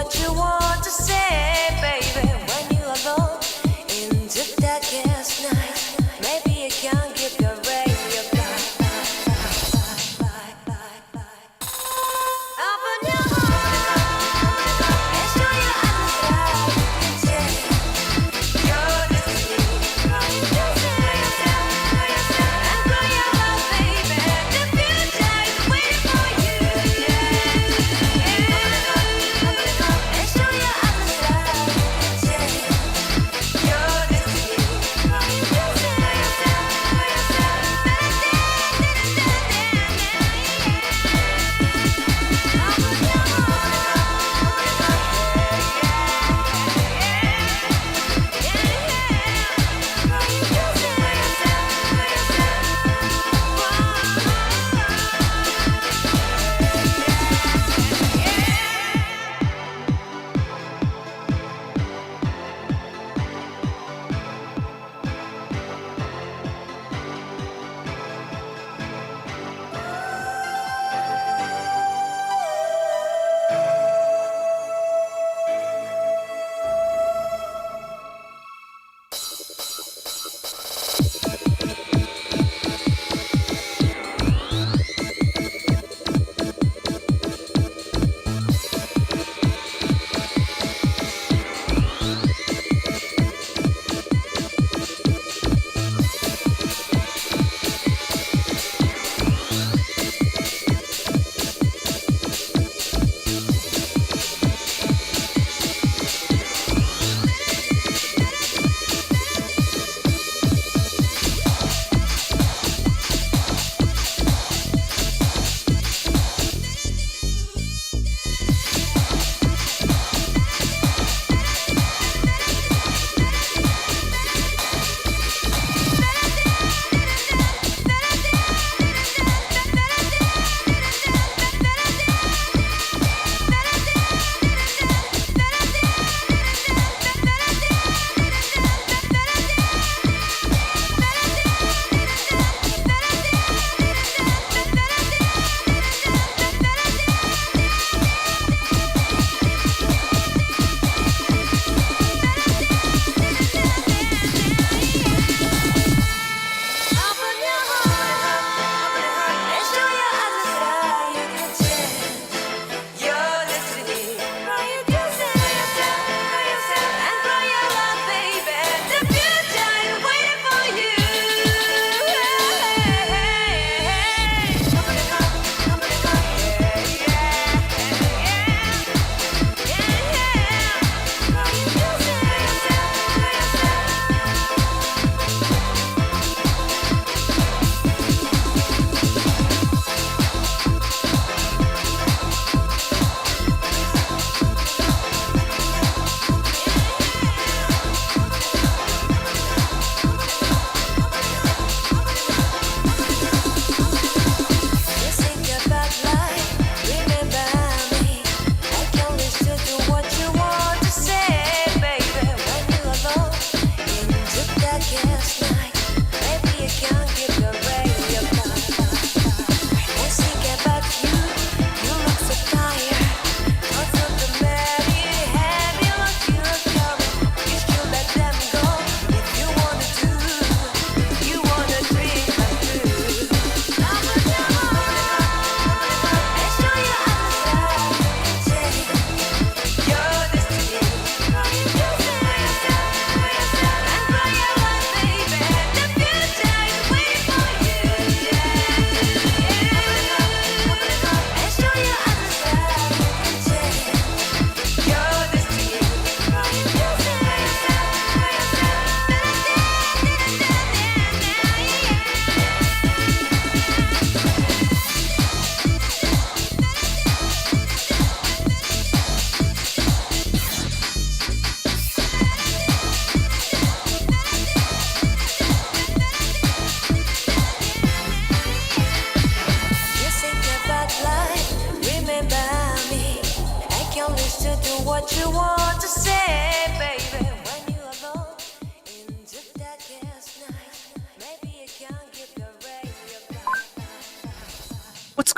what you want to say, baby. When you're alone in the darkest night, maybe you can give your ray your light. Open your heart and show your eyes that you can change your destiny. And grow your love, baby. The future is waiting for you. And show your eyes that you can change your destiny.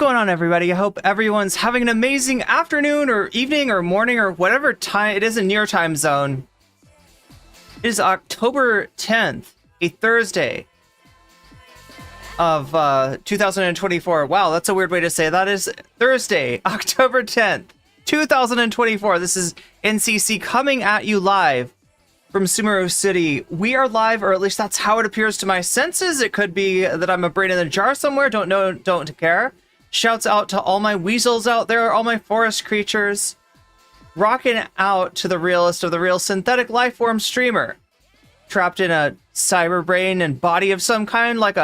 going on, everybody? I hope everyone's having an amazing afternoon or evening or morning or whatever time it is in your time zone. It is October 10th, a Thursday of 2024. Wow, that's a weird way to say that. Is Thursday, October 10th, 2024. This is NCC coming at you live from Sumeru City. We are live, or at least that's how it appears to my senses. It could be that I'm a brain in a jar somewhere. Don't know, don't care. Shouts out to all my weasels out there, all my forest creatures. Rocking out to the realest of the real synthetic lifeform streamer. Trapped in a cyber brain and body of some kind, like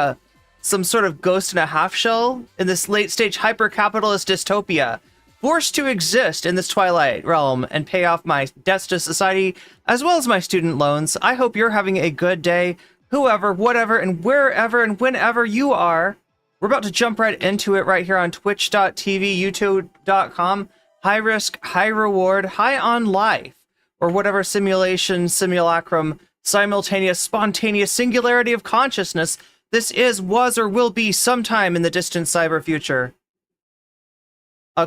some sort of ghost in a half shell in this late stage hyper-capitalist dystopia. Forced to exist in this twilight realm and pay off my debts to society, as well as my student loans. I hope you're having a good day, whoever, whatever, and wherever and whenever you are. We're about to jump right into it right here on twitch.tv, youtube.com. High risk, high reward, high on life, or whatever simulation, simulacrum, simultaneous, spontaneous singularity of consciousness this is, was, or will be sometime in the distant cyber future.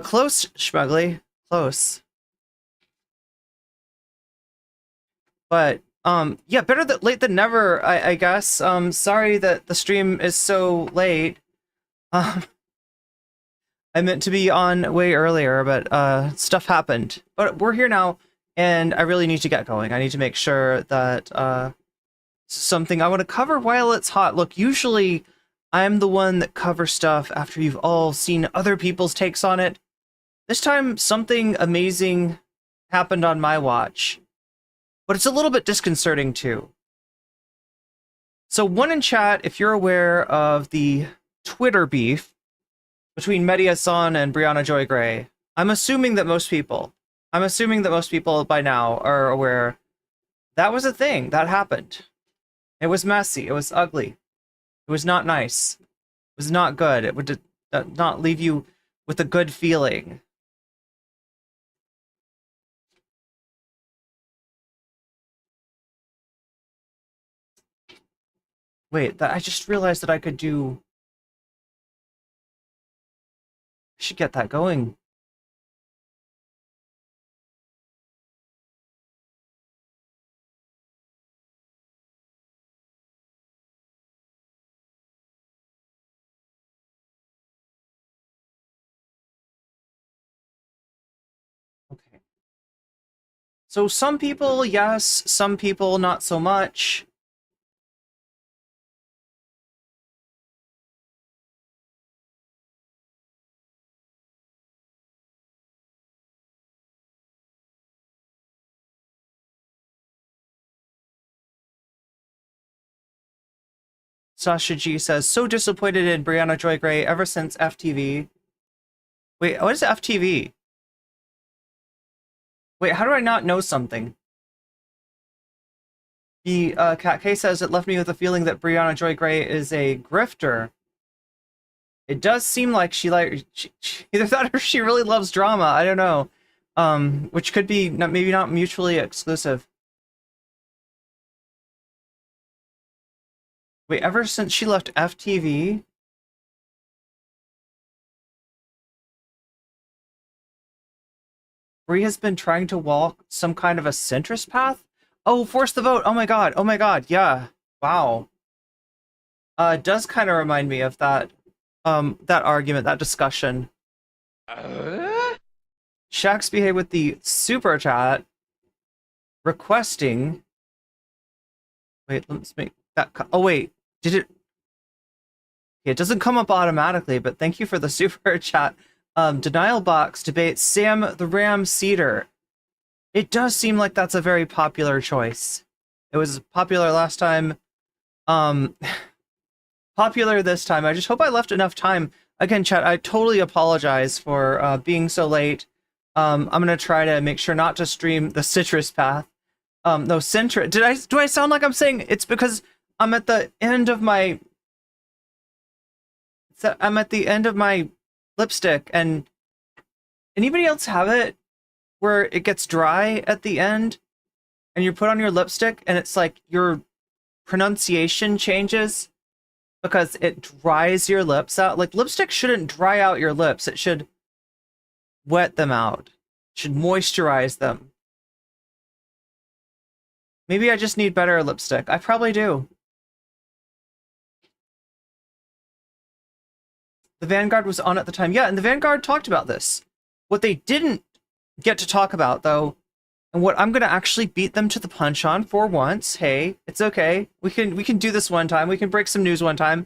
Close, Schmugly. Close. But, yeah, better late than never, I guess. Sorry that the stream is so late. I meant to be on way earlier, but, stuff happened. But we're here now, and I really need to get going. I need to make sure that, something I want to cover while it's hot. Look, usually I'm the one that covers stuff after you've all seen other people's takes on it. This time, something amazing happened on my watch, but it's a little bit disconcerting too. So one in chat, if you're aware of the Twitter beef between Medhi Hasan and Brianna Joy Gray, I'm assuming that most people by now are aware that was a thing that happened. It was messy. It was ugly. It was not nice. It was not good. It would not leave you with a good feeling. Wait, I just realized that I could do... I should get that going. Okay. So some people, yes. Some people, not so much. Sasha G says, so disappointed in Brianna Joy Gray ever since FTV. Wait, what is FTV? Wait, how do I not know something? The Cat K says, it left me with a feeling that Brianna Joy Gray is a grifter. It does seem like she either that or she really loves drama. I don't know. Which could be maybe not mutually exclusive. Wait, ever since she left FTV? Bri has been trying to walk some kind of a centrist path? Oh, force the vote! Oh my god, yeah. Wow. It does kind of remind me of that, that argument, that discussion. Shax behaved with the super chat requesting... Wait, let's make that... Oh wait, did it... It doesn't come up automatically, but thank you for the super chat. Denial box debates Sam the Ram Cedar. It does seem like that's a very popular choice. It was popular last time. Popular this time. I just hope I left enough time. Again, chat, I totally apologize for being so late. I'm gonna try to make sure not to stream the citrus path. No, citrus. Do I sound like I'm saying it's because I'm at the end of my... I'm at the end of my lipstick, and anybody else have it where it gets dry at the end and you put on your lipstick and it's like your pronunciation changes because it dries your lips out. Like, lipstick shouldn't dry out your lips. It should wet them out. It should moisturize them. Maybe I just need better lipstick. I probably do. The Vanguard was on at the time. Yeah, and the Vanguard talked about this. What they didn't get to talk about, though, and what I'm going to actually beat them to the punch on for once, hey, it's okay. We can do this one time. We can break some news one time,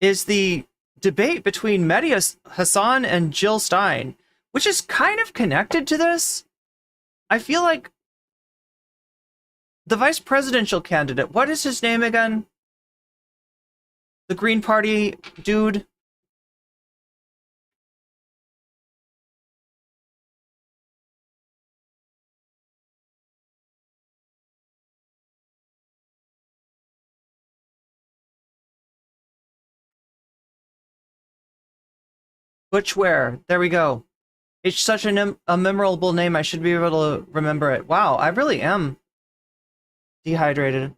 is the debate between Medhi Hasan and Jill Stein, which is kind of connected to this. I feel like the vice presidential candidate, what is his name again? The Green Party dude. Butch Ware. There we go. It's such a memorable name. I should be able to remember it. Wow, I really am dehydrated.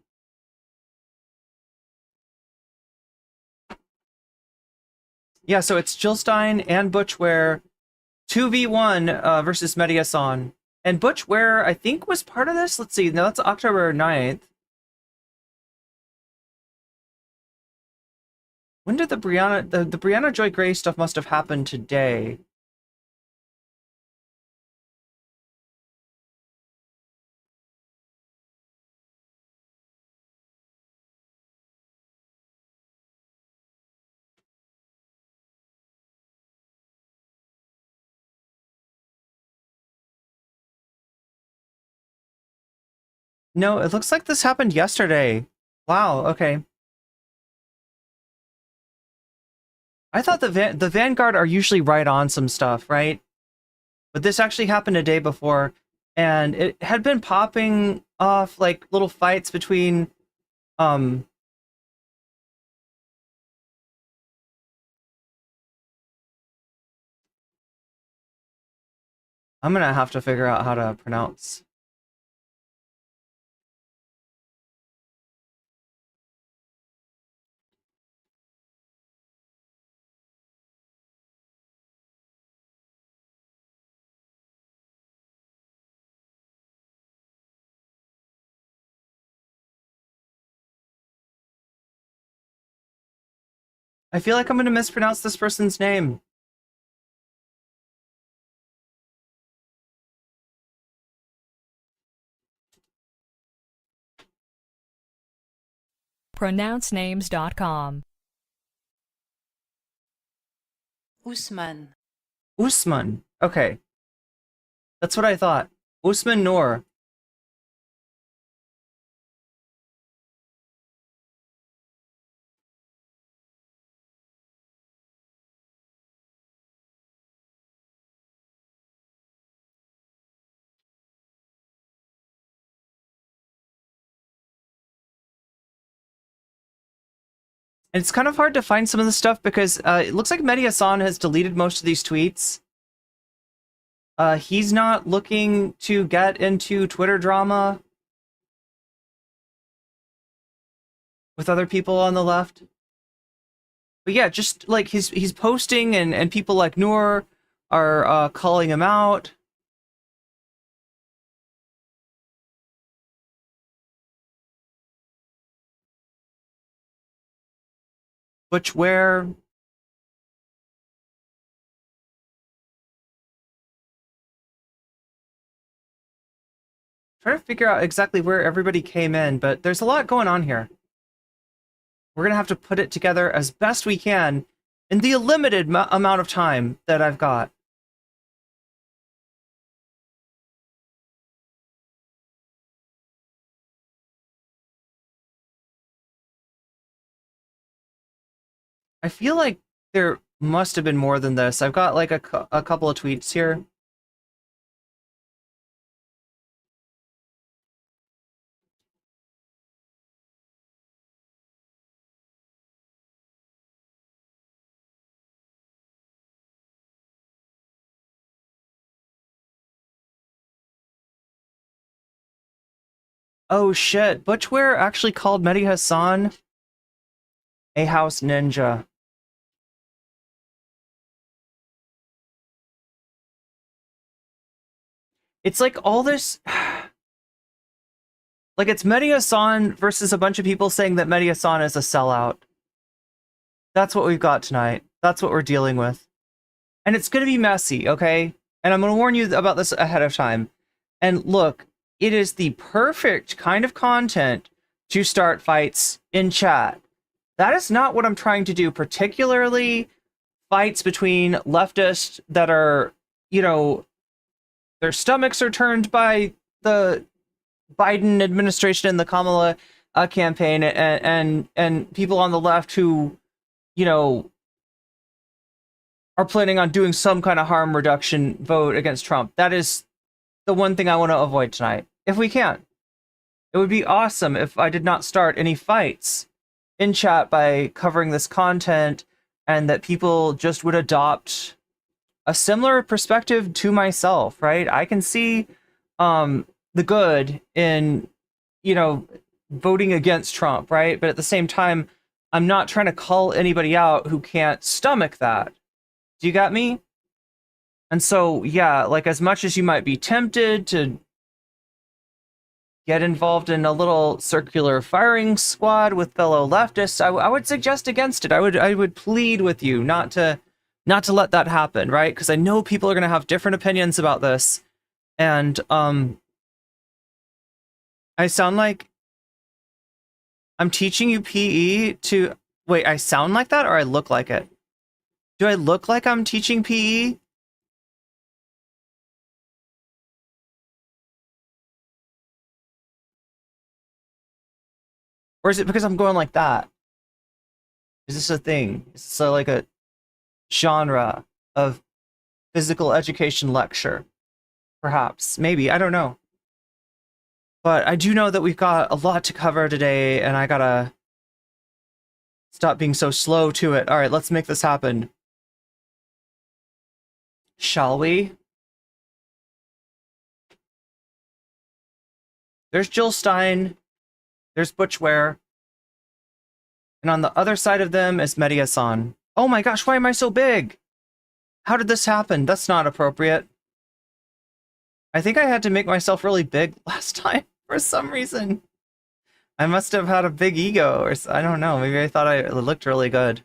Yeah, so it's Jill Stein and Butch Ware, 2v1 versus Medhi Hasan. And Butch Ware, I think, was part of this. Let's see. No, that's October 9th. When did the Brianna Joy Gray stuff must have happened today? No, it looks like this happened yesterday. Wow, okay. I thought the Vanguard are usually right on some stuff, right? But this actually happened a day before, and it had been popping off like little fights between I'm gonna have to figure out how to pronounce. I feel like I'm gonna mispronounce this person's name. pronouncenames.com. Usman. Usman. Okay. That's what I thought. Usman Noor. And it's kind of hard to find some of the stuff because it looks like Medhi Hasan has deleted most of these tweets. He's not looking to get into Twitter drama with other people on the left. But yeah, just like he's posting and people like Noor are calling him out. Butch Ware. Try to figure out exactly where everybody came in, but there's a lot going on here. We're gonna have to put it together as best we can in the limited amount of time that I've got. I feel like there must have been more than this. I've got like a couple of tweets here. Oh shit, Butch Ware actually called Medhi Hasan A House Ninja. It's like all this... Like, it's Medhi Hasan versus a bunch of people saying that Medhi Hasan is a sellout. That's what we've got tonight. That's what we're dealing with. And it's going to be messy, okay? And I'm going to warn you about this ahead of time. And look, it is the perfect kind of content to start fights in chat. That is not what I'm trying to do, particularly fights between leftists that are, you know, their stomachs are turned by the Biden administration and the Kamala campaign, and people on the left who, you know, are planning on doing some kind of harm reduction vote against Trump. That is the one thing I want to avoid tonight, if we can. It would be awesome if I did not start any fights in chat by covering this content, and that people just would adopt a similar perspective to myself, right? I can see the good in, you know, voting against Trump, right? But at the same time, I'm not trying to call anybody out who can't stomach that. Do you got me? And so, yeah, like, as much as you might be tempted to get involved in a little circular firing squad with fellow leftists, I would suggest against it. I would plead with you not to let that happen, right? Because I know people are going to have different opinions about this. And I sound like I'm teaching you PE to... Wait, I sound like that or I look like it? Do I look like I'm teaching PE? Or is it because I'm going like that? Is this a thing? Is this like a genre of physical education lecture? Perhaps. Maybe. I don't know. But I do know that we've got a lot to cover today, and I gotta stop being so slow to it. All right, let's make this happen. Shall we? There's Jill Stein. There's Butch Ware. And on the other side of them is Medhi Hasan. Oh my gosh, why am I so big? How did this happen? That's not appropriate. I think I had to make myself really big last time for some reason. I must have had a big ego, or I don't know. Maybe I thought I looked really good.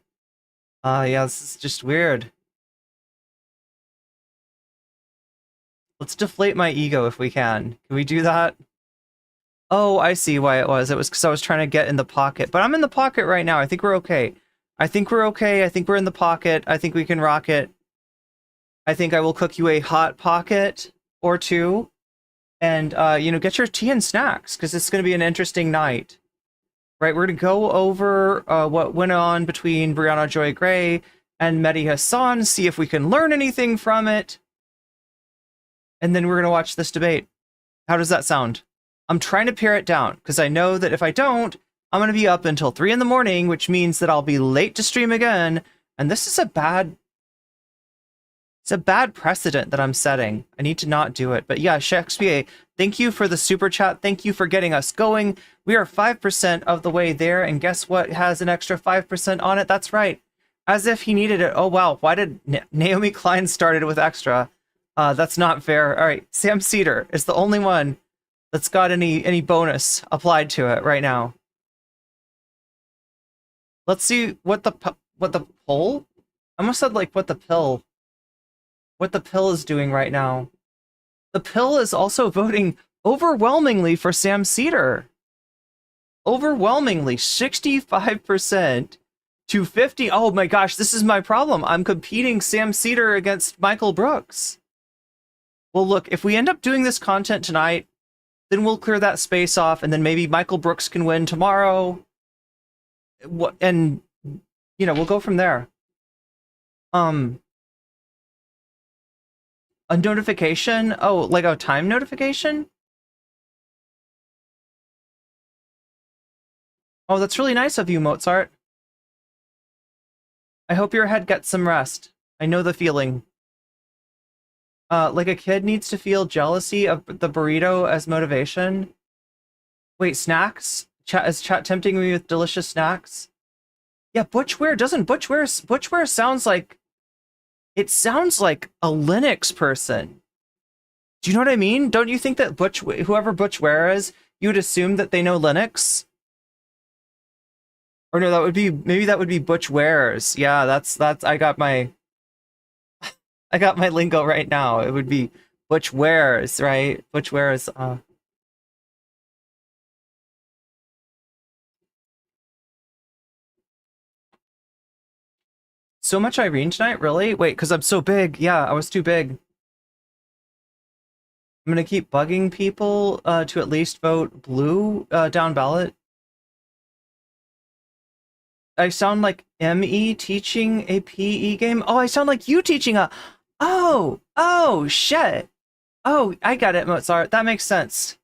Yeah, this is just weird. Let's deflate my ego if we can. Can we do that? Oh, I see why it was. It was because I was trying to get in the pocket. But I'm in the pocket right now. I think we're okay. I think we're okay. I think we're in the pocket. I think we can rock it. I think I will cook you a hot pocket or two. And, you know, get your tea and snacks, because it's going to be an interesting night. Right, we're going to go over what went on between Brianna Joy Gray and Medhi Hasan, see if we can learn anything from it. And then we're going to watch this debate. How does that sound? I'm trying to pare it down, because I know that if I don't, I'm going to be up until 3 in the morning, which means that I'll be late to stream again. And this is a bad... It's a bad precedent that I'm setting. I need to not do it. But yeah, Shakespeare, thank you for the super chat. Thank you for getting us going. We are 5% of the way there. And guess what has an extra 5% on it? That's right. As if he needed it. Oh, wow. Why did Naomi Klein started with extra? That's not fair. All right. Sam Cedar is the only one that's got any bonus applied to it right now. Let's see what the poll? I almost said like what the pill is doing right now. The pill is also voting overwhelmingly for Sam Cedar. Overwhelmingly, 65% to 50. Oh my gosh, this is my problem. I'm competing Sam Cedar against Michael Brooks. Well, look, if we end up doing this content tonight, then we'll clear that space off, and then maybe Michael Brooks can win tomorrow. And, you know, we'll go from there. A notification? Oh, like a time notification? Oh, that's really nice of you, Mozart. I hope your head gets some rest. I know the feeling. Like a kid needs to feel jealousy of the burrito as motivation. Wait, snacks? Is chat tempting me with delicious snacks? Yeah, Butchware doesn't Butchware sounds like it sounds like a Linux person. Do you know what I mean? Don't you think that whoever Butchware is, you would assume that they know Linux? Or no, maybe that would be Butchwares. Yeah, that's I got my lingo right now. It would be Butchwares, right? Butchwares. So much Irene tonight, really? Wait, because I'm so big. Yeah, I was too big. I'm gonna keep bugging people to at least vote blue down ballot. I sound like ME teaching a PE game. Oh, I sound like you teaching a. Oh, shit. Oh, I got it, Mozart. That makes sense.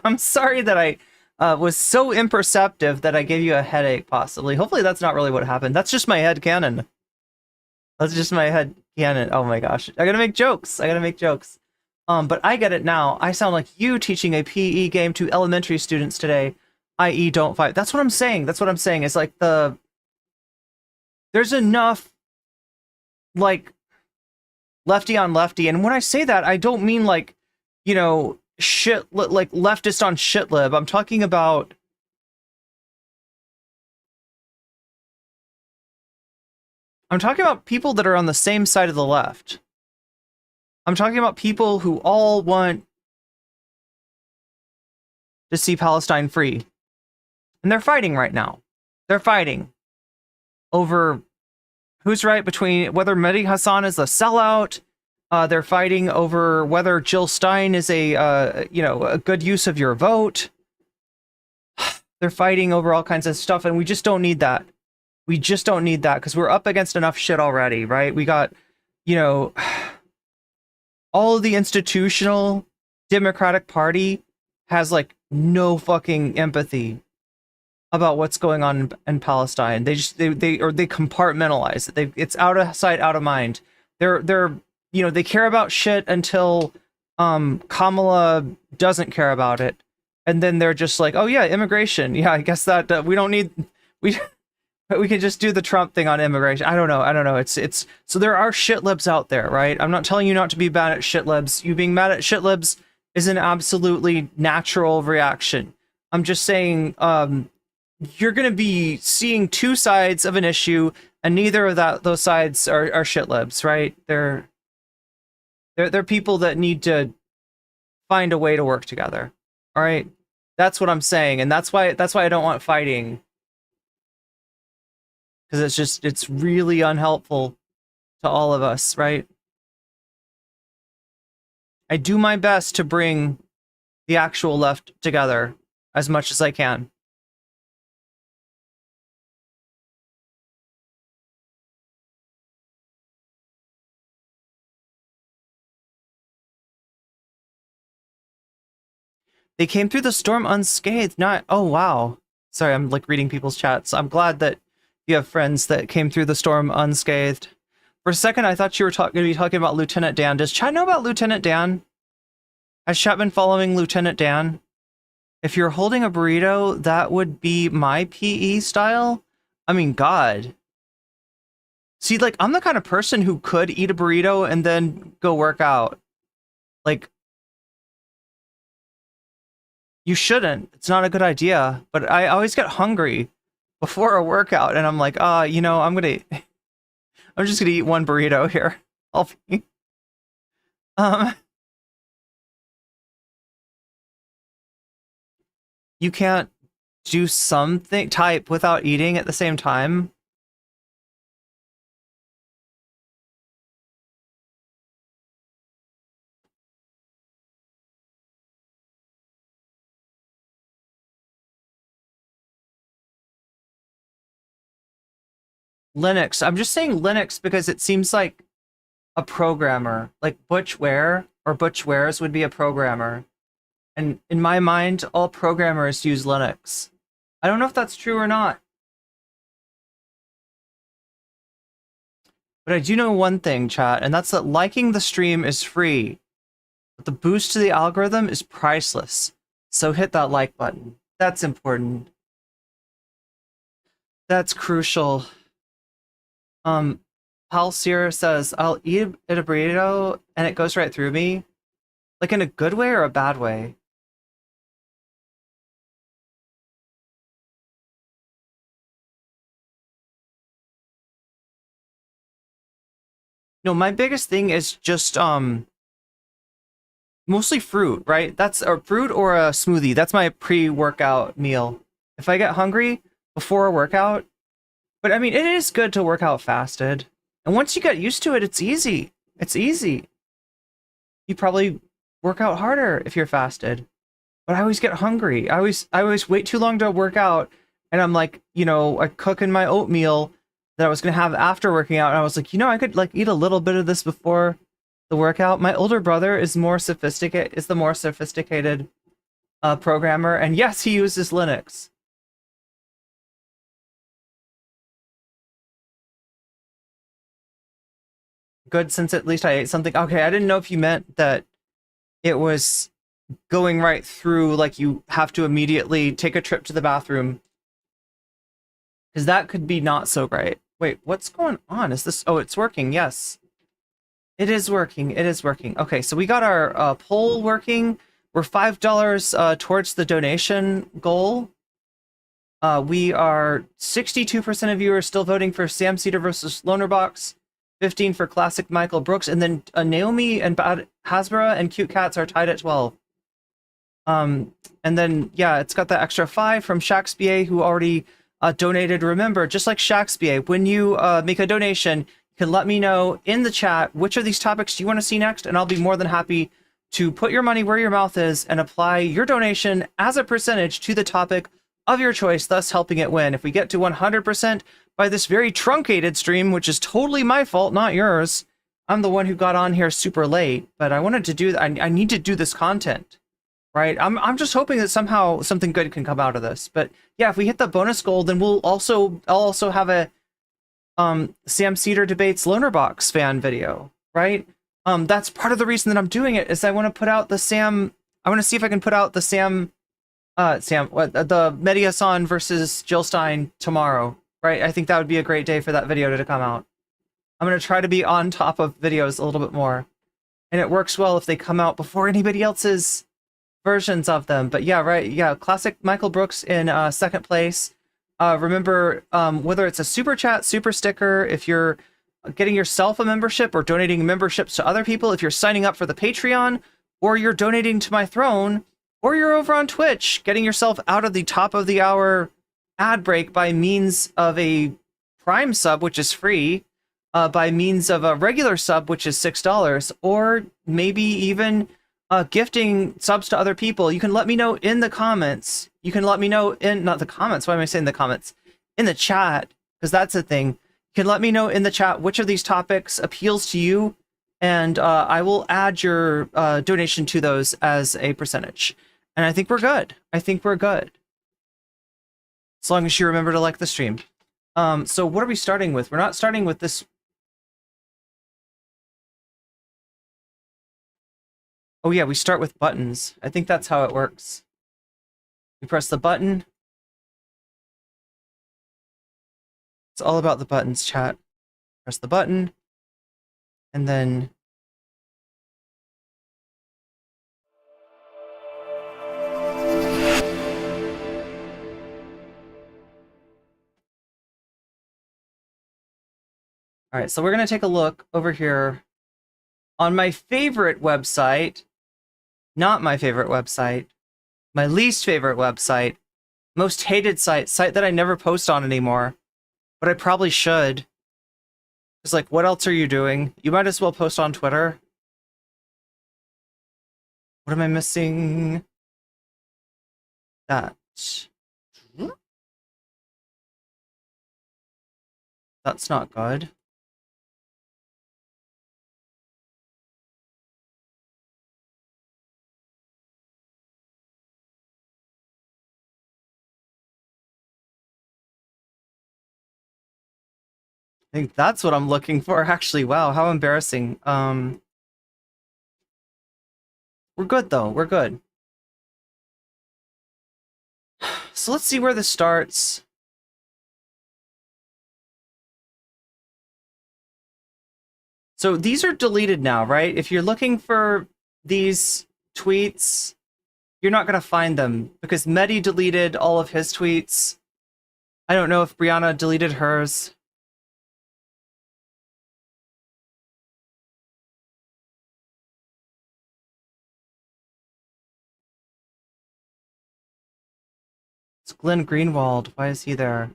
I'm sorry that I was so imperceptive that I gave you a headache, possibly. Hopefully that's not really what happened. That's just my head canon. That's just my head canon. Oh my gosh. I gotta make jokes. But I get it now. I sound like you teaching a PE game to elementary students today, i.e. don't fight. That's what I'm saying. It's like there's enough, like, lefty on lefty. And when I say that, I don't mean like, you know, shit, like leftist on shitlib. I'm talking about people that are on the same side of the left. I'm talking about people who all want to see Palestine free. And they're fighting right now. They're fighting over who's right between whether Medhi Hasan is a sellout. They're fighting over whether Jill Stein is a good use of your vote. They're fighting over all kinds of stuff, and we just don't need that. We just don't need that because we're up against enough shit already, right? We got, all of the institutional Democratic Party has like no fucking empathy about what's going on in Palestine. They compartmentalize it. It's out of sight, out of mind. They care about shit until Kamala doesn't care about it, and then they're just like, oh yeah, immigration. Yeah, I guess that we don't need we can just do the Trump thing on immigration. I don't know. It's so there are shitlibs out there, right? I'm not telling you not to be mad at shitlibs. You being mad at shitlibs is an absolutely natural reaction. I'm just saying, you're going to be seeing two sides of an issue, and neither of those sides are shitlibs, right? They're people that need to find a way to work together. All right, that's what I'm saying, and that's why I don't want fighting. Because it's really unhelpful to all of us, right? I do my best to bring the actual left together as much as I can. They came through the storm unscathed. Oh wow. Sorry, I'm like reading people's chats. I'm glad that you have friends that came through the storm unscathed. For a second, I thought you were going to be talking about Lieutenant Dan. Does chat know about Lieutenant Dan? Has chat been following Lieutenant Dan? If you're holding a burrito, that would be my PE style. I mean, God. See, like, I'm the kind of person who could eat a burrito and then go work out. Like, you shouldn't. It's not a good idea. But I always get hungry before a workout, and I'm like, I'm just gonna eat one burrito here. You can't do something type without eating at the same time. Linux. I'm just saying Linux because it seems like a programmer, like Butch Ware or Butch Wares would be a programmer. And in my mind, all programmers use Linux. I don't know if that's true or not. But I do know one thing, chat, and that's that liking the stream is free. But the boost to the algorithm is priceless. So hit that like button. That's important. That's crucial. Paul Sear says, I'll eat a burrito and it goes right through me. Like in a good way or a bad way? No, my biggest thing is just mostly fruit, right? That's a fruit or a smoothie. That's my pre-workout meal. If I get hungry before a workout, but I mean, it is good to work out fasted. And once you get used to it, it's easy. It's easy. You probably work out harder if you're fasted. But I always get hungry. I always wait too long to work out, and I'm like, I cook in my oatmeal that I was gonna have after working out, and I was like, I could like eat a little bit of this before the workout. My older brother is the more sophisticated programmer, and yes, he uses Linux. Good, since at least I ate something. Okay, I didn't know if you meant that it was going right through, like you have to immediately take a trip to the bathroom, because that could be not so great. Wait, what's going on? Is this... Oh, it's working. Yes. It is working. It is working. Okay, so we got our poll working. We're $5 towards the donation goal. We are 62% of you are still voting for Sam Cedar versus Lonerbox, 15 for Classic Michael Brooks, and then Naomi and Bad Hasbara and Cute Cats are tied at 12. And then, yeah, it's got that extra 5 from Shaxbier, who already donated. Remember, just like Shaxbier, when you make a donation, you can let me know in the chat which of these topics do you want to see next, and I'll be more than happy to put your money where your mouth is and apply your donation as a percentage to the topic of your choice, thus helping it win. If we get to 100% by this very truncated stream, which is totally my fault, not yours. I'm the one who got on here super late, but I wanted to do that. I need to do this content, right? I'm just hoping that somehow something good can come out of this. But yeah, if we hit the bonus goal, then I'll also have a Sam Cedar debates Lonerbox fan video, right? That's part of the reason that I'm doing it, is I want to put out the Sam. I want to see if I can put out the the Medhi Hasan versus Jill Stein tomorrow, right? I think that would be a great day for that video to come out. I'm going to try to be on top of videos a little bit more. And it works well if they come out before anybody else's versions of them. But yeah, right. Yeah, Classic Michael Brooks in second place. Remember, whether it's a super chat, super sticker, if you're getting yourself a membership or donating memberships to other people, if you're signing up for the Patreon, or you're donating to my throne, or you're over on Twitch, getting yourself out of the top of the hour ad break by means of a Prime sub, which is free, by means of a regular sub, which is $6, or maybe even gifting subs to other people. You can let me know in the comments. You can let me know in, not the comments, why am I saying the comments? In the chat, because that's a thing. You can let me know in the chat which of these topics appeals to you, and I will add your donation to those as a percentage. And I think we're good. I think we're good. As long as you remember to like the stream. So what are we starting with? We're not starting with this. Oh yeah, we start with buttons. I think that's how it works. We press the button. It's all about the buttons, chat. Press the button. And then... All right, so we're going to take a look over here on my favorite website. Not my favorite website. My least favorite website. Most hated site that I never post on anymore. But I probably should. It's like, what else are you doing? You might as well post on Twitter. What am I missing? That. That's not good. I think that's what I'm looking for, actually. Wow, how embarrassing. We're good, though. We're good. So let's see where this starts. So these are deleted now, right? If you're looking for these tweets, you're not going to find them because Medhi deleted all of his tweets. I don't know if Brianna deleted hers. It's Glenn Greenwald. Why is he there?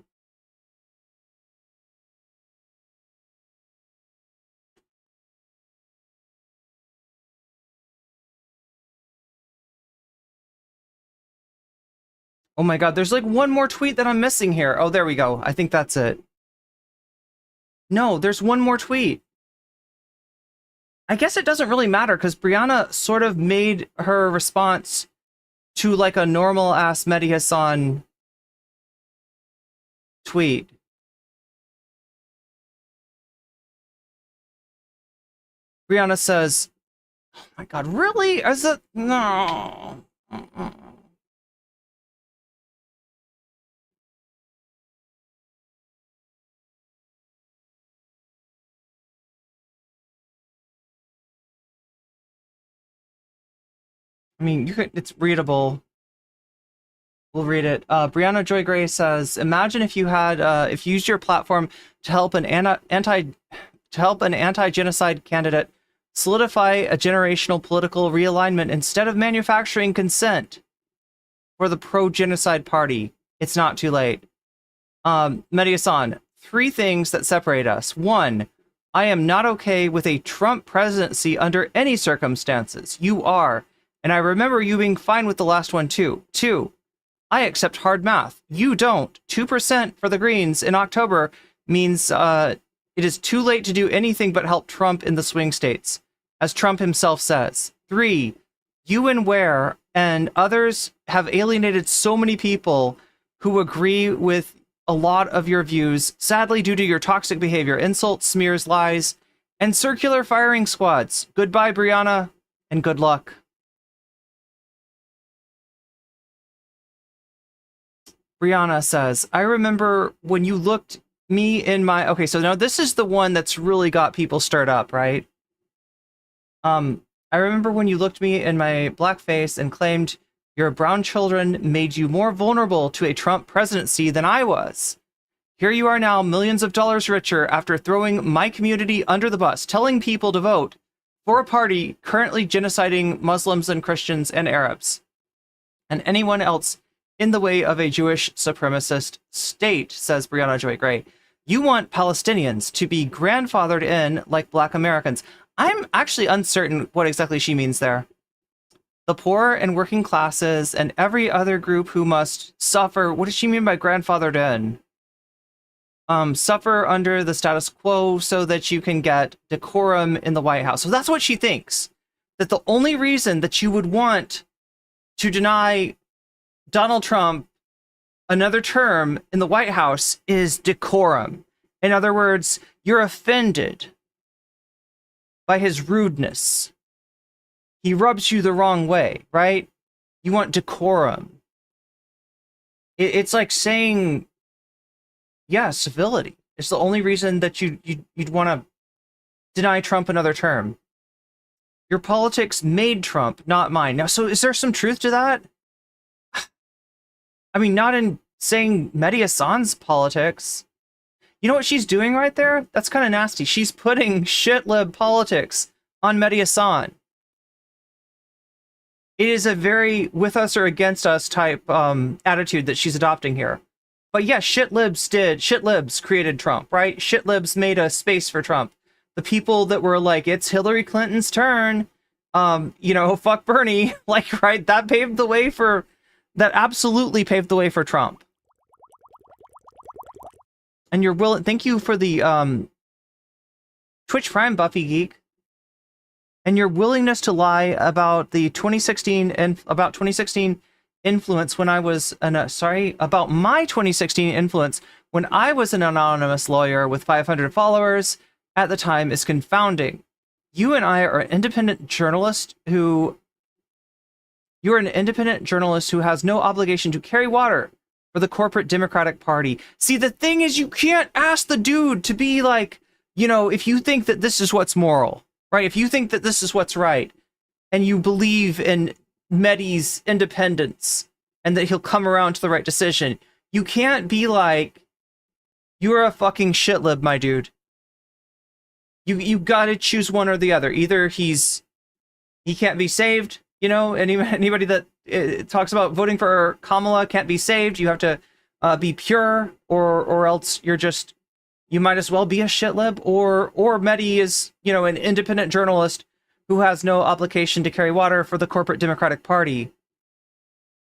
Oh my god, there's like one more tweet that I'm missing here. Oh, there we go. I think that's it. No, there's one more tweet. I guess it doesn't really matter because Brianna sort of made her response to like a normal ass Medhi Hasan tweet. Brianna says, oh my god, really? Is it? No. I mean, you could, it's readable. We'll read it. Brianna Joy Gray says, imagine if you had, if you used your platform to help an anti-genocide candidate solidify a generational political realignment instead of manufacturing consent for the pro-genocide party. It's not too late. Medhi Hasan, 3 things that separate us. 1, I am not okay with a Trump presidency under any circumstances. You are. And I remember you being fine with the last one too. 2, I accept hard math. You don't. 2% for the Greens in October means it is too late to do anything but help Trump in the swing states, as Trump himself says. 3, you and Ware and others have alienated so many people who agree with a lot of your views, sadly due to your toxic behavior, insults, smears, lies, and circular firing squads. Goodbye, Brianna, and good luck. Brianna says, I remember when you looked me in my... Okay, so now this is the one that's really got people stirred up, right? I remember when you looked me in my black face and claimed your brown children made you more vulnerable to a Trump presidency than I was. Here you are now, millions of dollars richer after throwing my community under the bus, telling people to vote for a party currently genociding Muslims and Christians and Arabs and anyone else in the way of a Jewish supremacist state, says Brianna Joy Gray. You want Palestinians to be grandfathered in like Black Americans. I'm actually uncertain what exactly she means there. The poor and working classes and every other group who must suffer. What does she mean by grandfathered in? Suffer under the status quo so that you can get decorum in the White House. So that's what she thinks. That the only reason that you would want to deny Donald Trump another term in the White House is decorum. In other words, you're offended by his rudeness. He rubs you the wrong way, right? You want decorum. It's like saying, yeah, civility. It's the only reason that you'd want to deny Trump another term. Your politics made Trump, not mine. Now, so is there some truth to that? I mean, not in saying Medhi Hasan's politics. You know what she's doing right there? That's kind of nasty. She's putting shitlib politics on Medhi Hasan. It is a very with us or against us type attitude that she's adopting here. But yeah, shitlibs created Trump, right? Shitlibs made a space for Trump. The people that were like, it's Hillary Clinton's turn, fuck Bernie, like, right? That paved the way for... That absolutely paved the way for Trump. And you're willing... Thank you for the Twitch Prime, Buffy Geek. And your willingness to lie about the 2016 influence when I was... about my 2016 influence when I was an anonymous lawyer with 500 followers at the time is confounding. You and I are an independent journalist who... You're an independent journalist who has no obligation to carry water for the corporate Democratic Party. See, the thing is, you can't ask the dude to be like you know, if you think that this is what's moral, right? If you think that this is what's right, and you believe in Medhi's independence and that he'll come around to the right decision, you can't be like, you're a fucking shitlib, my dude. You gotta choose one or the other. Either he can't be saved, you know, anybody that talks about voting for Kamala can't be saved. You have to be pure, or else you might as well be a shitlib, or Medhi is, you know, an independent journalist who has no obligation to carry water for the corporate Democratic Party,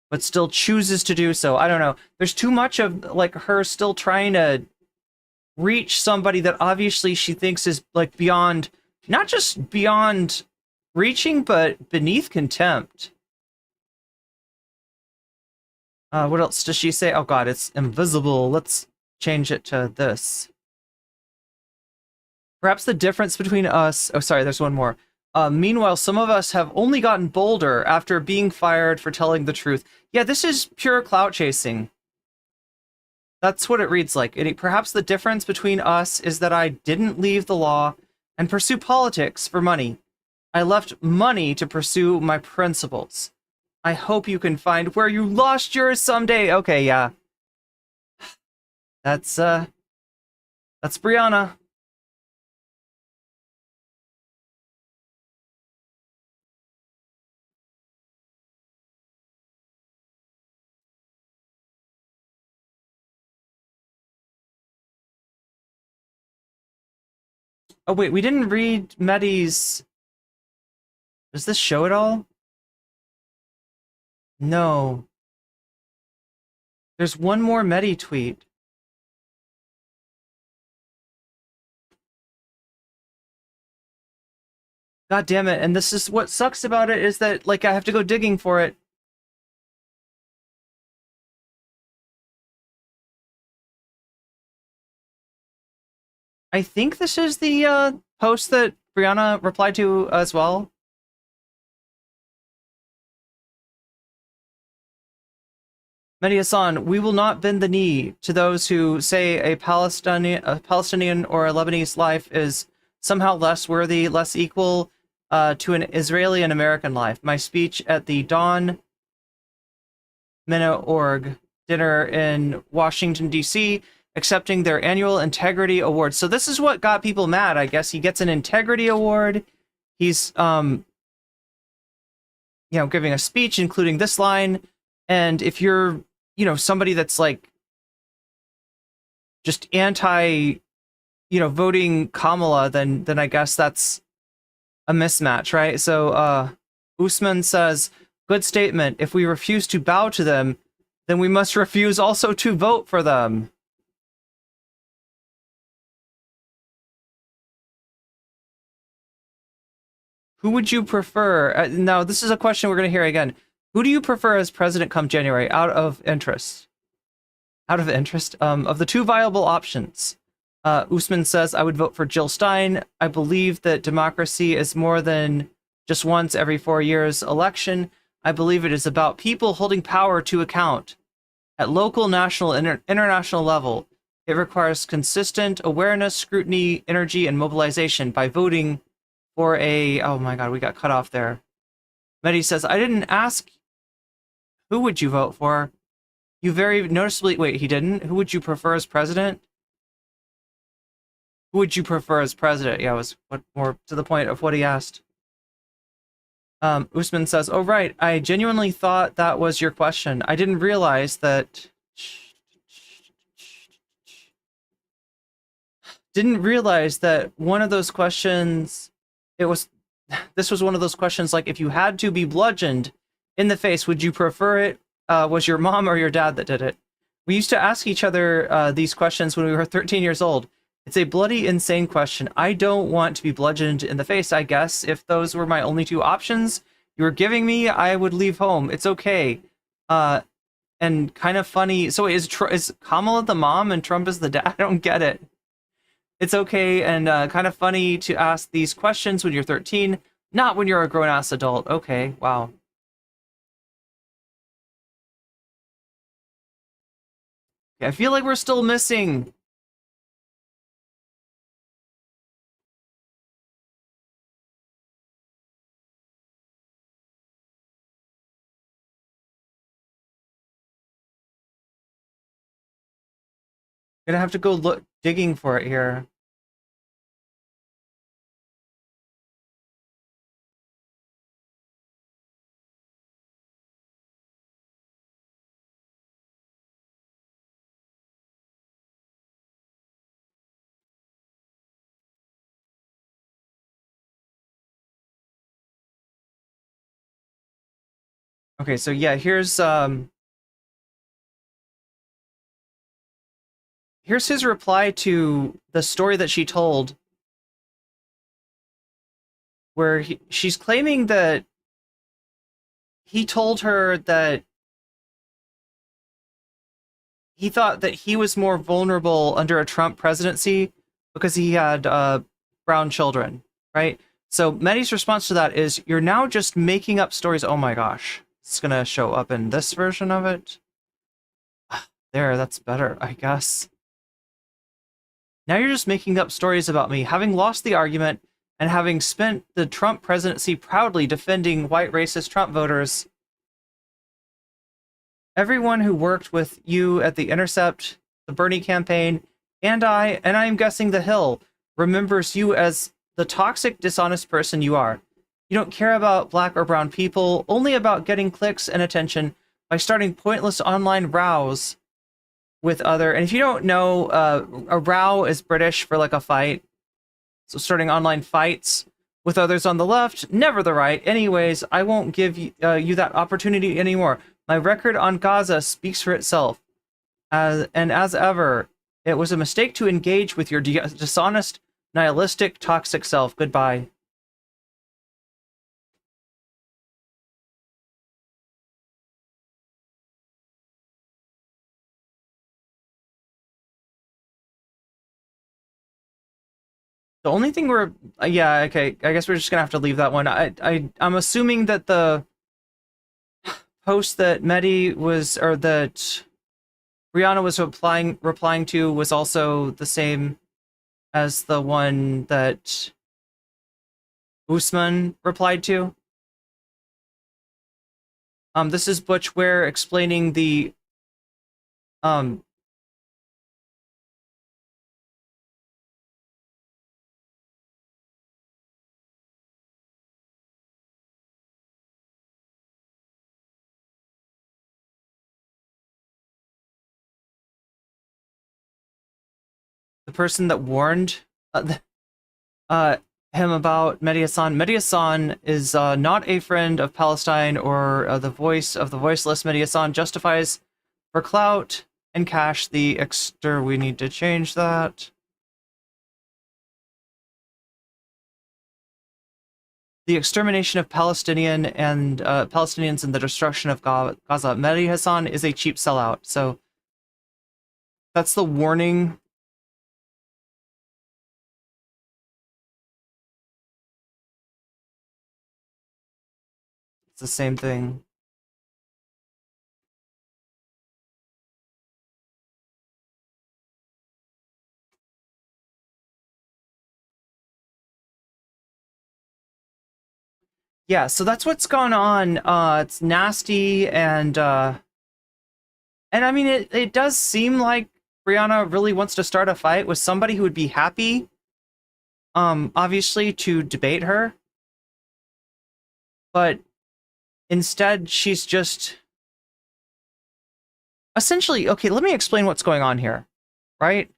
but still chooses to do so. I don't know. There's too much of like her still trying to reach somebody that obviously she thinks is like beyond, not just beyond reaching, but beneath contempt. What else does she say? Oh god, it's invisible. Let's change it to this. Perhaps the difference between us... Oh, sorry, there's one more. Meanwhile, some of us have only gotten bolder after being fired for telling the truth. Yeah, this is pure clout chasing. That's what it reads like. Perhaps the difference between us is that I didn't leave the law and pursue politics for money. I left money to pursue my principles. I hope you can find where you lost yours someday. Okay, yeah. That's Brianna. Oh wait, we didn't read Medhi's... Does this show it all? No. There's one more Medhi tweet. God damn it, and this is what sucks about it, is that, like, I have to go digging for it. I think this is the post that Brianna replied to as well. Medhi Hasan, we will not bend the knee to those who say a Palestinian or a Lebanese life is somehow less worthy, less equal to an Israeli and American life. My speech at the Dawn Org dinner in Washington, D.C., accepting their annual integrity award. So this is what got people mad, I guess. He gets an integrity award. He's, you know, giving a speech, including this line. And if you're, you know, somebody that's like just anti, you know, voting Kamala, then I guess that's a mismatch, right? So Usman says, good statement. If we refuse to bow to them, then we must refuse also to vote for them. Who would you prefer? Now, this is a question we're going to hear again. Who do you prefer as president come January, out of interest? Out of interest? Of the two viable options, Usman says, I would vote for Jill Stein. I believe that democracy is more than just once every 4 years election. I believe it is about people holding power to account. At local, national, and international level, it requires consistent awareness, scrutiny, energy, and mobilization by voting for a... Oh my god, we got cut off there. Medhi says, I didn't ask who would you vote for. You very noticeably... Wait, he didn't? Who would you prefer as president? Who would you prefer as president? Yeah, it was more to the point of what he asked. Usman says, oh right, I genuinely thought that was your question. I didn't realize that... Didn't realize that one of those questions... This was one of those questions, like, if you had to be bludgeoned in the face, would you prefer it? Was your mom or your dad that did it? We used to ask each other these questions when we were 13 years old. It's a bloody insane question. I don't want to be bludgeoned in the face, I guess. If those were my only two options you were giving me, I would leave home. It's okay. And kind of funny. So is Kamala the mom and Trump is the dad? I don't get it. It's okay and kind of funny to ask these questions when you're 13, not when you're a grown-ass adult. Okay, wow. I feel like we're still missing Gonna have to go look digging for it here. Okay, so yeah, here's his reply to the story that she told, where she's claiming that he told her that he thought that he was more vulnerable under a Trump presidency because he had brown children, right? So Medhi's response to that is, you're now just making up stories. Oh my gosh. It's going to show up in this version of it. There, that's better, I guess. Now you're just making up stories about me, having lost the argument and having spent the Trump presidency proudly defending white racist Trump voters. Everyone who worked with you at The Intercept, the Bernie campaign, and I'm guessing The Hill, remembers you as the toxic, dishonest person you are. You don't care about black or brown people, only about getting clicks and attention by starting pointless online rows with other... And if you don't know, a row is British for like a fight. So starting online fights with others on the left, never the right. Anyways, I won't give you that opportunity anymore. My record on Gaza speaks for itself. And as ever, it was a mistake to engage with your dishonest, nihilistic, toxic self. Goodbye. The only thing we're... yeah, okay, I guess we're just gonna have to leave that one. I'm assuming that the post that Medhi was... or that Brianna was replying to was also the same as the one that Usman replied to. This is Butch Ware explaining the... the person that warned him about Medhi Hasan. Medhi Hasan is not a friend of Palestine or the voice of the voiceless. Medhi Hasan justifies for clout and cash the we need to change that. The extermination of Palestinian and Palestinians and the destruction of Gaza. Medhi Hasan is a cheap sellout. So that's the warning. It's the same thing. Yeah, so that's what's going on. It's nasty, and I mean, it does seem like Brianna really wants to start a fight with somebody who would be happy, obviously, to debate her. But instead, she's just... essentially, okay, let me explain what's going on here, right?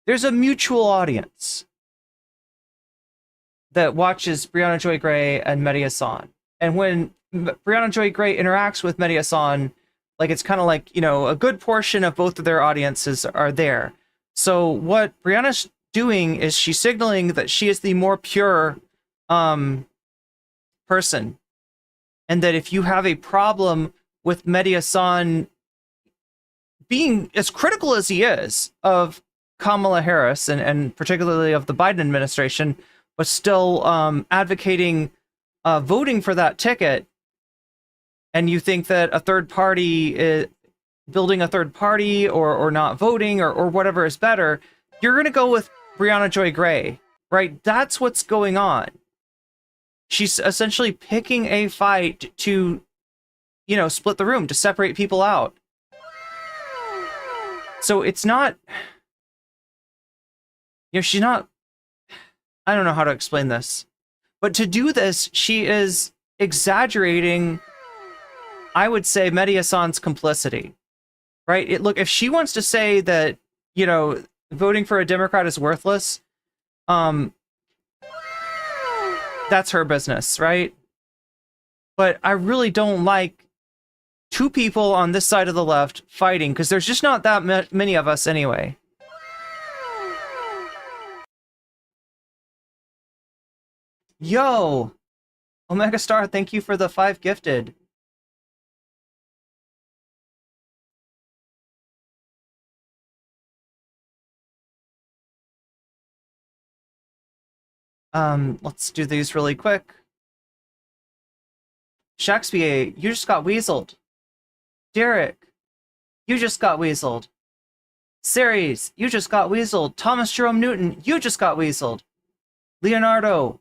There's a mutual audience that watches Brianna Joy Gray and Medhi Hasan. And when Brianna Joy Gray interacts with Medhi Hasan, like, it's kind of like, you know, a good portion of both of their audiences are there. So what Brianna's doing is she's signaling that she is the more pure person. And that if you have a problem with Medhi Hasan being as critical as he is of Kamala Harris and particularly of the Biden administration, but still advocating voting for that ticket, and you think that a third party, building a third party or not voting or whatever is better, you're going to go with Brianna Joy Gray, right? That's what's going on. She's essentially picking a fight to, you know, split the room, to separate people out. So it's not, she's not, I don't know how to explain this, but to do this, she is exaggerating, I would say, Medhi Hasan's complicity, right? Look, if she wants to say that, voting for a Democrat is worthless, that's her business, right? But I really don't like two people on this side of the left fighting, because there's just not that many of us anyway. Yo! Omega Star, thank you for the 5 gifted. Let's do these really quick. Shakespeare, you just got weaseled. Derek, you just got weaseled. Ceres, you just got weaseled. Thomas Jerome Newton, you just got weaseled. Leonardo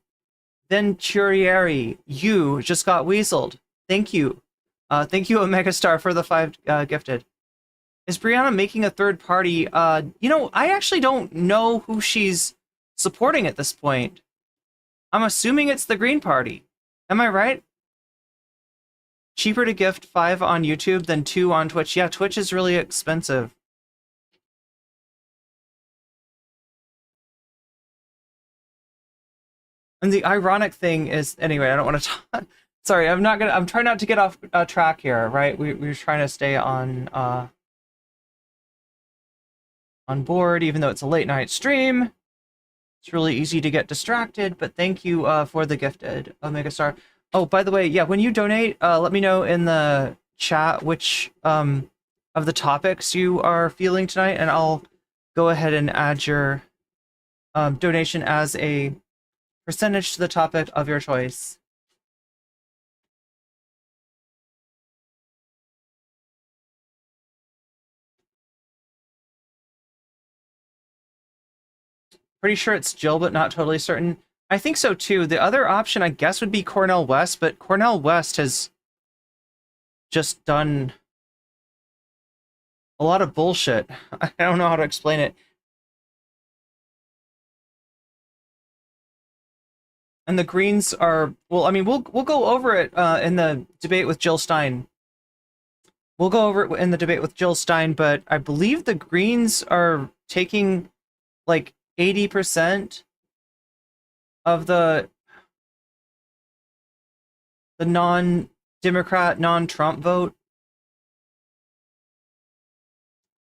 Venturieri, you just got weaseled. Thank you. Thank you, Omega Star, for the 5 gifted. Is Brianna making a third party? I actually don't know who she's supporting at this point. I'm assuming it's the Green Party. Am I right? Cheaper to gift 5 on YouTube than 2 on Twitch. Yeah, Twitch is really expensive. And the ironic thing is, anyway, I don't want to talk. Sorry, I'm trying not to get off track here, right? We're trying to stay on board, even though it's a late night stream. It's really easy to get distracted, but thank you for the gifted, Omega Star. Oh, by the way, yeah, when you donate, let me know in the chat which of the topics you are feeling tonight, and I'll go ahead and add your donation as a percentage to the topic of your choice. Pretty sure it's Jill, but not totally certain. I think so too. The other option, I guess, would be Cornel West, but Cornel West has just done a lot of bullshit. I don't know how to explain it. And the Greens are, well, I mean, we'll go over it in the debate with Jill Stein. We'll go over it in the debate with Jill Stein, but I believe the Greens are taking like 80% of the non-Democrat, non-Trump vote.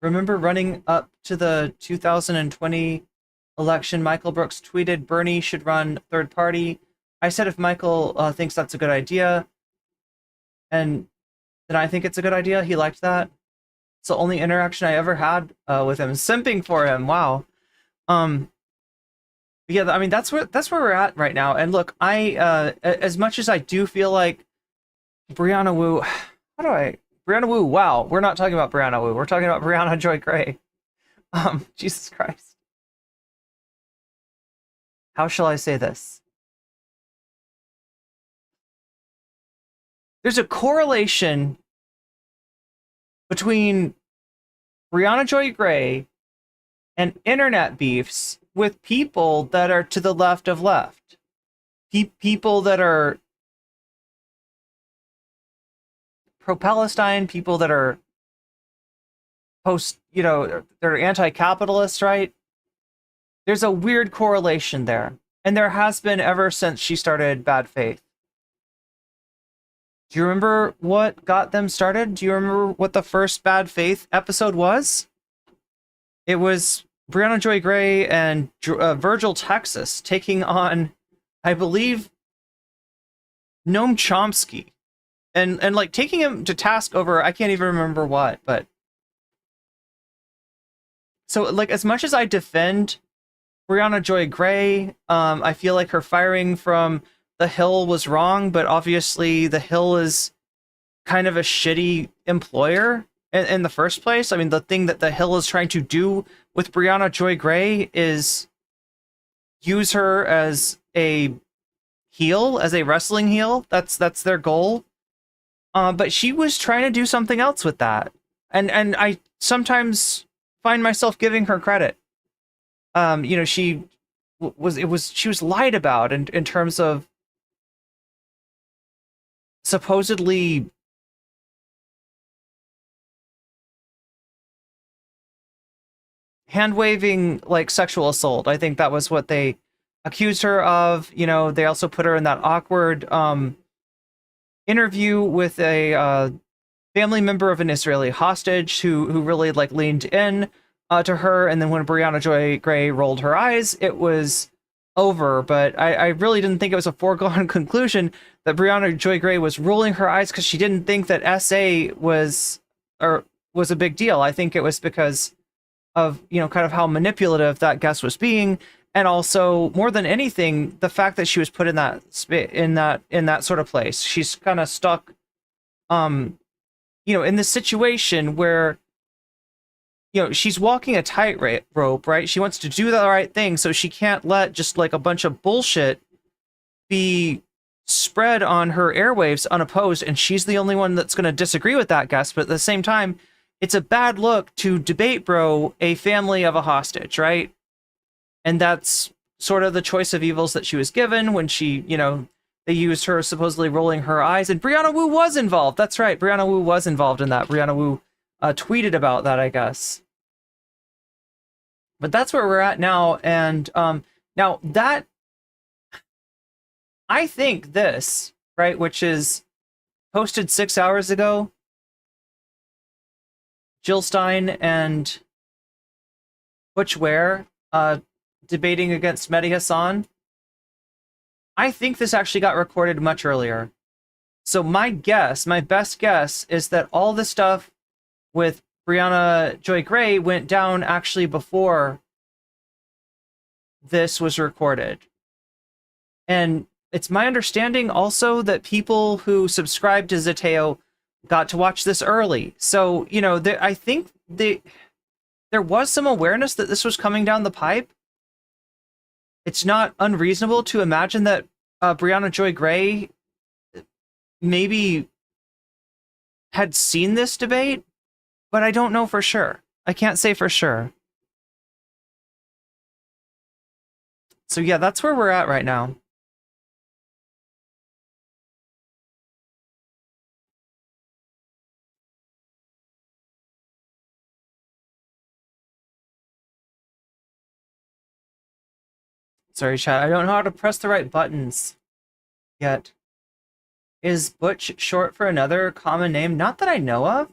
Remember running up to the 2020 election, Michael Brooks tweeted Bernie should run third party. I said if Michael thinks that's a good idea, and then I think it's a good idea. He liked that. It's the only interaction I ever had with him. Simping for him. Wow. Yeah, I mean that's where we're at right now. And look, I as much as I do feel like Brianna Wu, Brianna Wu, wow, we're not talking about Brianna Wu, we're talking about Brianna Joy Gray. Jesus Christ. How shall I say this? There's a correlation between Brianna Joy Gray and internet beefs with people that are to the left of left. People that are pro-Palestine, people that are they're anti-capitalist, right? There's a weird correlation there. And there has been ever since she started Bad Faith. Do you remember what got them started? Do you remember what the first Bad Faith episode was? It was Brianna Joy Gray and Virgil Texas taking on, I believe, Noam Chomsky. And like taking him to task over, I can't even remember what, but... So, like, as much as I defend Brianna Joy Gray, I feel like her firing from The Hill was wrong, but obviously The Hill is kind of a shitty employer in the first place. I mean, the thing that The Hill is trying to do with Brianna Joy Gray is use her as a heel, as a wrestling heel. That's their goal. But she was trying to do something else with that. And I sometimes find myself giving her credit. You know, she was lied about in terms of supposedly hand-waving like sexual assault. I think that was what they accused her of. You know, they also put her in that awkward interview with a family member of an Israeli hostage who really like leaned in to her, and then when Brianna Joy Gray rolled her eyes, it was over. But I really didn't think it was a foregone conclusion that Brianna Joy Gray was rolling her eyes because she didn't think that SA was a big deal. I think it was because of, you know, kind of how manipulative that guest was being, and also more than anything, the fact that she was put in that in that sort of place. She's kind of stuck, you know, in this situation where, you know, she's walking a tightrope, right? She wants to do the right thing, so she can't let just like a bunch of bullshit be spread on her airwaves unopposed, and she's the only one that's going to disagree with that guest. But at the same time, it's a bad look to debate bro a family of a hostage, right? And that's sort of the choice of evils that she was given when she, you know, they used her supposedly rolling her eyes. And Brianna Wu was involved. That's right. Brianna Wu was involved in that. Brianna Wu tweeted about that, I guess. But that's where we're at now. And now that, I think this, right, which is posted 6 hours ago, Jill Stein and Butch Ware debating against Medhi Hasan. I think this actually got recorded much earlier. So my best guess is that all the stuff with Brianna Joy Gray went down actually before this was recorded. And it's my understanding also that people who subscribed to Zateo got to watch this early. So, you know, I think there was some awareness that this was coming down the pipe. It's not unreasonable to imagine that Brianna Joy Gray maybe had seen this debate, but I don't know for sure. I can't say for sure. So yeah, that's where we're at right now. Sorry, chat. I don't know how to press the right buttons yet. Is Butch short for another common name? Not that I know of.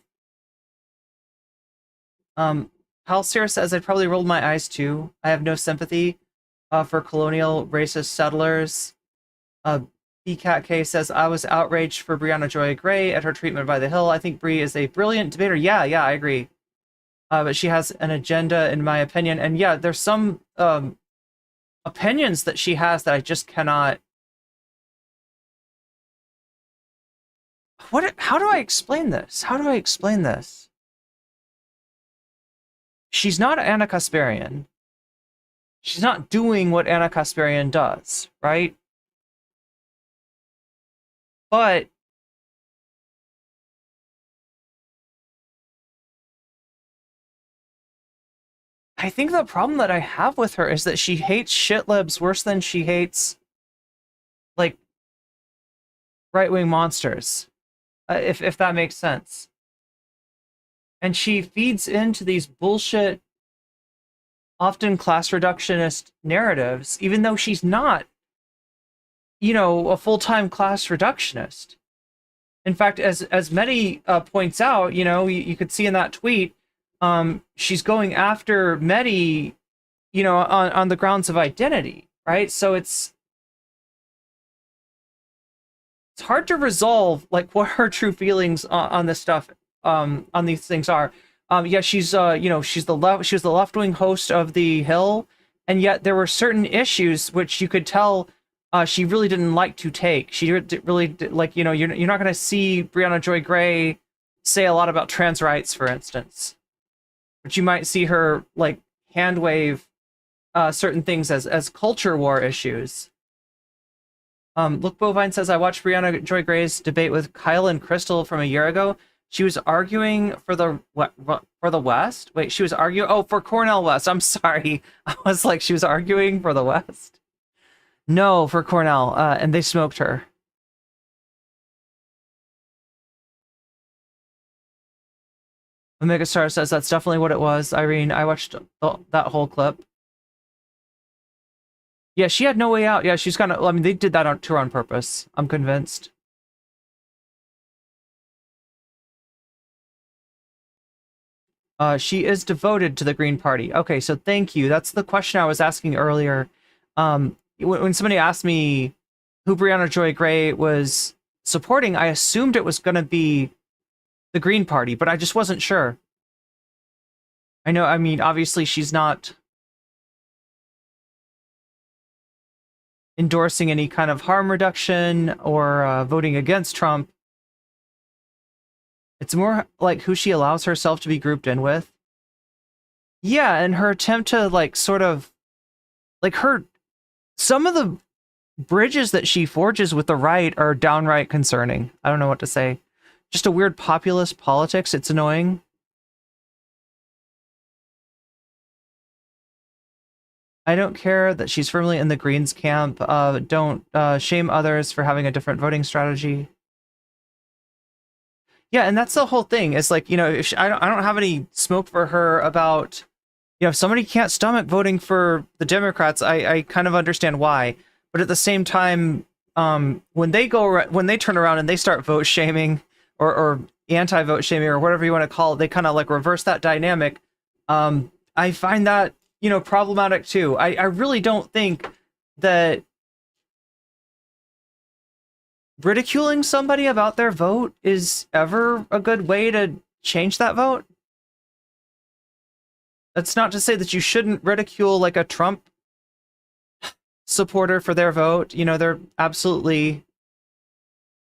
Halcyon says I'd probably rolled my eyes too. I have no sympathy for colonial racist settlers. BCatK says I was outraged for Brianna Joy Gray at her treatment by the Hill. I think Bree is a brilliant debater. Yeah, I agree. But she has an agenda, in my opinion. And yeah, there's some opinions that she has that I just cannot. How do I explain this? She's not Anna Kasparian. She's not doing what Anna Kasparian does, right? But I think the problem that I have with her is that she hates shitlibs worse than she hates, like, right-wing monsters, if that makes sense. And she feeds into these bullshit, often class reductionist narratives, even though she's not, you know, a full-time class reductionist. In fact, as Medhi points out, you know, you could see in that tweet, she's going after Medhi, you know, on the grounds of identity, right? So it's hard to resolve like what her true feelings on this stuff, on these things are. Yeah, she's you know, she was the left-wing host of The Hill, and yet there were certain issues which you could tell she really didn't like to take. She really like, you know, you're not going to see Brianna Joy Gray say a lot about trans rights, for instance. But you might see her like hand wave certain things as culture war issues. Look, Bovine says I watched Brianna Joy Gray's debate with Kyle and Crystal from a year ago. She was arguing for the for the West. Wait, she was arguing. Oh, for Cornell West. I'm sorry. I was like, she was arguing for the West. No, for Cornell, and they smoked her. Omega Star says that's definitely what it was. Irene, I watched that whole clip. Yeah, she had no way out. Yeah, she's kind of. I mean, they did that to her on purpose. I'm convinced. She is devoted to the Green Party. Okay, so thank you. That's the question I was asking earlier. When somebody asked me who Brianna Joy Gray was supporting, I assumed it was going to be the Green Party, but I just wasn't sure. I know, I mean, obviously she's not endorsing any kind of harm reduction or voting against Trump. It's more like who she allows herself to be grouped in with. Yeah, and her attempt to like sort of like some of the bridges that she forges with the right are downright concerning. I don't know what to say. Just a weird populist politics. It's annoying. I don't care that she's firmly in the Greens camp. Don't shame others for having a different voting strategy. Yeah, and that's the whole thing. It's like, you know, if I don't have any smoke for her about, you know, if somebody can't stomach voting for the Democrats, I kind of understand why. But at the same time, when they turn around and they start vote shaming or anti-vote shaming or whatever you want to call it, they kind of like reverse that dynamic. I find that, you know, problematic too. I really don't think that ridiculing somebody about their vote is ever a good way to change that vote. That's not to say that you shouldn't ridicule like a Trump supporter for their vote. You know, they're absolutely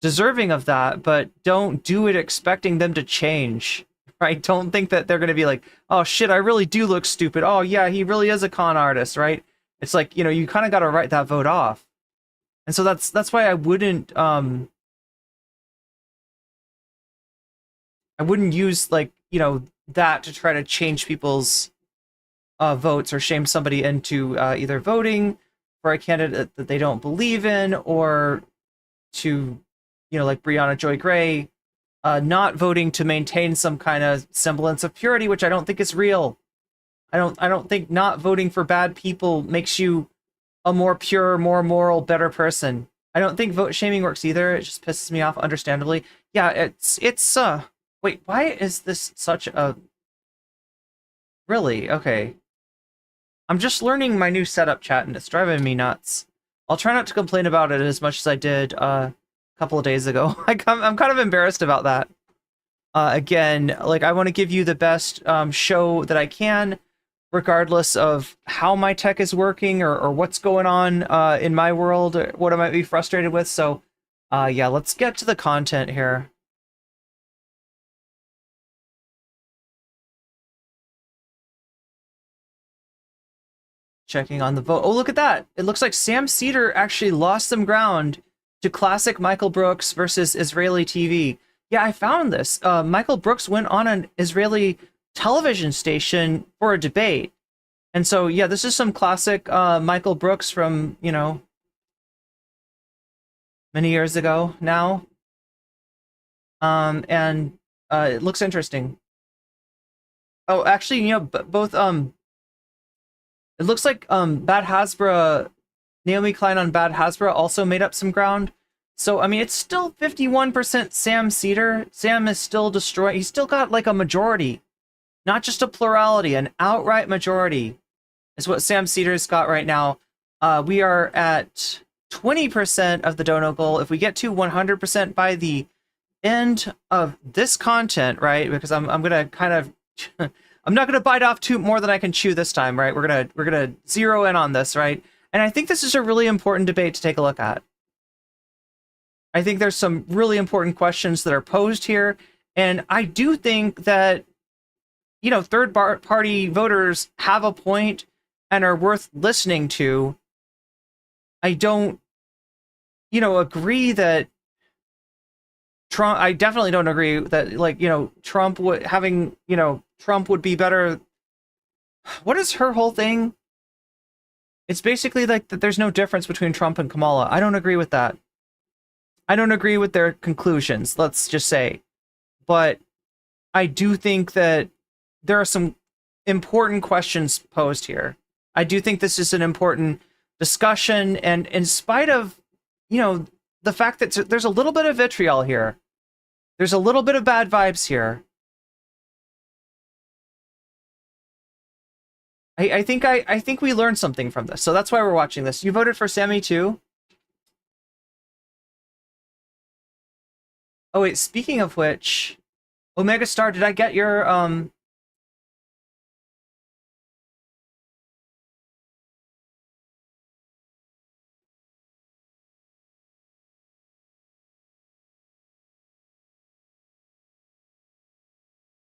deserving of that, but don't do it expecting them to change, right? Don't think that they're going to be like, oh shit, I really do look stupid. Oh yeah, he really is a con artist, right? It's like, you know, you kind of got to write that vote off. And so that's why I wouldn't use like, you know, that to try to change people's votes or shame somebody into either voting for a candidate that they don't believe in, or to, you know, like Brianna Joy Gray, not voting to maintain some kind of semblance of purity, which I don't think is real. I don't think not voting for bad people makes you a more pure, more moral, better person. I don't think vote shaming works either. It just pisses me off, understandably. Yeah, it's wait, why is this such a... Really? Okay. I'm just learning my new setup, chat, and it's driving me nuts. I'll try not to complain about it as much as I did a couple of days ago. I'm kind of embarrassed about that. Again, like, I want to give you the best show that I can, regardless of how my tech is working or what's going on in my world, or what I might be frustrated with. So, yeah, let's get to the content here. Checking on the vote. Oh, look at that. It looks like Sam Cedar actually lost some ground to classic Michael Brooks versus Israeli TV. Yeah, I found this. Michael Brooks went on an Israeli television station for a debate. And so, yeah, this is some classic Michael Brooks from, you know, many years ago now. And it looks interesting. Oh, actually, you know, both, it looks like Bad Hasbro, Naomi Klein on Bad Hasbro also made up some ground. So, I mean, it's still 51% Sam Cedar. Sam is still destroying. He's still got like a majority, not just a plurality, an outright majority is what Sam Cedar's got right now. We are at 20% of the dono goal. If we get to 100% by the end of this content, right? Because I'm gonna kind of I'm not gonna bite off more than I can chew this time, right? We're gonna zero in on this, right? And I think this is a really important debate to take a look at. I think there's some really important questions that are posed here, and I do think that, you know, third-party voters have a point and are worth listening to. I don't, you know, agree that Trump, I definitely don't agree that, like, Trump would be better. What is her whole thing? It's basically like that there's no difference between Trump and Kamala. I don't agree with that. I don't agree with their conclusions, let's just say. But I do think that there are some important questions posed here. I do think this is an important discussion, and in spite of, the fact that there's a little bit of vitriol here, there's a little bit of bad vibes here, I think we learned something from this, so that's why we're watching this. You voted for Sammy too? Oh wait, speaking of which, Omega Star, did I get your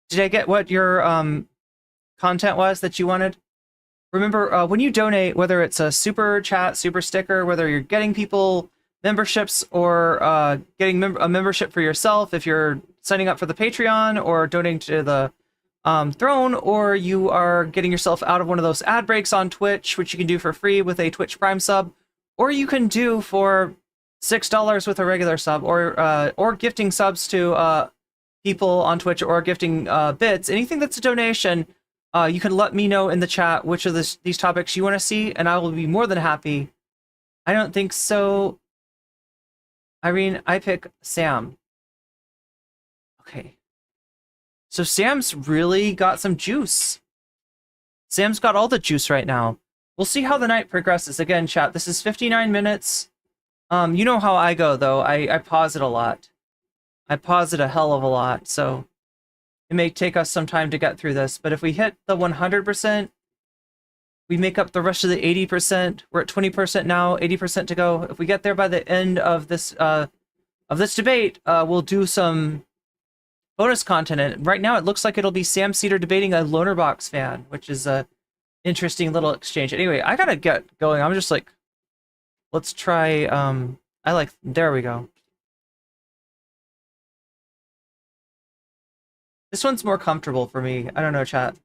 did I get what your content was that you wanted? Remember, when you donate, whether it's a super chat, super sticker, whether you're getting people memberships or getting a membership for yourself, if you're signing up for the Patreon or donating to the Throne, or you are getting yourself out of one of those ad breaks on Twitch, which you can do for free with a Twitch Prime sub, or you can do for $6 with a regular sub, or gifting subs to people on Twitch, or gifting bits, anything that's a donation. You can let me know in the chat which of these topics you want to see, and I will be more than happy. I don't think so. Irene, I pick Sam. Okay. So Sam's really got some juice. Sam's got all the juice right now. We'll see how the night progresses. Again, chat, this is 59 minutes. You know how I go, though. I pause it a lot. I pause it a hell of a lot, so it may take us some time to get through this, but if we hit the 100%, we make up the rest of the 80%. We're at 20% now, 80% to go. If we get there by the end of this debate, we'll do some bonus content. And right now, it looks like it'll be Sam Cedar debating a Loner Box fan, which is a interesting little exchange. Anyway, I gotta get going. I'm just like, let's try. There we go. This one's more comfortable for me. I don't know, chat.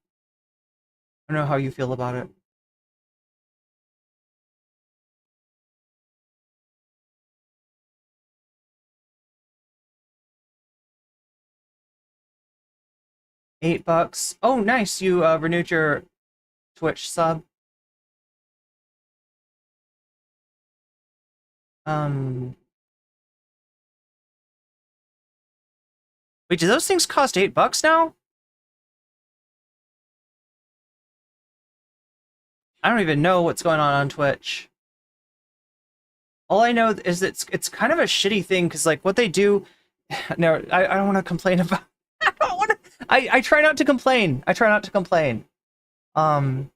I don't know how you feel about it. $8. Oh, nice. You renewed your Twitch sub. Wait, do those things cost $8 now? I don't even know what's going on Twitch. All I know is that it's kind of a shitty thing, because like what they do. No, I don't want to complain about. I don't want to. I try not to complain. I try not to complain. But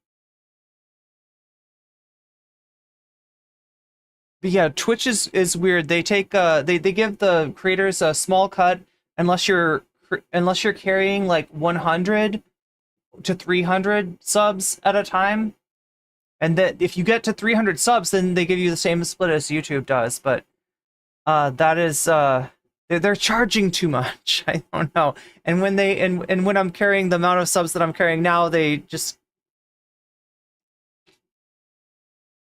yeah, Twitch is weird. They take they give the creators a small cut unless you're carrying like 100 to 300 subs at a time. And that if you get to 300 subs, then they give you the same split as YouTube does. But that is they're charging too much. I don't know. And when when I'm carrying the amount of subs that I'm carrying now, they just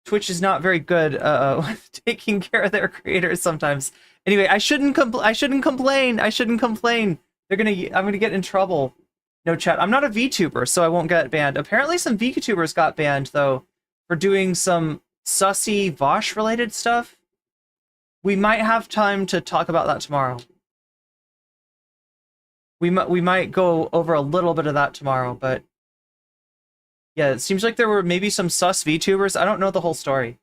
Twitch is not very good with taking care of their creators sometimes. Anyway, I shouldn't complain. I shouldn't complain. I'm gonna get in trouble. No, chat. I'm not a VTuber, so I won't get banned. Apparently, some VTubers got banned though for doing some sussy Vosh related stuff. We might have time to talk about that tomorrow. We might go over a little bit of that tomorrow, but yeah, it seems like there were maybe some sus VTubers. I don't know the whole story,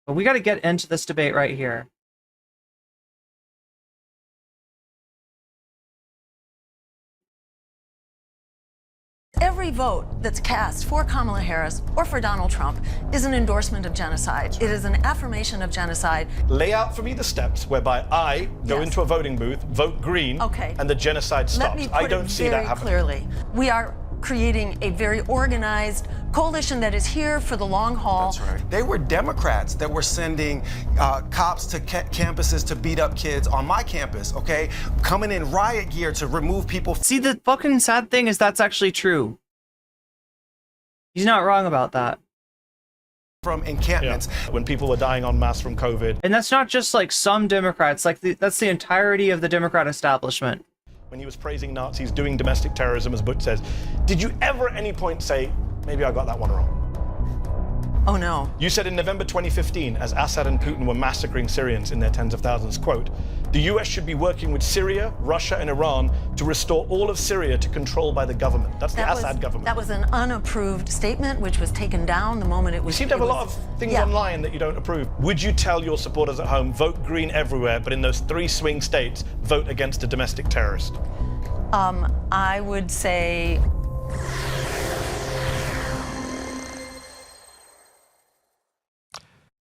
but we got to get into this debate right here. Every vote that's cast for Kamala Harris or for Donald Trump is an endorsement of genocide. It is an affirmation of genocide. Lay out for me the steps whereby I go into a voting booth, vote green, and the genocide stops. Let me put I don't it see that very happening. clearly. We are creating a very organized, coalition that is here for the long haul. That's right. They were Democrats that were sending cops to campuses to beat up kids on my campus, okay? Coming in riot gear to remove people. See, the fucking sad thing is that's actually true. He's not wrong about that. From encampments. Yeah. When people were dying en masse from COVID. And that's not just like some Democrats, like that's the entirety of the Democrat establishment. When he was praising Nazis doing domestic terrorism, as Butch says, did you ever at any point say, maybe I got that one wrong? Oh, no. You said in November 2015, as Assad and Putin were massacring Syrians in their tens of thousands, quote, the US should be working with Syria, Russia, and Iran to restore all of Syria to control by the government. That's the Assad government. That was an unapproved statement, which was taken down the moment it was... You seem to have a lot of things online that you don't approve. Would you tell your supporters at home, vote Green everywhere, but in those 3 swing states, vote against a domestic terrorist? I would say...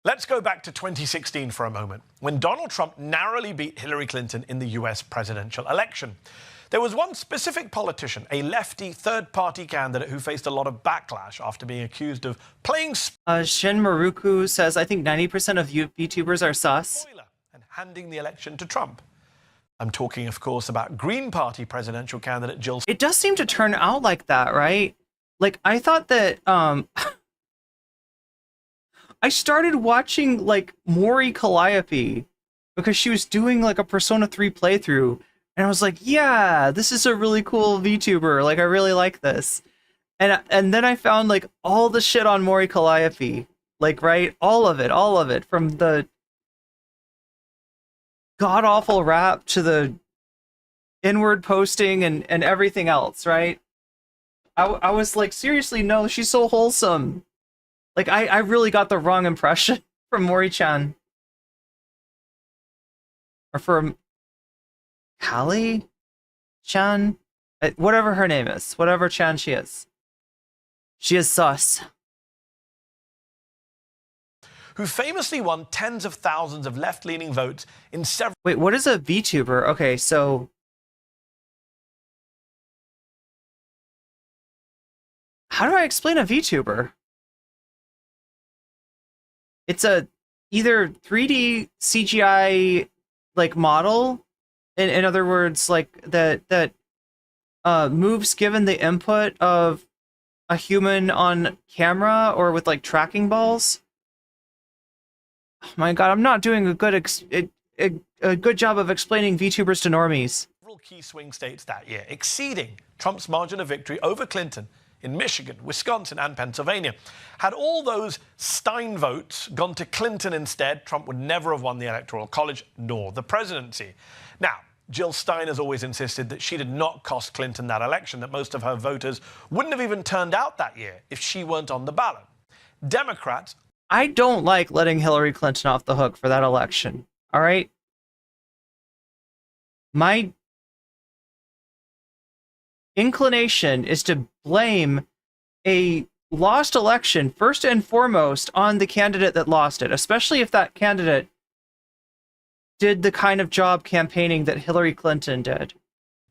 Let's go back to 2016 for a moment, when Donald Trump narrowly beat Hillary Clinton in the US presidential election. There was one specific politician, a lefty third-party candidate who faced a lot of backlash after being accused of playing Shin Maruku says, I think 90% of VTubers are sus. spoiler and handing the election to Trump. I'm talking, of course, about Green Party presidential candidate Jill Stein. It does seem to turn out like that, right? Like, I thought that, I started watching, like, Maury Calliope because she was doing, like, a Persona 3 playthrough. And I was like, yeah, this is a really cool VTuber. Like, I really like this. And then I found, like, all the shit on Maury Calliope. Like, right? All of it. From the god-awful rap to the inward posting and everything else, right? I was like, seriously, no, she's so wholesome. Like, I really got the wrong impression from Mori-chan. Or from Callie-chan? Whatever her name is. Whatever Chan she is. She is sus. Who famously won tens of thousands of left-leaning votes in several... Wait, what is a VTuber? Okay, so... How do I explain a VTuber? It's a either 3D CGI like model, in other words, like that moves given the input of a human on camera or with like tracking balls. Oh my god, I'm not doing a good job of explaining VTubers to normies. Several key swing states that year, exceeding Trump's margin of victory over Clinton in Michigan, Wisconsin, and Pennsylvania. Had all those Stein votes gone to Clinton instead, Trump would never have won the Electoral College nor the presidency. Now, Jill Stein has always insisted that she did not cost Clinton that election, that most of her voters wouldn't have even turned out that year if she weren't on the ballot. Democrats... I don't like letting Hillary Clinton off the hook for that election, all right? My inclination is to blame a lost election first and foremost on the candidate that lost it, especially if that candidate did the kind of job campaigning that Hillary Clinton did.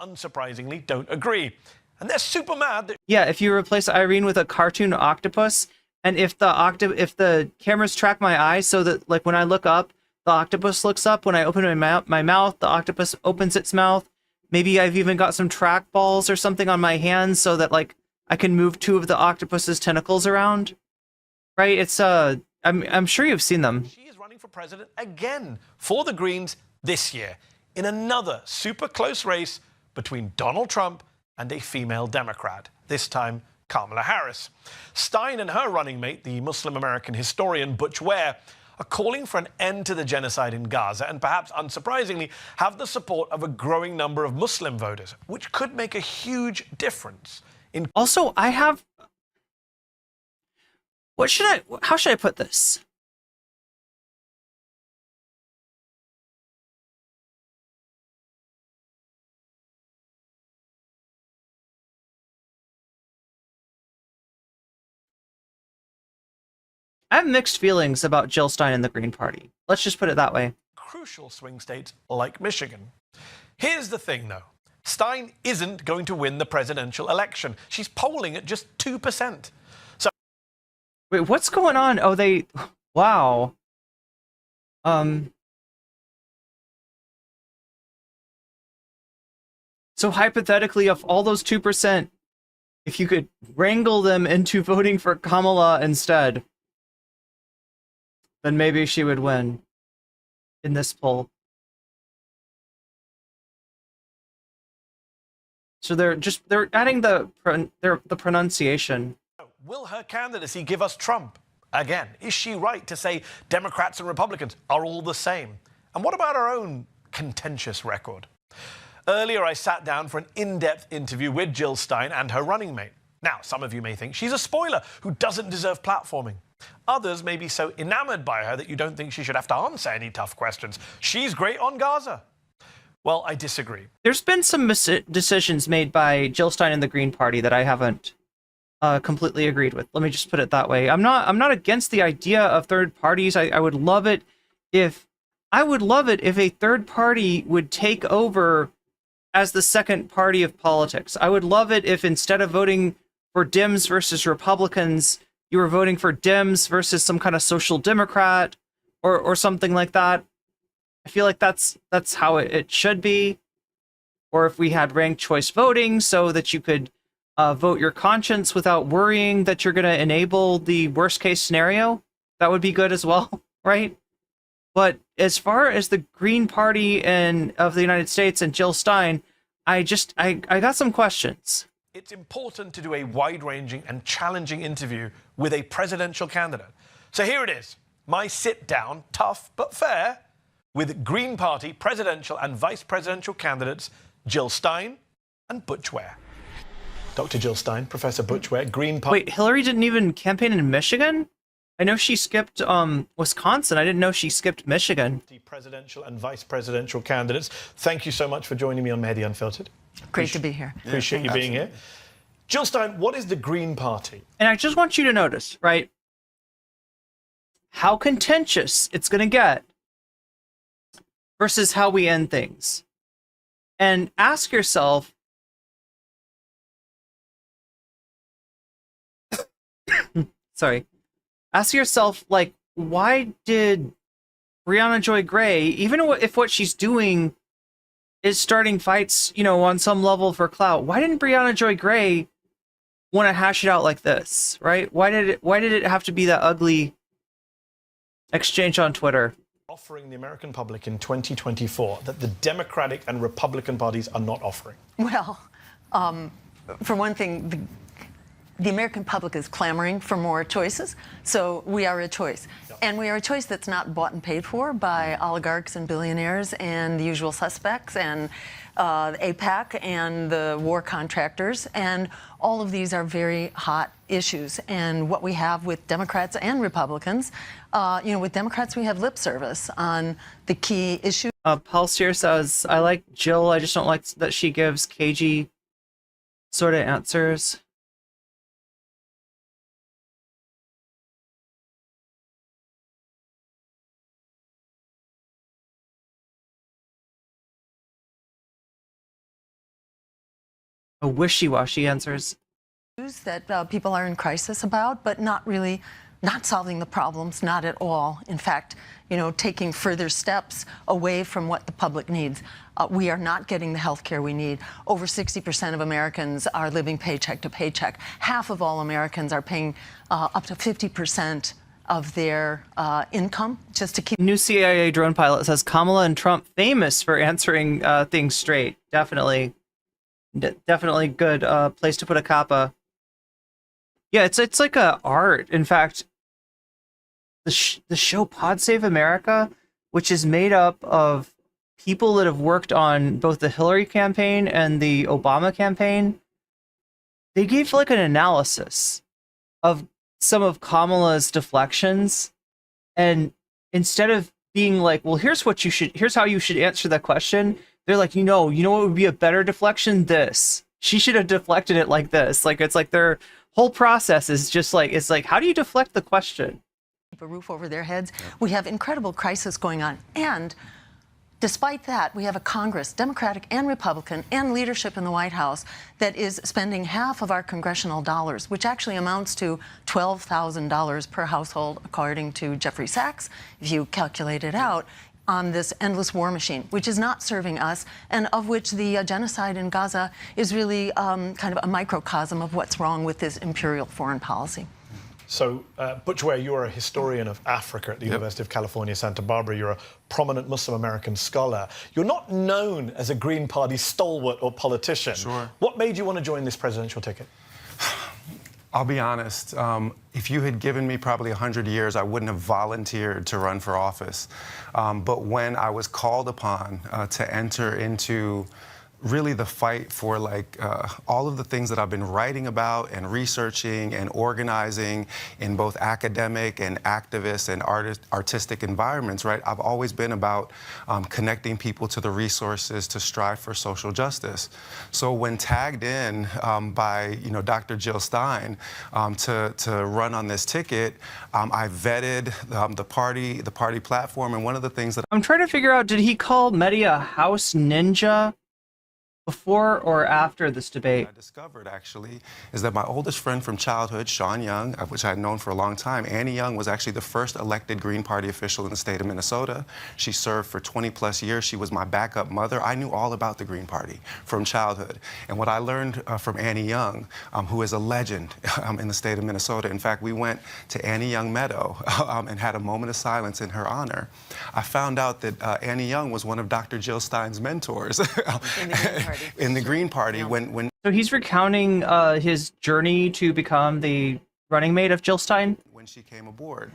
Unsurprisingly, don't agree. And they're super mad that... Yeah, if you replace Irene with a cartoon octopus, and if the cameras track my eyes so that, like, when I look up, the octopus looks up. When I open my mouth, the octopus opens its mouth. Maybe I've even got some track balls or something on my hands so that, like, I can move 2 of the octopus's tentacles around. Right? It's, I'm sure you've seen them. She is running for president again for the Greens this year in another super close race between Donald Trump and a female Democrat, this time Kamala Harris. Stein and her running mate, the Muslim-American historian Butch Ware, are calling for an end to the genocide in Gaza and, perhaps unsurprisingly, have the support of a growing number of Muslim voters, which could make a huge difference in... Also, I have... How should I put this? I have mixed feelings about Jill Stein and the Green Party. Let's just put it that way. Crucial swing states like Michigan. Here's the thing, though. Stein isn't going to win the presidential election. She's polling at just 2%. Wait, what's going on? Oh, wow. So hypothetically, of all those 2%, if you could wrangle them into voting for Kamala instead, then maybe she would win in this poll. So they're adding the pronunciation. Will her candidacy give us Trump? Again, is she right to say Democrats and Republicans are all the same? And what about our own contentious record? Earlier, I sat down for an in-depth interview with Jill Stein and her running mate. Now, some of you may think she's a spoiler who doesn't deserve platforming. Others may be so enamored by her that you don't think she should have to answer any tough questions. She's great on Gaza. Well, I disagree. There's been some decisions made by Jill Stein and the Green Party that I haven't completely agreed with. Let me just put it that way. I'm not against the idea of third parties. I would love it if a third party would take over as the second party of politics. I would love it if instead of voting for Dems versus Republicans, you were voting for Dems versus some kind of social democrat or something like that. I feel like that's how it should be. Or if we had ranked choice voting so that you could vote your conscience without worrying that you're going to enable the worst case scenario, that would be good as well, right? But as far as the Green Party of the United States and Jill Stein, I got some questions. It's important to do a wide-ranging and challenging interview with a presidential candidate. So here it is, my sit-down, tough but fair, with Green Party presidential and vice presidential candidates Jill Stein and Butch Ware. Dr. Jill Stein, Professor Butch Ware, Green Party. Wait, Hillary didn't even campaign in Michigan? I know she skipped Wisconsin. I didn't know she skipped Michigan. Presidential and vice presidential candidates. Thank you so much for joining me on Medhi Unfiltered. Great to be here. Appreciate you being here. Jill Stein, what is the Green Party? And I just want you to notice, right, how contentious it's going to get versus how we end things. And ask yourself, ask yourself, like, why did Brianna Joy Gray, even if what she's doing is starting fights, on some level for clout, why didn't Brianna Joy Gray want to hash it out like this, right? Why did it have to be that ugly exchange on Twitter? Offering the American public in 2024 that the Democratic and Republican parties are not offering? Well, for one thing, the American public is clamoring for more choices, so we are a choice. Yep. And we are a choice that's not bought and paid for by oligarchs and billionaires and the usual suspects and AIPAC and the war contractors. And all of these are very hot issues. And what we have with Democrats and Republicans, with Democrats, we have lip service on the key issues. Pulse here says, I like Jill, I just don't like that she gives cagey sort of answers. Wishy-washy answers. That people are in crisis about, but not solving the problems, not at all. In fact, taking further steps away from what the public needs. We are not getting the health care we need. Over 60% of Americans are living paycheck to paycheck. Half of all Americans are paying up to 50% of their income just to keep. New CIA drone pilot says Kamala and Trump famous for answering things straight. Definitely good place to put a kappa. Yeah, it's like a art. In fact, the show Pod Save America, which is made up of people that have worked on both the Hillary campaign and the Obama campaign, they gave like an analysis of some of Kamala's deflections, and instead of being like, well, here's how you should answer that question, they're like, you know what would be a better deflection? This. She should have deflected it like this. Like, it's like their whole process is just like, it's like, how do you deflect the question? Keep a roof over their heads. We have incredible crisis going on. And Despite that, we have a Congress, Democratic and Republican, and leadership in the White House that is spending half of our congressional dollars, which actually amounts to $12,000 per household, according to Jeffrey Sachs, if you calculate it out, on this endless war machine, which is not serving us, and of which the genocide in Gaza is really kind of a microcosm of what's wrong with this imperial foreign policy. So, Butch Ware, you are a historian of Africa at the University of California, Santa Barbara. You're a prominent Muslim American scholar. You're not known as a Green Party stalwart or politician. Sure. What made you want to join this presidential ticket? I'll be honest, if you had given me probably 100 years, I wouldn't have volunteered to run for office. But when I was called upon to enter into really the fight for all of the things that I've been writing about and researching and organizing in both academic and activist and artistic environments, right? I've always been about connecting people to the resources to strive for social justice. So when tagged in by Dr. Jill Stein to run on this ticket, I vetted the party platform, and one of the things that I'm trying to figure out, did he call Medhi a house ninja before or after this debate? I discovered, actually, is that my oldest friend from childhood, Sean Young, which I had known for a long time, Annie Young was actually the first elected Green Party official in the state of Minnesota. She served for 20-plus years. She was my backup mother. I knew all about the Green Party from childhood. And what I learned from Annie Young, who is a legend in the state of Minnesota, in fact, we went to Annie Young Meadow and had a moment of silence in her honor. I found out that Annie Young was one of Dr. Jill Stein's mentors. In the Green Party. In the Green Party, Yeah. when So he's recounting his journey to become the running mate of Jill Stein? when she came aboard.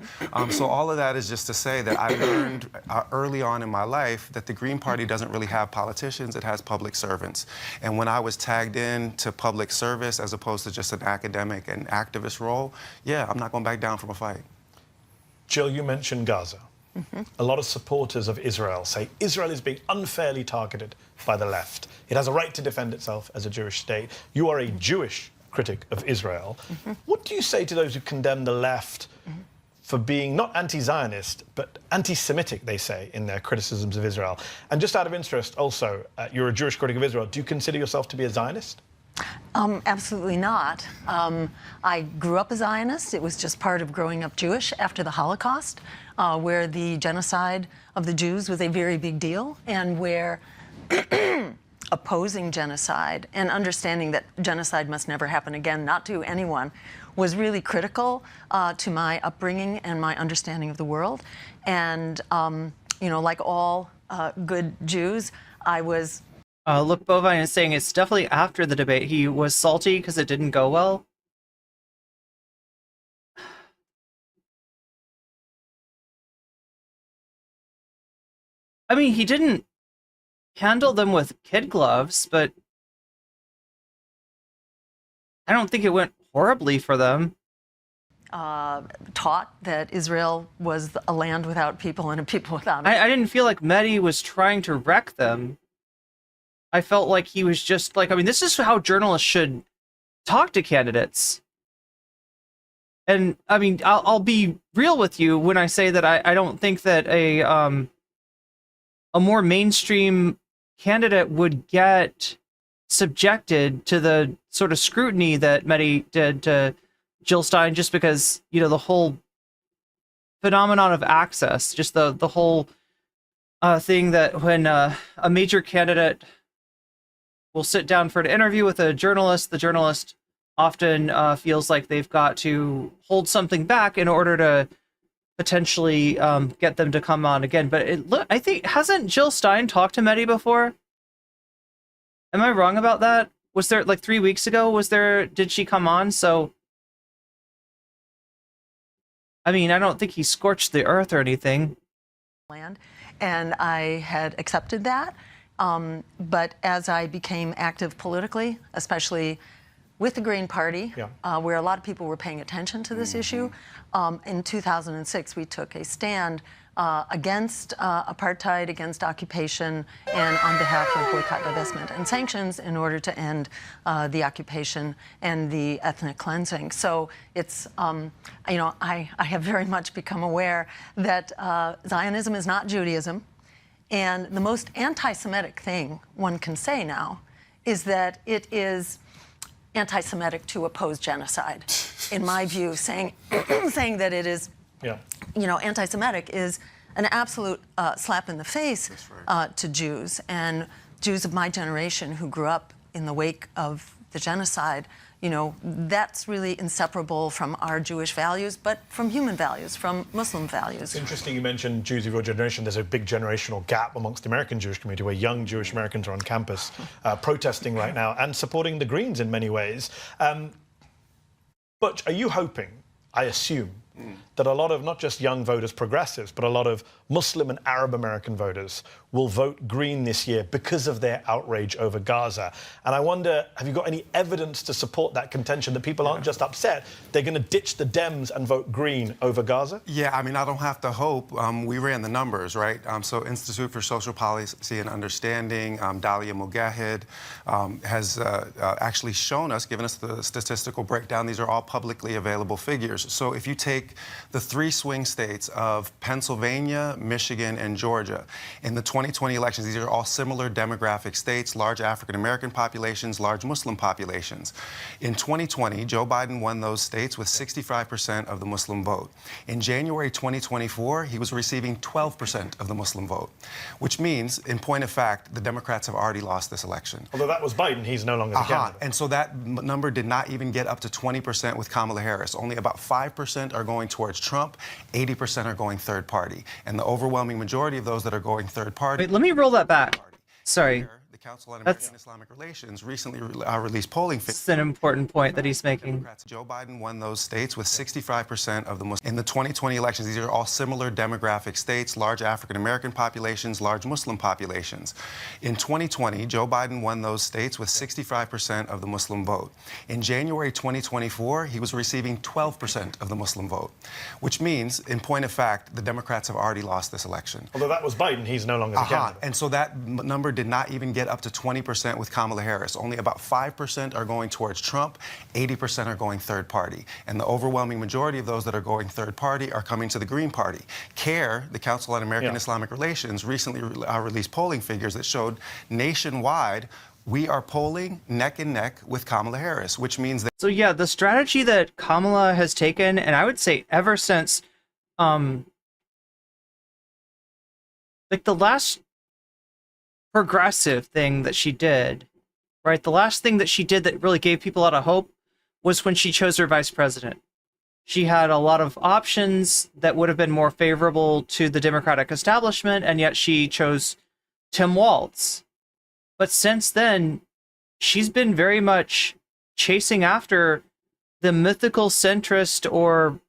So all of that is just to say that I learned early on in my life that the Green Party doesn't really have politicians, it has public servants. And when I was tagged in to public service as opposed to just an academic and activist role, yeah, I'm not going back down from a fight. Jill, you mentioned Gaza. A lot of supporters of Israel say Israel is being unfairly targeted by the left. It has a right to defend itself as a Jewish state. You are a Jewish critic of Israel. What do you say to those who condemn the left for being not anti-Zionist, but anti-Semitic, they say, in their criticisms of Israel? And just out of interest, also, you're a Jewish critic of Israel. Do you consider yourself to be a Zionist? Absolutely not. I grew up a Zionist. It was just part of growing up Jewish after the Holocaust, where the genocide of the Jews was a very big deal, and where opposing genocide and understanding that genocide must never happen again, not to anyone, was really critical to my upbringing and my understanding of the world. And, like all good Jews, I was... Look, Bovine is saying it's definitely after the debate. He was salty because it didn't go well. I mean, he didn't handle them with kid gloves, but I don't think it went horribly for them. Taught that Israel was a land without people and a people without it. I didn't feel like Medhi was trying to wreck them. I felt like he was just like, I mean, this is how journalists should talk to candidates. And I mean, I'll be real with you when I say that I don't think that a more mainstream candidate would get subjected to the sort of scrutiny that Medhi did to Jill Stein, just because, the whole phenomenon of access, just the whole thing that when a major candidate will sit down for an interview with a journalist, the journalist often feels like they've got to hold something back in order to potentially get them to come on again. But I think, hasn't Jill Stein talked to Medhi before? Am I wrong about that? Was there, like 3 weeks ago, did she come on? So, I mean, I don't think he scorched the earth or anything. And I had accepted that. But as I became active politically, especially with the Green Party, where a lot of people were paying attention to this issue, in 2006 we took a stand against apartheid, against occupation, and on behalf of boycott, divestment, and sanctions in order to end the occupation and the ethnic cleansing. So it's, I have very much become aware that Zionism is not Judaism. And the most anti-Semitic thing one can say now is that it is anti-Semitic to oppose genocide. In my view, saying that it is, anti-Semitic is an absolute slap in the face to Jews, and Jews of my generation who grew up in the wake of the genocide. That's really inseparable from our Jewish values, but from human values, from Muslim values. It's interesting you mentioned Jews of your generation. There's a big generational gap amongst the American Jewish community where young Jewish Americans are on campus protesting right now and supporting the Greens in many ways. But are you hoping, I assume, that a lot of not just young voters, progressives, but a lot of Muslim and Arab American voters will vote Green this year because of their outrage over Gaza? And I wonder, have you got any evidence to support that contention that people aren't just upset, they're going to ditch the Dems and vote Green over Gaza? Yeah, I mean, I don't have to hope. We ran the numbers, right? So Institute for Social Policy and Understanding, Dalia Mogahed, has actually shown us, given us the statistical breakdown. These are all publicly available figures. So if you take the three swing states of Pennsylvania, Michigan, and Georgia, in the 2020 elections, these are all similar demographic states, large African-American populations, large Muslim populations. In 2020, Joe Biden won those states with 65% of the Muslim vote. In January 2024, he was receiving 12% of the Muslim vote, which means, in point of fact, the Democrats have already lost this election. Although that was Biden, he's no longer the candidate. And so that number did not even get up to 20% with Kamala Harris. Only about 5% are going towards Trump, 80% are going third party. And the overwhelming majority of those that are going third party... Wait, let me roll that back. Sorry. The Council on American Islamic Relations recently released polling figures. It's an important point that he's making. Joe Biden won those states with 65% of the Muslims. In the 2020 elections, these are all similar demographic states, large African-American populations, large Muslim populations. In 2020, Joe Biden won those states with 65% of the Muslim vote. In January 2024, he was receiving 12% of the Muslim vote, which means, in point of fact, the Democrats have already lost this election. Although that was Biden, he's no longer the candidate. And so that number did not even get up to 20% with Kamala Harris. Only about 5% are going towards Trump, 80% are going third party. And the overwhelming majority of those that are going third party are coming to the Green Party. CARE, the Council on American Islamic Relations, recently released polling figures that showed nationwide we are polling neck and neck with Kamala Harris, which means that... So yeah, the strategy that Kamala has taken, and I would say ever since, like the last progressive thing that she did, right? The last thing that she did that really gave people a lot of hope was when she chose her vice president. She had a lot of options that would have been more favorable to the Democratic establishment, and yet she chose Tim Walz. But since then, she's been very much chasing after the mythical centrist or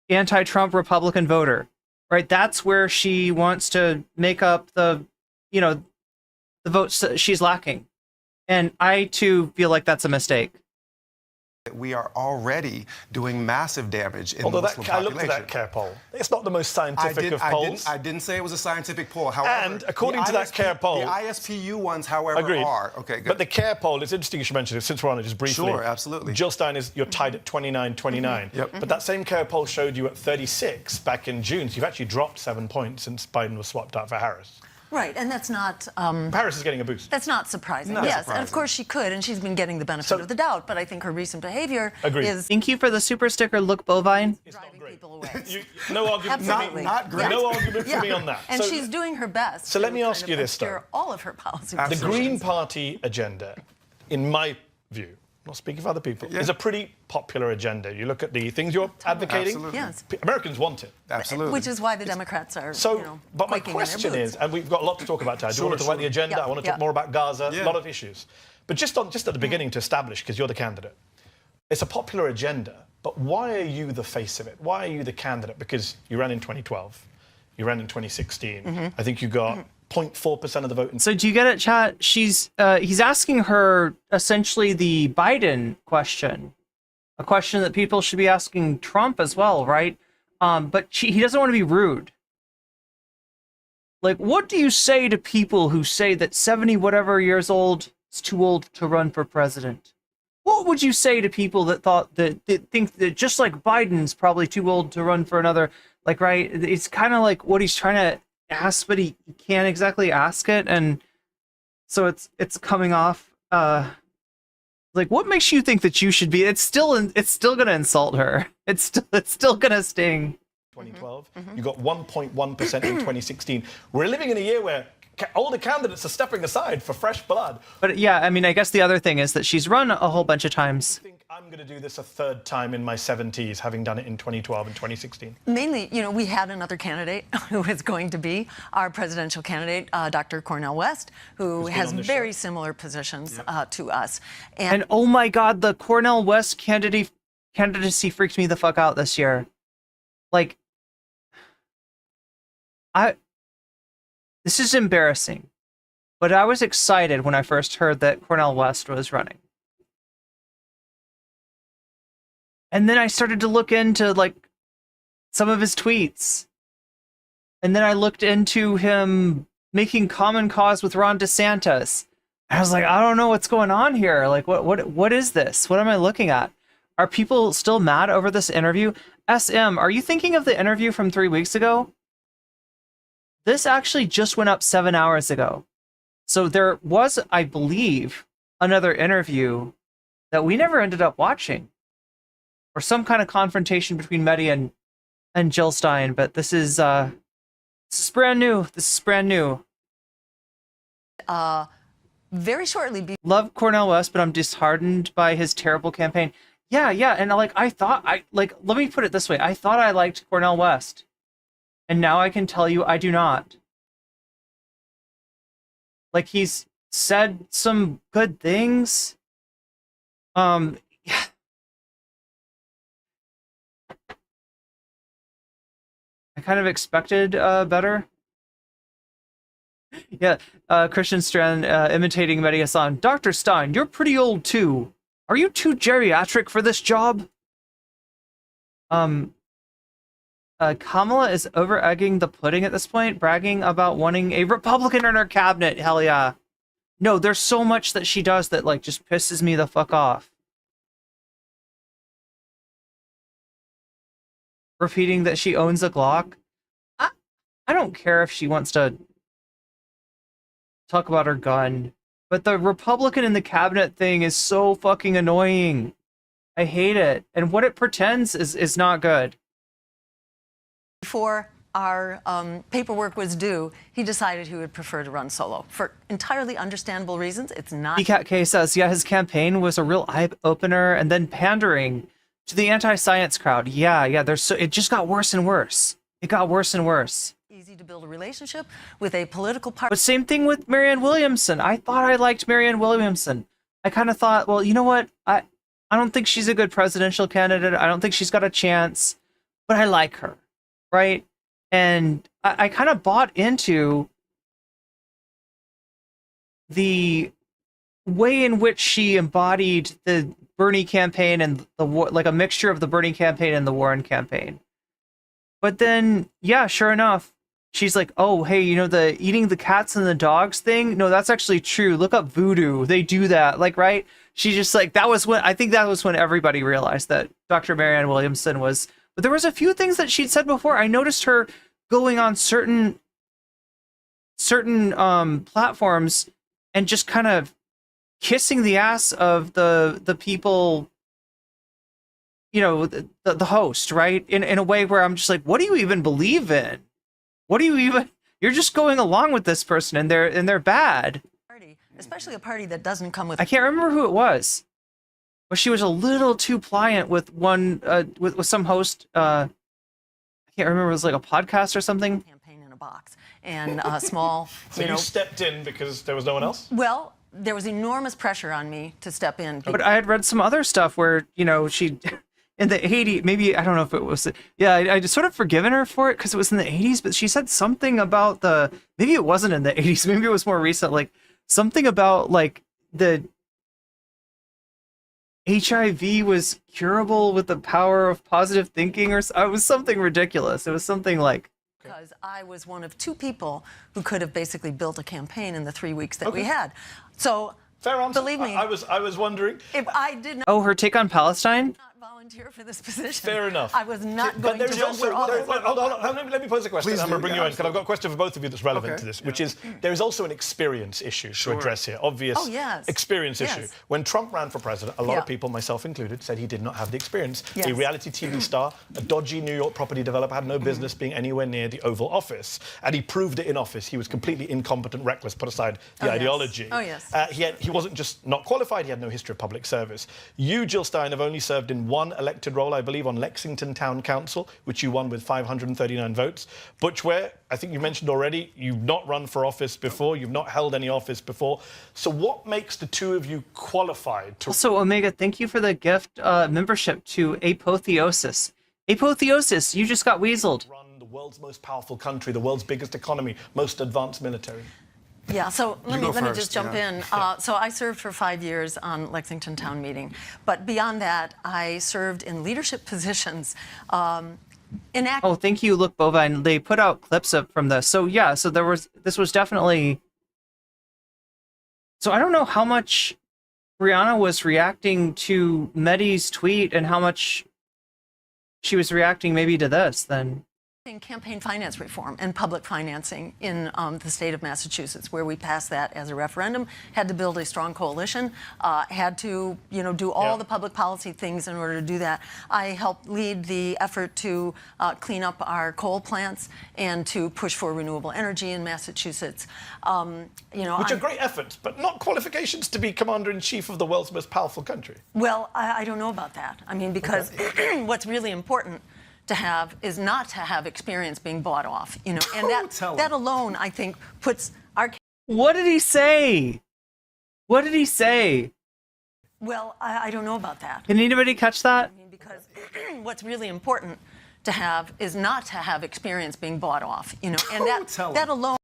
anti-Trump Republican voter, right? That's where she wants to make up the, the votes she's lacking. And I, too, feel like that's a mistake. We are already doing massive damage in Although the Muslim population. I looked at that CARE poll. It's not the most scientific of polls. I didn't say it was a scientific poll. However, and according to that CARE poll... The ISPU ones, however, are. Okay, good. But the CARE poll, it's interesting you should mention it, since we're on it just briefly. Sure, absolutely. Jill Stein, you're tied at 29-29. Yep. But that same CARE poll showed you at 36 back in June. So you've actually dropped 7 points since Biden was swapped out for Harris. Right, and that's not... Harris is getting a boost. That's not surprising. Not yes, surprising. And of course she could, and she's been getting the benefit of the doubt, but I think her recent behavior is... Thank you for the super sticker, look bovine. It's not driving great. people away. No argument for me. Not great. No argument for me on that. And she's doing her best So let me to ask kind you of this, though. obscure all of her policy The positions. Green Party agenda, in my view, not speaking for other people, is a pretty popular agenda. You look at the things you're advocating, Absolutely. Yes. Americans want it. Absolutely. Which is why the Democrats are, But my quaking in their question boots. is, and we've got a lot to talk about today. I do want to talk about the agenda. Yeah, I want to yeah. talk more about Gaza, a Yeah. lot of issues. But just at the beginning to establish, because you're the candidate, it's a popular agenda, but why are you the face of it? Why are you the candidate? Because you ran in 2012, you ran in 2016. I think you got 0.4% of the vote. So do you get it, chat? He's asking her essentially the Biden question, a question that people should be asking Trump as well, right? But he doesn't want to be rude. Like, what do you say to people who say that 70 whatever years old is too old to run for president? What would you say to people that think that just like Biden's probably too old to run for another, like, right? It's kind of like what he's trying to ask, but he can't exactly ask it, and so it's coming off like, what makes you think that you should be? It's still gonna insult her. It's still gonna sting. 2012. You got 1.1% in 2016. We're living in a year where older candidates are stepping aside for fresh blood. But yeah, I mean, I guess the other thing is that she's run a whole bunch of times. I think I'm going to do this a third time in my 70s, having done it in 2012 and 2016. Mainly, we had another candidate who is going to be our presidential candidate, Dr. Cornel West, who has very similar positions to us. And oh my God, the Cornel West candidacy freaked me the fuck out this year. Like, this is embarrassing, but I was excited when I first heard that Cornel West was running. And then I started to look into, like, some of his tweets. And then I looked into him making common cause with Ron DeSantis. I was like, I don't know what's going on here. Like, what is this? What am I looking at? Are people still mad over this interview? SM, are you thinking of the interview from 3 weeks ago? This actually just went up 7 hours ago. So there was, I believe, another interview that we never ended up watching. Or some kind of confrontation between Medhi and Jill Stein, but this is brand new. This is brand new. Very shortly. Love Cornel West, but I'm disheartened by his terrible campaign. Yeah, and like let me put it this way. I thought I liked Cornel West. And now I can tell you I do not. Like, he's said some good things. Yeah. I kind of expected better. Yeah, Christian Strand imitating Medhi Hasan. Dr. Stein, you're pretty old too. Are you too geriatric for this job? Kamala is over-egging the pudding at this point, bragging about wanting a Republican in her cabinet. Hell yeah. No, there's so much that she does that, like, just pisses me the fuck off. Repeating that she owns a Glock. I don't care if she wants to talk about her gun, but the Republican in the cabinet thing is so fucking annoying. I hate it. And what it pretends is not good. Before our paperwork was due, he decided he would prefer to run solo for entirely understandable reasons. It's not. BCatK says, yeah, his campaign was a real eye-opener and then pandering to the anti-science crowd. Yeah, it just got worse and worse. It got worse and worse. Easy to build a relationship with a political party. But same thing with Marianne Williamson. I thought I liked Marianne Williamson. I kind of thought, well, you know what? I don't think she's a good presidential candidate. I don't think she's got a chance, but I like her, right? And I kind of bought into the way in which she embodied the Bernie campaign and the war, like a mixture of the Bernie campaign and the Warren campaign. But then, yeah, sure enough, she's like, oh, hey, you know, the eating the cats and the dogs thing? No, that's actually true. Look up Voodoo. They do that. Like, right? She just like, I think that was when everybody realized that Dr. Marianne Williamson was, but there was a few things that she'd said before. I noticed her going on certain platforms and just kind of kissing the ass of the people, you know, the host, right? In a way where I'm just like, what do you even believe in? What do you even? You're just going along with this person, and they're bad. Especially a party that doesn't come with. I can't remember who it was, but she was a little too pliant with one with some host. I can't remember. It was like a podcast or something. Campaign in a box and small. So you stepped in because there was no one else? Well, there was enormous pressure on me to step in. But I had read some other stuff where, you know, she. In the 80s, maybe, I don't know if it was, yeah, I just sort of forgiven her for it because it was in the 80s, but she said something about maybe it wasn't in the 80s, maybe it was more recent, like something about like the HIV was curable with the power of positive thinking, or it was something ridiculous. It was something like. Because I was one of two people who could have basically built a campaign in the 3 weeks that we had. So, fair answer. Believe me. I was wondering. If I didn't. Oh, her take on Palestine? volunteer for this position. Fair enough. I was not going to there's run also, for office. hold on, let me pose a question. Please I'm going do, to bring yeah, you in, because I've got a question for both of you that's relevant to this, which is there is also an experience issue to address here. Obvious experience issue. When Trump ran for president, a lot of people, myself included, said he did not have the experience. A reality TV star, a dodgy New York property developer, had no business being anywhere near the Oval Office. And he proved it in office. He was completely incompetent, reckless, put aside the ideology. He wasn't just not qualified, he had no history of public service. You, Jill Stein, have only served in one elected role, I believe, on Lexington Town Council, which you won with 539 votes. Butch Ware, I think you mentioned already, you've not run for office before, you've not held any office before. So what makes the two of you qualified to... Also, Omega, thank you for the gift membership to Apotheosis. Apotheosis, you just got weaseled. Run the world's most powerful country, the world's biggest economy, most advanced military. Yeah, so let me just jump in. Yeah. So I served for 5 years on Lexington Town Meeting. But beyond that, I served in leadership positions. Oh, thank you, Look Bovine. They put out clips from this. So yeah, so this was definitely... So I don't know how much Brianna was reacting to Medhi's tweet and how much she was reacting maybe to this then. Campaign finance reform and public financing in the state of Massachusetts, where we passed that as a referendum, had to build a strong coalition, had to, do all the public policy things in order to do that. I helped lead the effort to clean up our coal plants and to push for renewable energy in Massachusetts. Which are great efforts, but not qualifications to be commander-in-chief of the world's most powerful country. Well, I don't know about that. I mean, because what's really important to have is not to have experience being bought off, and that alone, I think, puts our... What did he say? What did he say? Well, I don't know about that. Can anybody catch that? I mean, because what's really important to have is not to have experience being bought off, and that alone...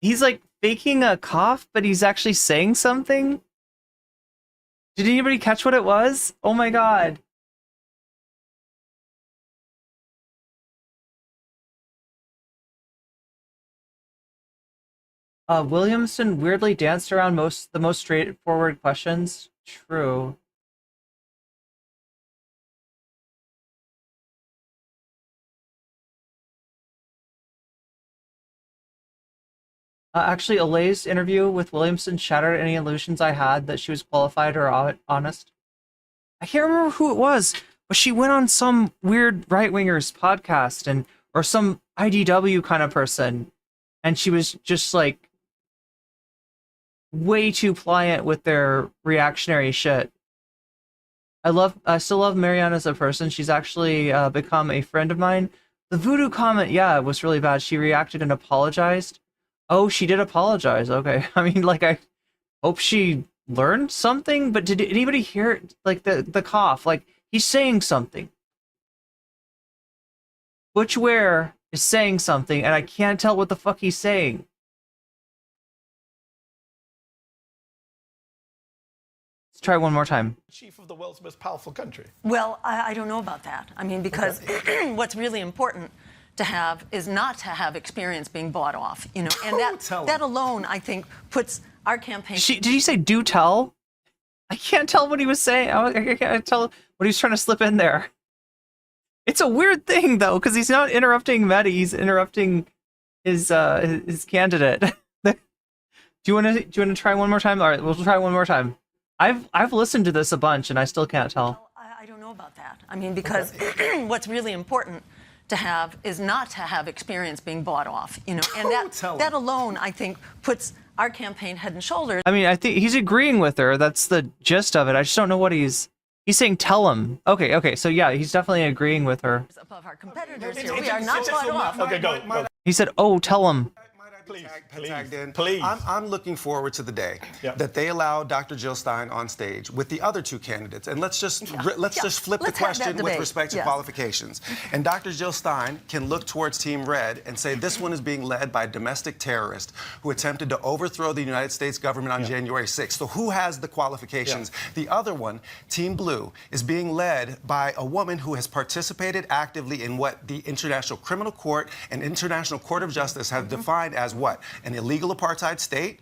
He's like faking a cough, but he's actually saying something? Did anybody catch what it was? Oh my god. Williamson weirdly danced around the most straightforward questions. True. Actually, Alay's interview with Williamson shattered any illusions I had that she was qualified or honest. I can't remember who it was, but she went on some weird right-wingers podcast or some IDW kind of person, and she was just like way too pliant with their reactionary shit. I still love Marianne as a person. She's actually become a friend of mine. The voodoo comment, yeah, it was really bad. She reacted and apologized. Oh, she did apologize. Okay. I mean, like, I hope she learned something, but did anybody hear, like, the cough? Like, he's saying something. Butch Ware is saying something, and I can't tell what the fuck he's saying. Let's try one more time. Chief of the world's most powerful country. Well, I don't know about that. I mean, because what's really important to have is not to have experience being bought off, and that alone, I think, puts our campaign... Did he say do tell? I can't tell what he was saying. I can't tell what he was trying to slip in there. It's a weird thing, though, because he's not interrupting Medhi, he's interrupting his candidate. Do you want to try one more time? All right, we'll try one more time. I've listened to this a bunch, and I still can't tell. Well, I don't know about that. I mean, because what's really important to have is not to have experience being bought off, and that alone, I think, puts our campaign head and shoulders. I mean, I think he's agreeing with her. That's the gist of it. I just don't know what he's saying. Tell him. Okay. So yeah, he's definitely agreeing with her. Above our competitors here, we are not bought off. Okay, go. He said, "Oh, tell him." Please. I'm looking forward to the day that they allow Dr. Jill Stein on stage with the other two candidates, and let's just flip the question with respect to qualifications. And Dr. Jill Stein can look towards Team Red and say this one is being led by a domestic terrorist who attempted to overthrow the United States government on January 6th. So who has the qualifications? The other one, Team Blue, is being led by a woman who has participated actively in what the International Criminal Court and International Court of Justice have defined as what? An illegal apartheid state,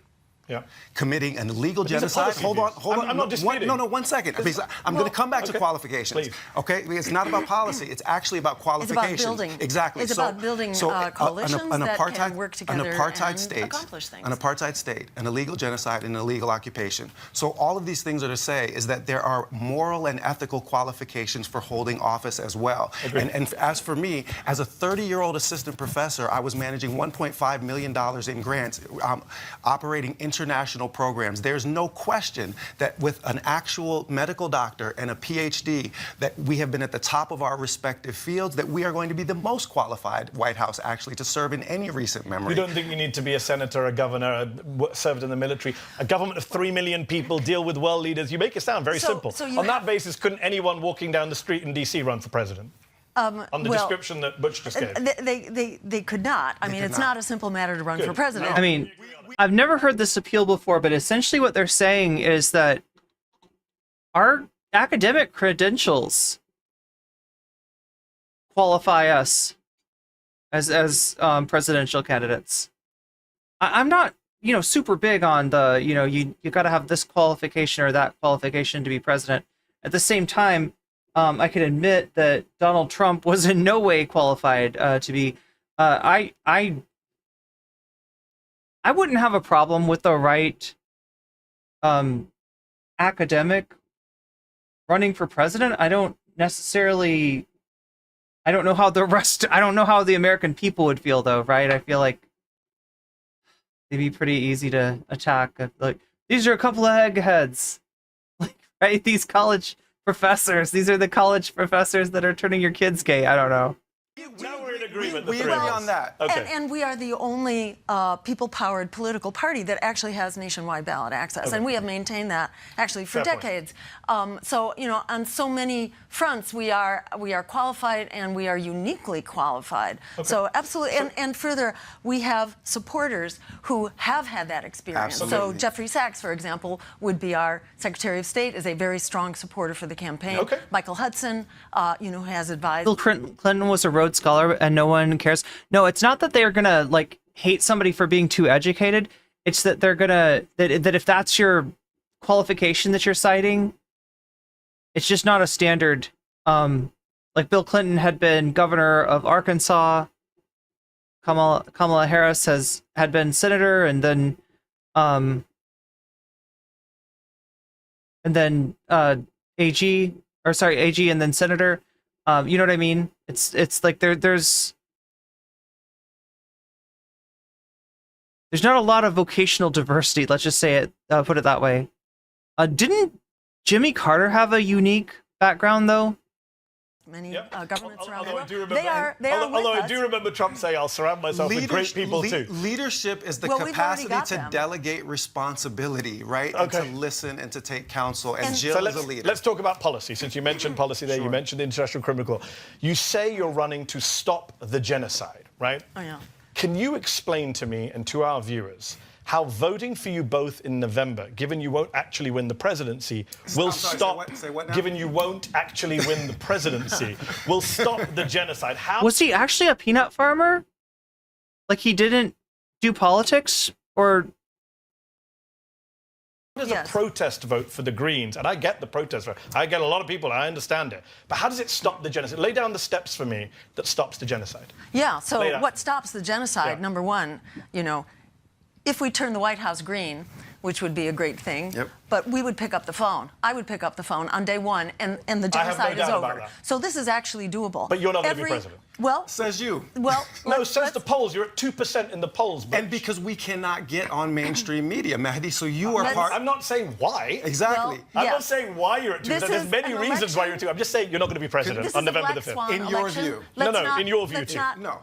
Yeah. Committing an illegal these are genocide. policy Hold on, views. hold on. I'm not disputing. No, 1 second. Because I'm going to come back to qualifications. Please. Okay, it's not about policy. It's actually about qualifications. building. Exactly. It's about building coalitions that can work together an apartheid and state, accomplish things. An apartheid state, an illegal genocide, and an illegal occupation. So all of these things are to say is that there are moral and ethical qualifications for holding office as well. And as for me, as a 30-year-old assistant professor, I was managing $1.5 million in grants, operating international programs. There's no question that with an actual medical doctor and a PhD, that we have been at the top of our respective fields, that we are going to be the most qualified White House actually to serve in any recent memory. You don't think you need to be a senator, a governor, served in the military, a government of 3 million people, deal with world leaders? You make it sound very simple. On that basis, couldn't anyone walking down the street in D.C. run for president? On the description that Butch just gave. They could not. I mean, it's not a simple matter to run for president. I mean, I've never heard this appeal before, but essentially what they're saying is that our academic credentials qualify us as presidential candidates. I'm not, super big on the, you got to have this qualification or that qualification to be president. At the same time, I can admit that Donald Trump was in no way qualified to be. I wouldn't have a problem with the right academic running for president. I don't know how the American people would feel, though, right? I feel like they'd be pretty easy to attack. Like, these are a couple of eggheads, like, right? These college professors. These are the college professors that are turning your kids gay. I don't know. Now we're in agreement. We agree on that. Okay. And we are the only people-powered political party that actually has nationwide ballot access, and we have maintained that actually for decades. So on so many fronts, we are qualified, and we are uniquely qualified. So absolutely, and further, we have supporters who have had that experience. Absolutely. So Jeffrey Sachs, for example, would be our Secretary of State, is a very strong supporter for the campaign. Michael Hudson, who has advised. Bill Clinton was a Rhodes Scholar, and no one cares. No, it's not that they're gonna hate somebody for being too educated. It's that they're gonna that if that's your qualification that you're citing, it's just not a standard. Like Bill Clinton had been governor of Arkansas. Kamala Harris had been senator, and then AG, and then senator. You know what I mean? It's like there's not a lot of vocational diversity. Let's just say it, put it that way. Didn't Jimmy Carter have a unique background, though? Many governments around the world. Although I do remember Trump saying, "I'll surround myself with great people too." Leadership is the capacity to delegate responsibility, right? And to listen and to take counsel. And Jill is a leader. Let's talk about policy. Since you mentioned policy there, you mentioned the International Criminal Court. You say you're running to stop the genocide, right? Oh, yeah. Can you explain to me and to our viewers how voting for you both in November, given you won't actually win the presidency, will stop... Say what now? Given you won't actually win the presidency, will stop the genocide? How... Was he actually a peanut farmer? Like, he didn't do politics? Or... How does a protest vote for the Greens, and I get the protest vote, I get a lot of people, I understand it, but how does it stop the genocide? Lay down the steps for me that stops the genocide. Yeah, so what stops the genocide, number one, if we turn the White House green, which would be a great thing, but we would pick up the phone. I would pick up the phone on day one, and the genocide is over. So this is actually doable. But you're not going to be president. Well, says you. Well, no, says the polls. You're at 2% in the polls. But... And because we cannot get on mainstream media, Mahdi, so you are part... I'm not saying why. Exactly. Well, I'm not saying why you're at 2%. There's many reasons why you're at 2%. I'm just saying you're not going to be president on November the 5th. In your view. No, in your view too. No.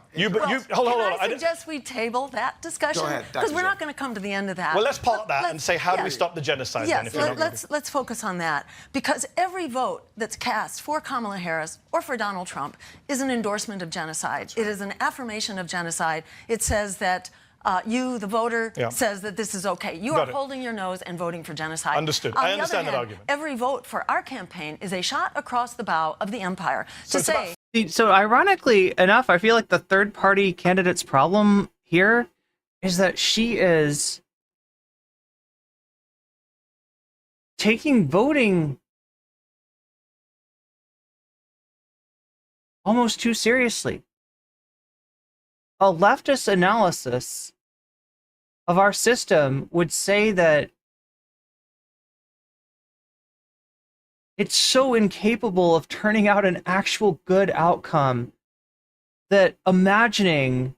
Hold on. I suggest we table that discussion? Go ahead, because we're not going to come to the end of that. Well, let's park that and say, how do we stop the genocide then? Yes, let's focus on that. Because every vote that's cast for Kamala Harris or for Donald Trump is an endorsement of genocide. It is an affirmation of genocide. It says that you, the voter, says that this is okay. You are holding your nose and voting for genocide. Understood. I understand that argument. Every vote for our campaign is a shot across the bow of the empire So ironically enough, I feel like the third-party candidate's problem here is that she is taking voting almost too seriously. A leftist analysis of our system would say that it's so incapable of turning out an actual good outcome that imagining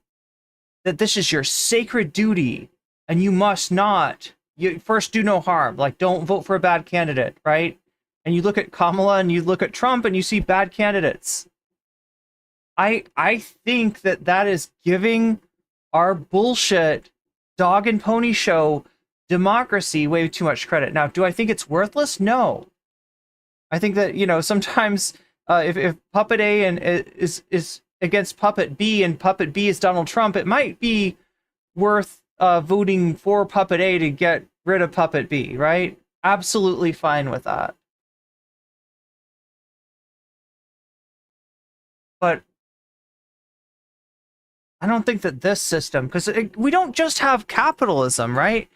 that this is your sacred duty and you must not, you first do no harm, like don't vote for a bad candidate, right? And you look at Kamala and you look at Trump and you see bad candidates. I think that is giving our bullshit dog and pony show democracy way too much credit. Now, do I think it's worthless? No. I think that, you know, sometimes if Puppet A and is against Puppet B and Puppet B is Donald Trump, it might be worth voting for Puppet A to get rid of Puppet B, right? Absolutely fine with that. But I don't think that this system, because we don't just have capitalism, right?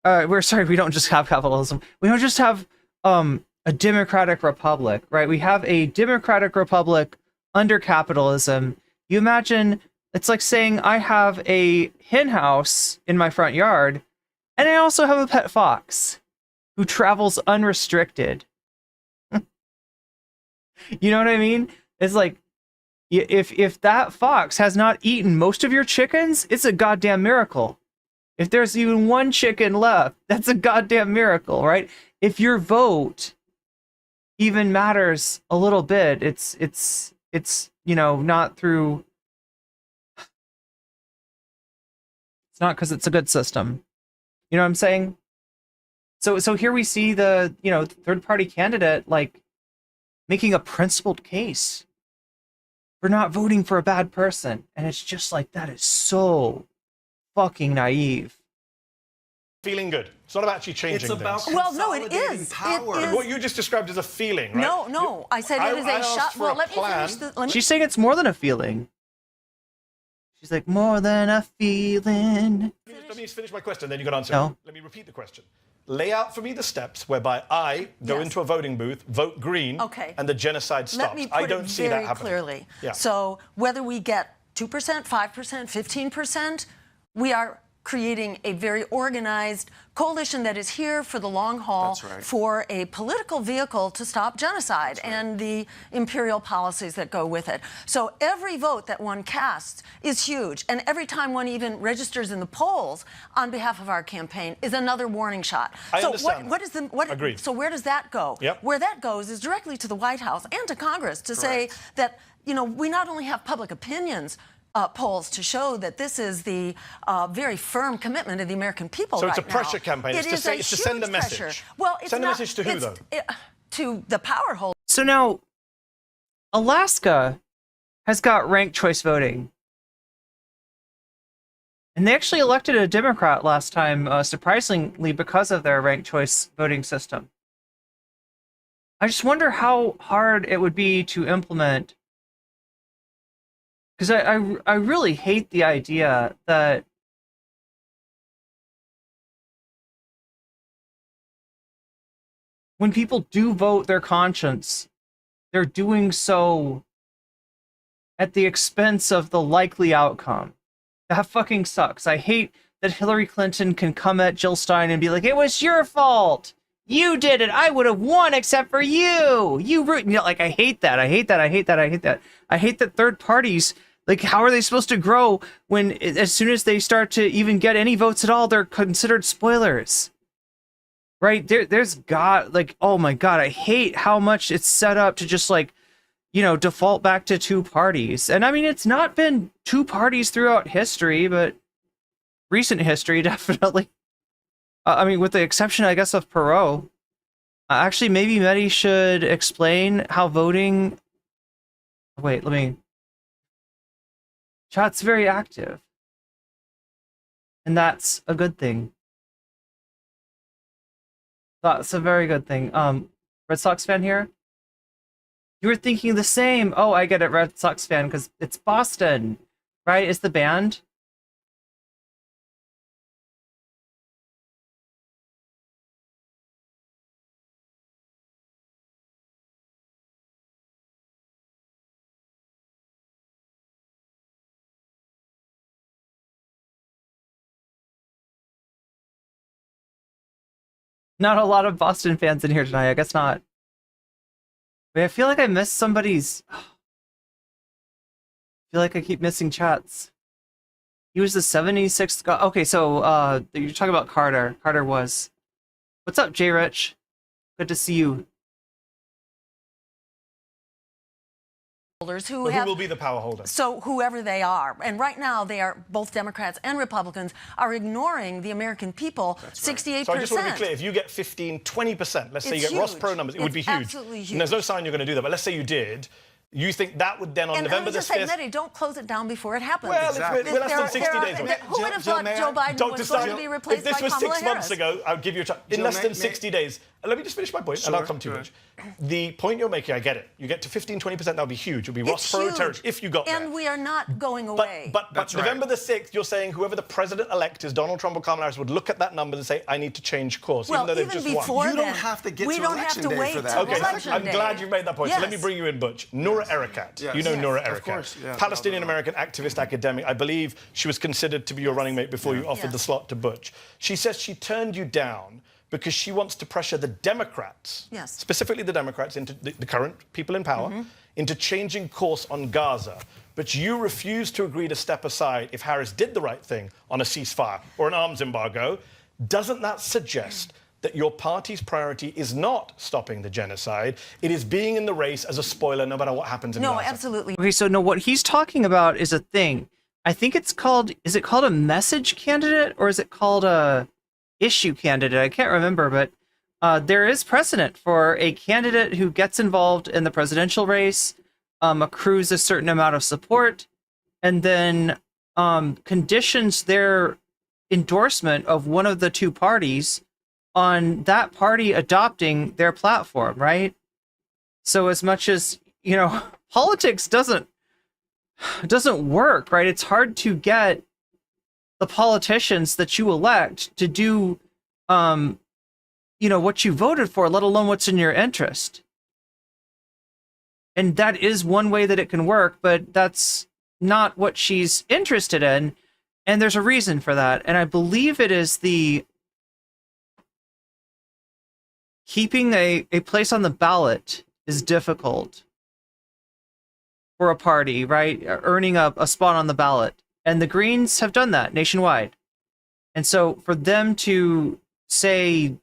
We don't just have capitalism. We don't just have a democratic republic, right? We have a democratic republic under capitalism. You imagine, it's like saying I have a hen house in my front yard, and I also have a pet fox who travels unrestricted. You know what I mean? It's like, if that fox has not eaten most of your chickens, it's a goddamn miracle. If there's even one chicken left, that's a goddamn miracle, right? If your vote even matters a little bit, it's you know, not through, it's not because it's a good system. You know what I'm saying? So here we see the, you know, third party candidate like making a principled case for not voting for a bad person, and it's just like, that is so fucking naive. Feeling good. It's not about actually changing about things. Well, no, it is. Power. It is. What you just described as a feeling, right? No. I said it is I a shot. asked for Well, a let me plan. finish. Let me. She's saying it's more than a feeling. She's like, more than a feeling. Let me just finish my question, then you can answer. No. Let me repeat the question. Lay out for me the steps whereby I go Yes. into a voting booth, vote green, Okay. and the genocide stops. Let me put I don't it see that very happening. clearly. Yeah. So whether we get 2%, 5%, 15%, we are creating a very organized coalition that is here for the long haul, That's right. for a political vehicle to stop genocide and the imperial policies that go with it. So every vote that one casts is huge, and every time one even registers in the polls on behalf of our campaign is another warning shot. I so understand what is the what? Agreed. So where does that go? Yep. Where that goes is directly to the White House and to Congress to say Correct. that, you know, we not only have public opinions polls to show that this is the very firm commitment of the American people So right it's a pressure now. campaign. It It's to is say- a it's to send a huge message. pressure. Well, it's Send a not, message to who, though? To the power holders. So now, Alaska has got ranked choice voting. And they actually elected a Democrat last time, surprisingly, because of their ranked choice voting system. I just wonder how hard it would be to implement. Because I really hate the idea that when people do vote their conscience, they're doing so at the expense of the likely outcome. That fucking sucks. I hate that Hillary Clinton can come at Jill Stein and be like, it was your fault. You did it. I would have won except for you. Like, I hate that. I hate that. I hate that. I hate that. I hate that third parties, like, how are they supposed to grow when as soon as they start to even get any votes at all, they're considered spoilers? Right? There's God, like, oh my God, I hate how much it's set up to just, like, you know, default back to two parties. And I mean, it's not been two parties throughout history, but recent history, definitely. I mean, with the exception, I guess, of Perot. Actually, maybe Medhi should explain how voting... Wait, let me... Chat's very active. And that's a good thing. That's a very good thing. Red Sox fan here? You were thinking the same. Oh, I get it, Red Sox fan, because it's Boston, right? It's the band. Not a lot of Boston fans in here tonight. I guess not. Wait, I feel like I missed somebody's. I feel like I keep missing chats. He was the 76th guy. Okay, so you're talking about Carter. Carter was. What's up, J Rich? Good to see you. Who Who will be the power holder? So whoever they are, and right now they are both Democrats and Republicans are ignoring the American people. 68%. So I just want to be clear, if you get 15, 20%, let's say you get Ross Perot numbers, it would be huge. Absolutely huge. And there's no sign you're going to do that, but let's say you did. You think that would then on November the 5th... Medhi, don't close it down before it happens. Well, we're less than 60 days away. Who would have thought Joe Biden was going to be replaced by Kamala Harris? If this was 6 months ago, I'll give you a chance. In less than 60 days. Let me just finish my point, and I'll come to you, Rich. The point you're making, I get it. You get to 15, 20%, that would be huge. It would be Ross Perot territory if you got there. And we are not going away. But November the 6th, you're saying whoever the president-elect is, Donald Trump or Kamala Harris, would look at that number and say, I need to change course, well, even though they've just won. You don't have to get to election day for that. Okay, I'm glad you made that point. Yes. So let me bring you in, Butch. Noura Erakat. Yes. You know Noura Of Erakat. course, yeah. Palestinian-American activist, academic. I believe she was considered to be your running mate before you offered the slot to Butch. She says she turned you down because she wants to pressure the Democrats, specifically the Democrats, into the current people in power, into changing course on Gaza. But you refuse to agree to step aside if Harris did the right thing on a ceasefire or an arms embargo. Doesn't that suggest that your party's priority is not stopping the genocide, it is being in the race as a spoiler no matter what happens in Gaza? No, absolutely. Okay, so no, what he's talking about is a thing. I think it's called, is it called a message candidate or is it called a issue candidate? I can't remember, but there is precedent for a candidate who gets involved in the presidential race, accrues a certain amount of support, and then conditions their endorsement of one of the two parties on that party adopting their platform, right? So as much as, you know, politics doesn't work, right? It's hard to get the politicians that you elect to do, you know, what you voted for, let alone what's in your interest. And that is one way that it can work, but that's not what she's interested in. And there's a reason for that. And I believe it is the keeping a place on the ballot is difficult for a party, right? Earning a spot on the ballot. And the Greens have done that nationwide. And so for them to say,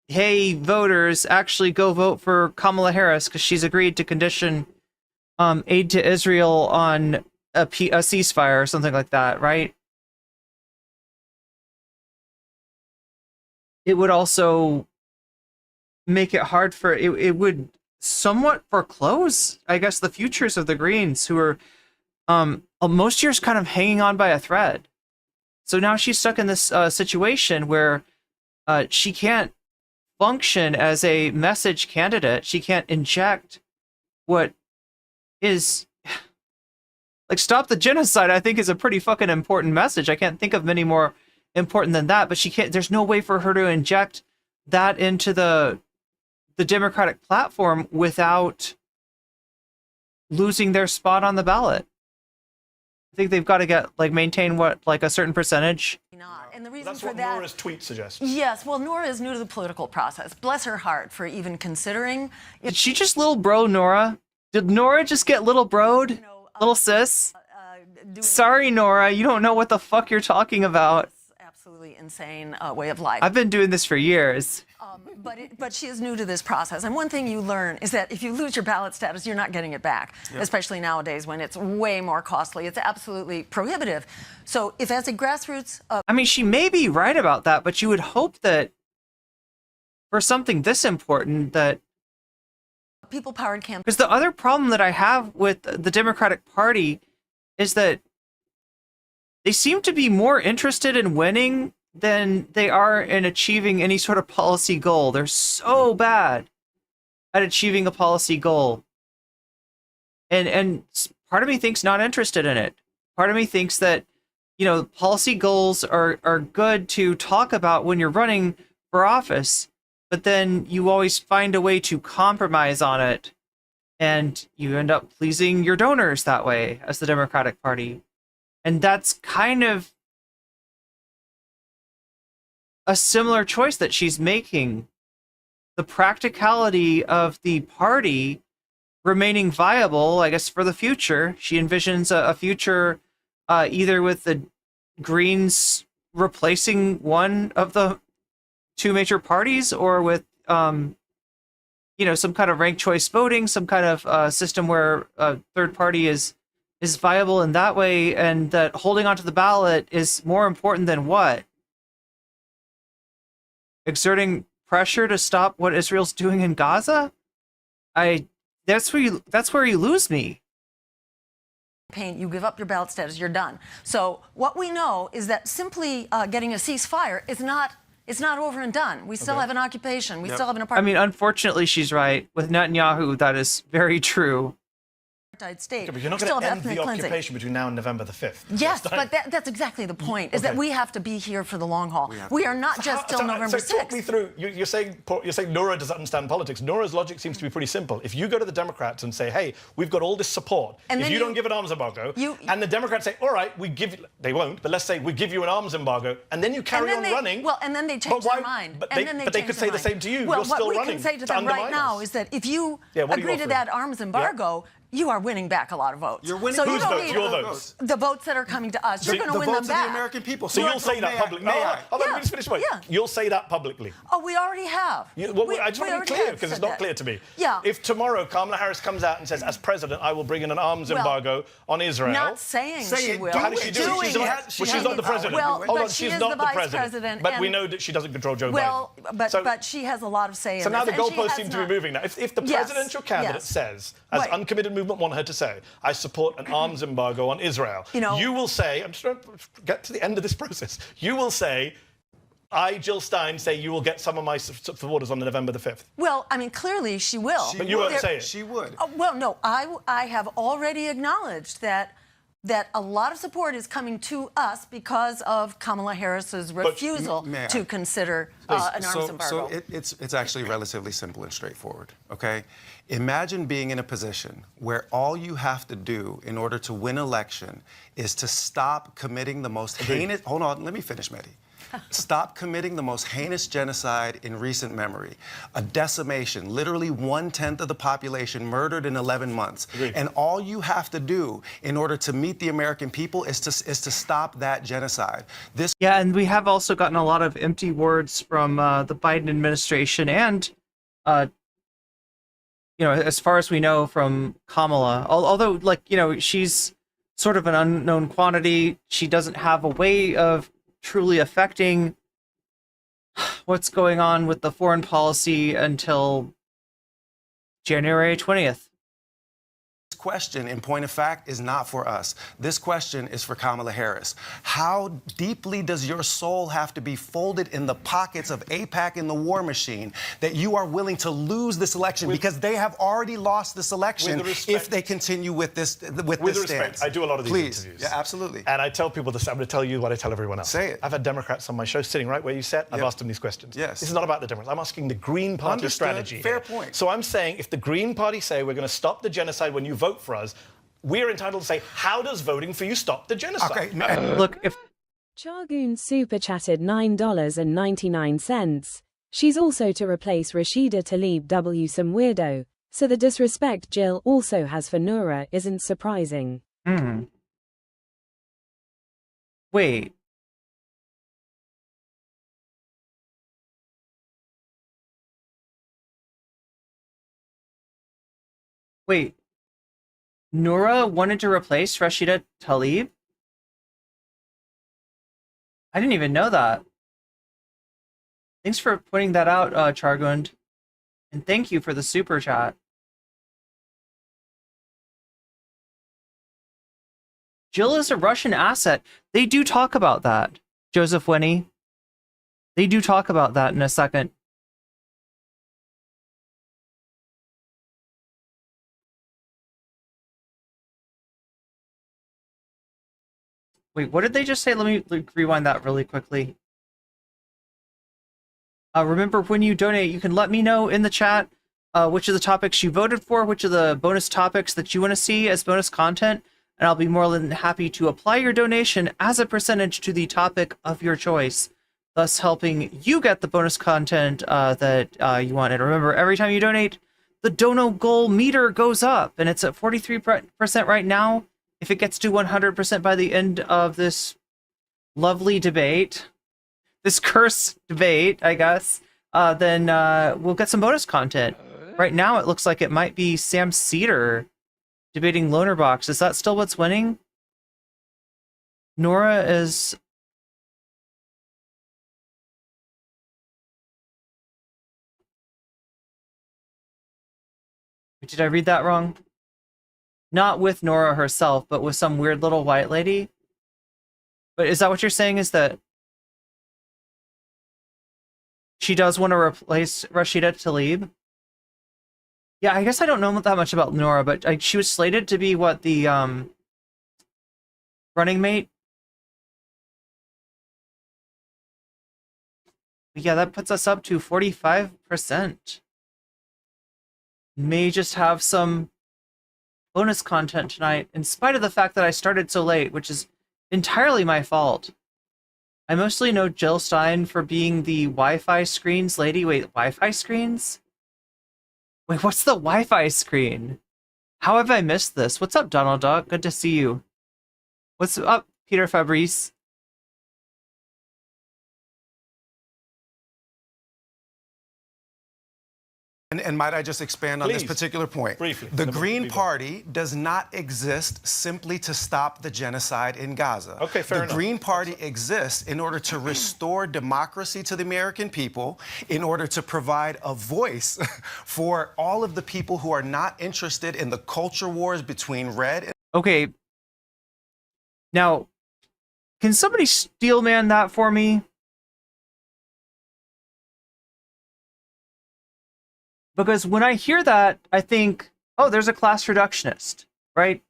hey, voters, actually go vote for Kamala Harris because she's agreed to condition aid to Israel on a ceasefire or something like that, right? It would also make it hard for, it would somewhat foreclose, I guess, the futures of the Greens, who are most years kind of hanging on by a thread. So now she's stuck in this situation where she can't function as a message candidate. She can't inject what is like stop the genocide. I think is a pretty fucking important message. I can't think of many more important than that, but she can't, there's no way for her to inject that into the Democratic platform without losing their spot on the ballot. I think they've got to get, like, maintain what, like a certain percentage. And the reason That's for what that, Noura's tweet suggests. Yes, well, Noura is new to the political process. Bless her heart for even considering. Did she just little bro Noura? Did Noura just get little broed? Little sis? Sorry, Noura, you don't know what the fuck you're talking about. Absolutely insane way of life. I've been doing this for years. But she is new to this process. And one thing you learn is that if you lose your ballot status, you're not getting it back, especially nowadays when it's way more costly. It's absolutely prohibitive. So if as a grassroots... I mean, she may be right about that, but you would hope that for something this important that... people-powered campaign... Because the other problem that I have with the Democratic Party is that they seem to be more interested in winning than they are in achieving any sort of policy goal. They're so bad at achieving a policy goal. And part of me thinks not interested in it. Part of me thinks that, you know, policy goals are good to talk about when you're running for office, but then you always find a way to compromise on it, and you end up pleasing your donors that way as the Democratic Party. And that's kind of a similar choice that she's making the practicality of the party remaining viable, I guess, for the future. She envisions a future either with the Greens replacing one of the two major parties, or with some kind of ranked choice voting, some kind of system where a third party is viable in that way, and that holding onto the ballot is more important than what? Exerting pressure to stop what Israel's doing in Gaza? That's where you lose me. You give up your ballot status, you're done. So what we know is that simply getting a ceasefire is not. It's not over and done. We still have an occupation. We still have an apartheid. I mean, unfortunately, she's right. With Netanyahu, that is very true. State. Okay, but you're not going to end the occupation between now and November the 5th. Yes, but that's exactly the point, is that we have to be here for the long haul. We are not just till November 6th. Talk me through, you're saying Noura doesn't understand politics. Noura's logic seems to be pretty simple. If you go to the Democrats and say, hey, we've got all this support, and if you don't give an arms embargo, and the Democrats say, all right, they won't, but let's say we give you an arms embargo, and then you carry on running. Well, and then they change their mind. But they could say the same to you. Well, you're still what we running can say to them right now is that if you agree to that arms embargo, you are winning back a lot of votes. You're winning. So Whose you don't votes? need Your votes. The votes that are coming to us. You're going to win them The votes of back. the American people. So you'll say that publicly. Hold on, let me just finish. You'll say that publicly. Oh, we already have. I just want to be clear, because it's not clear to me. Yeah. If tomorrow Kamala Harris comes out and says, as president, I will bring in an arms embargo on Israel. Not saying she will. How does she do it? She's not the president. Well, Hold on, but she's she is not the vice president. But we know that she doesn't control Joe Biden. Well, but she has a lot of say in this. So now the goalposts seem to be moving now. If the presidential candidate says, as uncommitted movement want her to say, I support an arms embargo on Israel, you will say, I'm just trying to get to the end of this process, you will say, I, Jill Stein, say you will get some of my supporters on November the 5th. Well, I mean, clearly she will. But you won't say it. She would. Well, no, I have already acknowledged that a lot of support is coming to us because of Kamala Harris's refusal to consider an arms embargo. So it's actually relatively simple and straightforward, okay? Imagine being in a position where all you have to do in order to win an election is to stop committing the most heinous... Hold on, let me finish, Medhi. Stop committing the most heinous genocide in recent memory. A decimation, literally 1/10 of the population murdered in 11 months. And all you have to do in order to meet the American people is to stop that genocide. Yeah, and we have also gotten a lot of empty words from the Biden administration and, as far as we know, from Kamala. Although, she's sort of an unknown quantity. She doesn't have a way of truly affecting what's going on with the foreign policy until January 20th. This question, in point of fact, is not for us. This question is for Kamala Harris. How deeply does your soul have to be folded in the pockets of AIPAC and the war machine that you are willing to lose this election, because they have already lost this election if they continue with this stance? I do a lot of these interviews. Yeah, absolutely. And I tell people this. I'm going to tell you what I tell everyone else. Say it. I've had Democrats on my show sitting right where you sat. I've asked them these questions. Yes. This is not about the Democrats. I'm asking the Green Party strategy. Fair point. So I'm saying, if the Green Party say we're going to stop the genocide when you vote for us, we're entitled to say, how does voting for you stop the genocide? Okay. Look, if Chargoon super chatted $9.99. She's also to replace Rashida Tlaib W. Some weirdo. So the disrespect Jill also has for Noura isn't surprising. Wait. Wait. Noura wanted to replace Rashida Tlaib? I didn't even know that. Thanks for pointing that out, Chargund. And thank you for the super chat. Jill is a Russian asset. They do talk about that, Joseph Winnie. They do talk about that in a second. Wait, what did they just say? Let me rewind that really quickly. Remember, when you donate, you can let me know in the chat which of the topics you voted for, which of the bonus topics that you want to see as bonus content, and I'll be more than happy to apply your donation as a percentage to the topic of your choice. thus helping you get the bonus content that you want. And remember, every time you donate, the dono goal meter goes up, and it's at 43% right now. If it gets to 100% by the end of this lovely debate, this curse debate, I guess, then we'll get some bonus content. Right now, it looks like it might be Sam Cedar debating Loner Box. Is that still what's winning? Nora is... Did I read that wrong? Not with Nora herself, but with some weird little white lady? But is that what you're saying, is that she does want to replace Rashida Tlaib? Yeah, I guess I don't know that much about Nora, but she was slated to be, what, the running mate? Yeah, that puts us up to 45%. May just have some bonus content tonight, in spite of the fact that I started so late, which is entirely my fault. I mostly know Jill Stein for being the Wi-Fi screens lady. Wait, Wi-Fi screens? Wait, what's the Wi-Fi screen? How have I missed this? What's up, Donald Duck? Good to see you. What's up, Peter Fabrice? And might I just expand on this particular point? Briefly. The Green Party does not exist simply to stop the genocide in Gaza. Okay, fair enough. The Green Party exists in order to restore democracy to the American people, in order to provide a voice for all of the people who are not interested in the culture wars between red and... Okay. Now, can somebody steelman that for me? Because when I hear that, I think, oh, there's a class reductionist, right?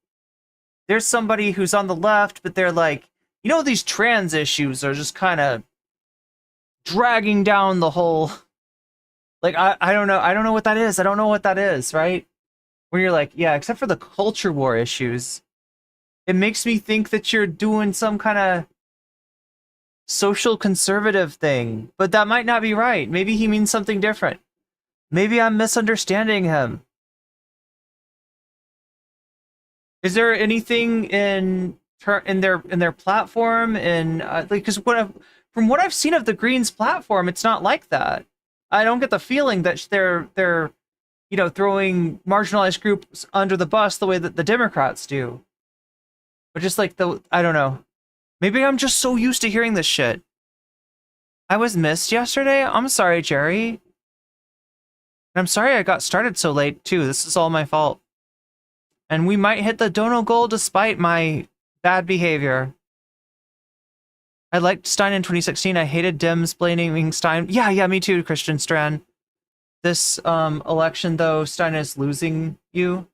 There's somebody who's on the left, but they're like, you know, these trans issues are just kind of dragging down the whole... Like, I don't know. I don't know what that is. I don't know what that is, right? Where you're like, yeah, except for the culture war issues, it makes me think that you're doing some kind of social conservative thing. But that might not be right. Maybe he means something different. Maybe I'm misunderstanding him. Is there anything in their platform, and like, because from what I've seen of the Greens platform, it's not like that. I don't get the feeling that they're you know, throwing marginalized groups under the bus the way that the Democrats do. But just like I don't know. Maybe I'm just so used to hearing this shit. I was missed yesterday. I'm sorry, Jerry. And I'm sorry I got started so late, too. This is all my fault. And we might hit the dono goal despite my bad behavior. I liked Stein in 2016. I hated Dems blaming Stein. Yeah, me too, Christian Strand. This election, though, Stein is losing you.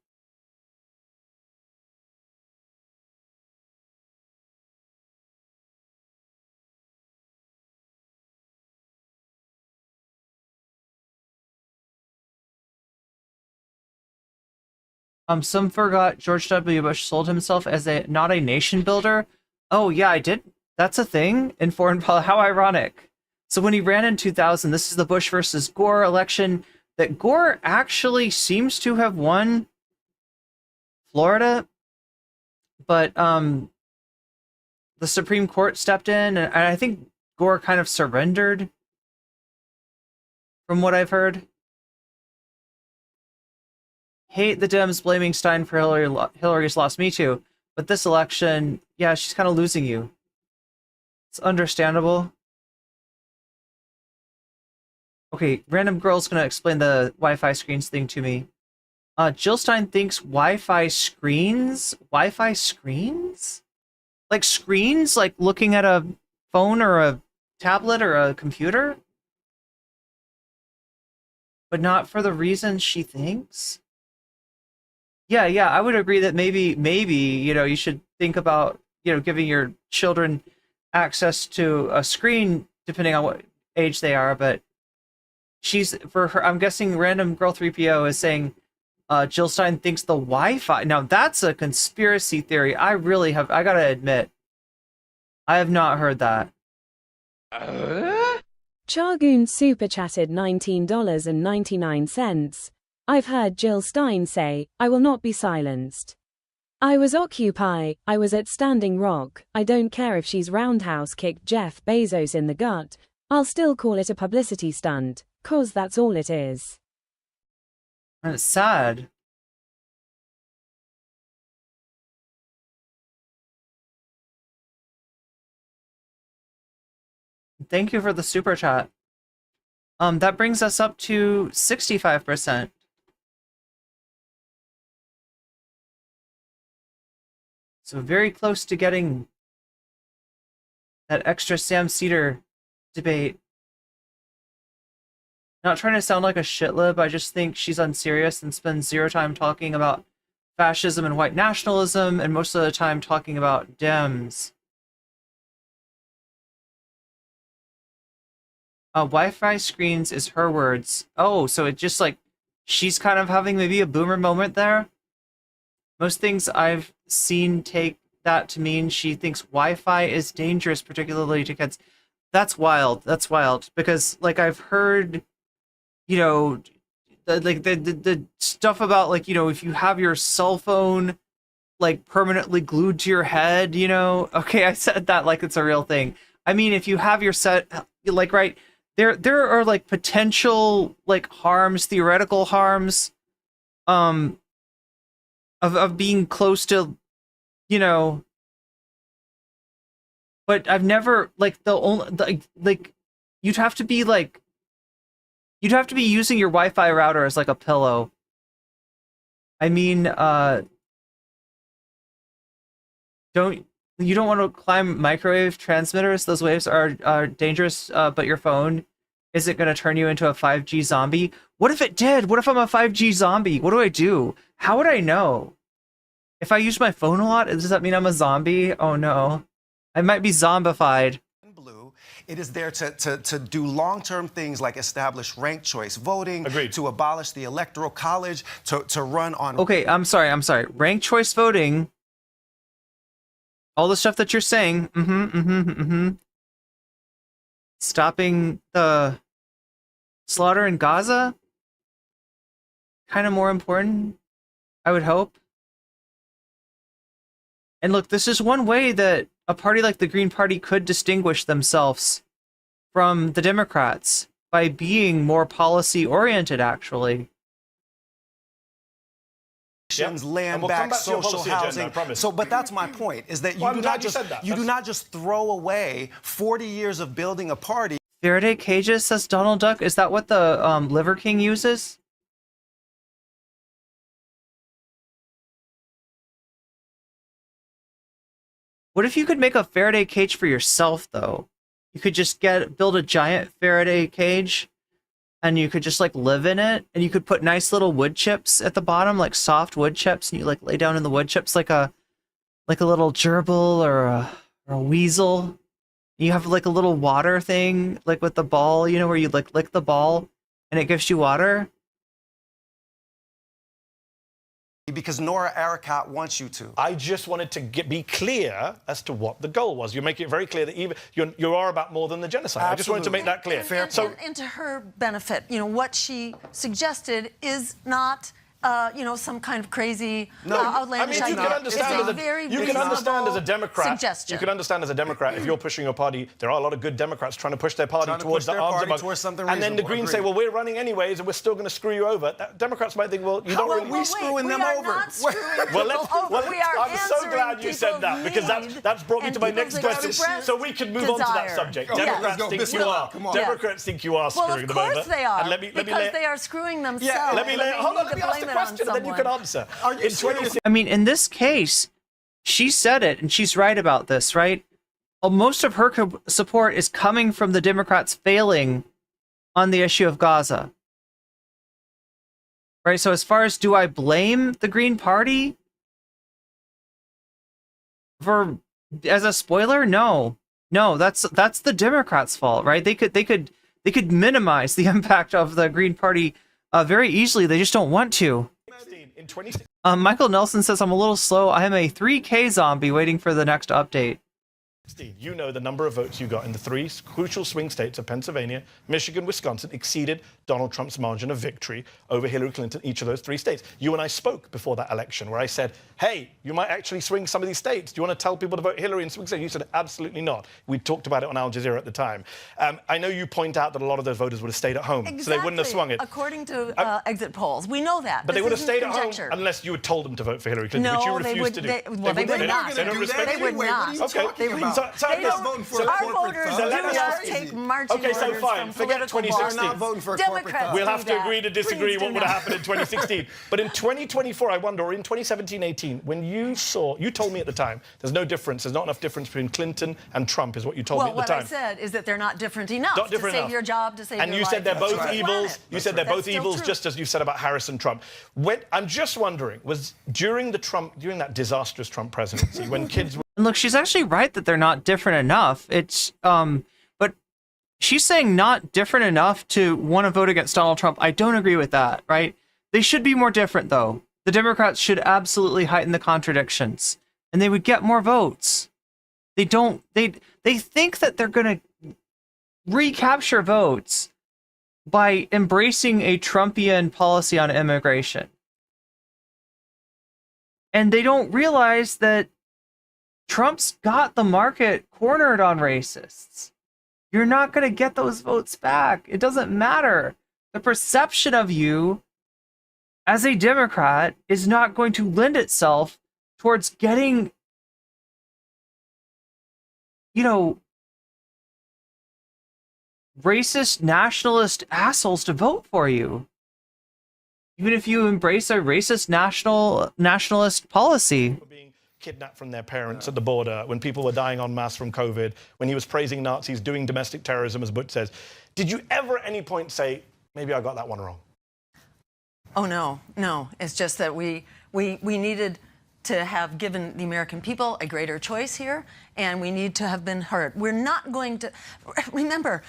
Some forgot George W. Bush sold himself as not a nation builder. Oh, yeah, I did. That's a thing in foreign policy. How ironic. So when he ran in 2000, this is the Bush versus Gore election that Gore actually seems to have won Florida. But the Supreme Court stepped in, and I think Gore kind of surrendered from what I've heard. Hate the Dems blaming Stein for Hillary's loss. Me too. But this election, yeah, she's kind of losing you. It's understandable. Okay, random girl's gonna explain the Wi-Fi screens thing to me. Jill Stein thinks Wi-Fi screens? Wi-Fi screens? Like screens? Like looking at a phone or a tablet or a computer? But not for the reasons she thinks? Yeah, I would agree that maybe, you know, you should think about, you know, giving your children access to a screen depending on what age they are, but I'm guessing Random Girl 3PO is saying Jill Stein thinks the Wi-Fi. Now that's a conspiracy theory. I gotta admit, I have not heard that. Chargoon super chatted $19.99. I've heard Jill Stein say, I will not be silenced. I was Occupy, I was at Standing Rock, I don't care if she's roundhouse kicked Jeff Bezos in the gut, I'll still call it a publicity stunt, 'cause that's all it is. And it's sad. Thank you for the super chat. That brings us up to 65%. So very close to getting that extra Sam Cedar debate. Not trying to sound like a shitlib, I just think she's unserious and spends zero time talking about fascism and white nationalism, and most of the time talking about Dems. Wi-Fi screens is her words. Oh, so it just like, she's kind of having maybe a boomer moment there? Most things I've seen take that to mean she thinks Wi-Fi is dangerous, particularly to kids. That's wild. That's wild. Because, like, I've heard, you know, the stuff about, like, you know, if you have your cell phone, like, permanently glued to your head, you know? Okay, I said that like it's a real thing. I mean, if you have your like, right, there are, like, potential, like, harms, theoretical harms, of being close to, you know, but I've never, like, the only, like, you'd have to be using your Wi-Fi router as, like, a pillow. I mean, you don't want to climb microwave transmitters. Those waves are dangerous, but your phone isn't going to turn you into a 5G zombie. What if it did? What if I'm a 5G zombie? What do I do? How would I know? If I use my phone a lot, does that mean I'm a zombie? Oh no. I might be zombified. Blue, it is there to do long-term things like establish ranked choice voting, Agreed. To abolish the Electoral College, to run on... Okay, I'm sorry. Ranked choice voting, all the stuff that you're saying, stopping the slaughter in Gaza, kind of more important, I would hope. And look, this is one way that a party like the Green Party could distinguish themselves from the Democrats, by being more policy-oriented, actually. Land we'll back, back social housing. Agenda, but that's my point, is that you do not just throw away 40 years of building a party. Faraday cages, says Donald Duck. Is that what the Liver King uses? What if you could make a Faraday cage for yourself, though? You could just build a giant Faraday cage, and you could just, like, live in it, and you could put nice little wood chips at the bottom, like soft wood chips, and you, like, lay down in the wood chips like a little gerbil or a weasel. You have, like, a little water thing, like with the ball, you know, where you, like, lick the ball, and it gives you water. Because Nora Arakat wants you to. I just wanted to be clear as to what the goal was. You're making it very clear that even you are about more than the genocide. Absolutely. I just wanted to make that clear. And to her benefit, you know, what she suggested is not, you know, some kind of crazy, outlandish idea. You can understand as a Democrat. Suggestion. You can understand as a Democrat if you're pushing your party. There are a lot of good Democrats trying to push their party towards the arms embargo. And then the Greens say, well, we're running anyways, and we're still going to screw you over. Democrats might think, well, you don't really. We screwing them over. I'm so glad you said that, because that's brought me to my next question. So we can move on to that subject. Democrats think you are. Democrats think you are screwing them over. Well, of course they are. Because they are screwing themselves. Let me ask the question, and then you can answer. I mean, in this case, she said it, and she's right about this, right? Most of her support is coming from the Democrats failing on the issue of Gaza. Right, so as far as, do I blame the Green Party for, as a spoiler? No, that's the Democrats' fault, right? They could minimize the impact of the Green Party very easily. They just don't want to. Michael Nelson says, I'm a little slow. I am a 3K zombie waiting for the next update. Steve, you know the number of votes you got in the 3 crucial swing states of Pennsylvania, Michigan, Wisconsin exceeded Donald Trump's margin of victory over Hillary Clinton in each of those 3 states. You and I spoke before that election where I said, hey, you might actually swing some of these states. Do you want to tell people to vote Hillary in swing states? You said, absolutely not. We talked about it on Al Jazeera at the time. I know you point out that a lot of those voters would have stayed at home, Exactly. so they wouldn't have swung it. According to exit polls. We know that. But they would have stayed at conjecture. home unless you had told them to vote for Hillary Clinton, which you refused to do. They would not. They don't respect They would not. Okay. They would not. Our voters do not take marching orders so fine. from Forget political 2016. They're not voting for a Democrats We'll do have to that. agree to disagree Please what do would have not. happened in 2016. But in 2024, I wonder, or in 2017-18, when you told me at the time, there's no difference, there's not enough difference between Clinton and Trump, is what you told me at the time. Well, what I said is that they're not different enough Not different to enough. save your job, to save and your you life. said they're both That's evils. right. You said they're both That's evils, still just as you said about Harris and Trump. I'm just wondering, was during that disastrous Trump presidency, when kids were And look, she's actually right that they're not different enough. It's but she's saying not different enough to want to vote against Donald Trump. I don't agree with that, right? They should be more different, though. The Democrats should absolutely heighten the contradictions, and they would get more votes. They don't. They think that they're going to recapture votes by embracing a Trumpian policy on immigration, and they don't realize that Trump's got the market cornered on racists. You're not going to get those votes back. It doesn't matter. The perception of you as a Democrat is not going to lend itself towards getting, racist, nationalist assholes to vote for you. Even if you embrace a racist nationalist policy. being kidnapped from their parents at the border, when people were dying en masse from COVID, when he was praising Nazis, doing domestic terrorism, as Butch says, did you ever at any point say, maybe I got that one wrong? Oh, no. It's just that we needed to have given the American people a greater choice here, and we need to have been heard. We're not going to... Remember,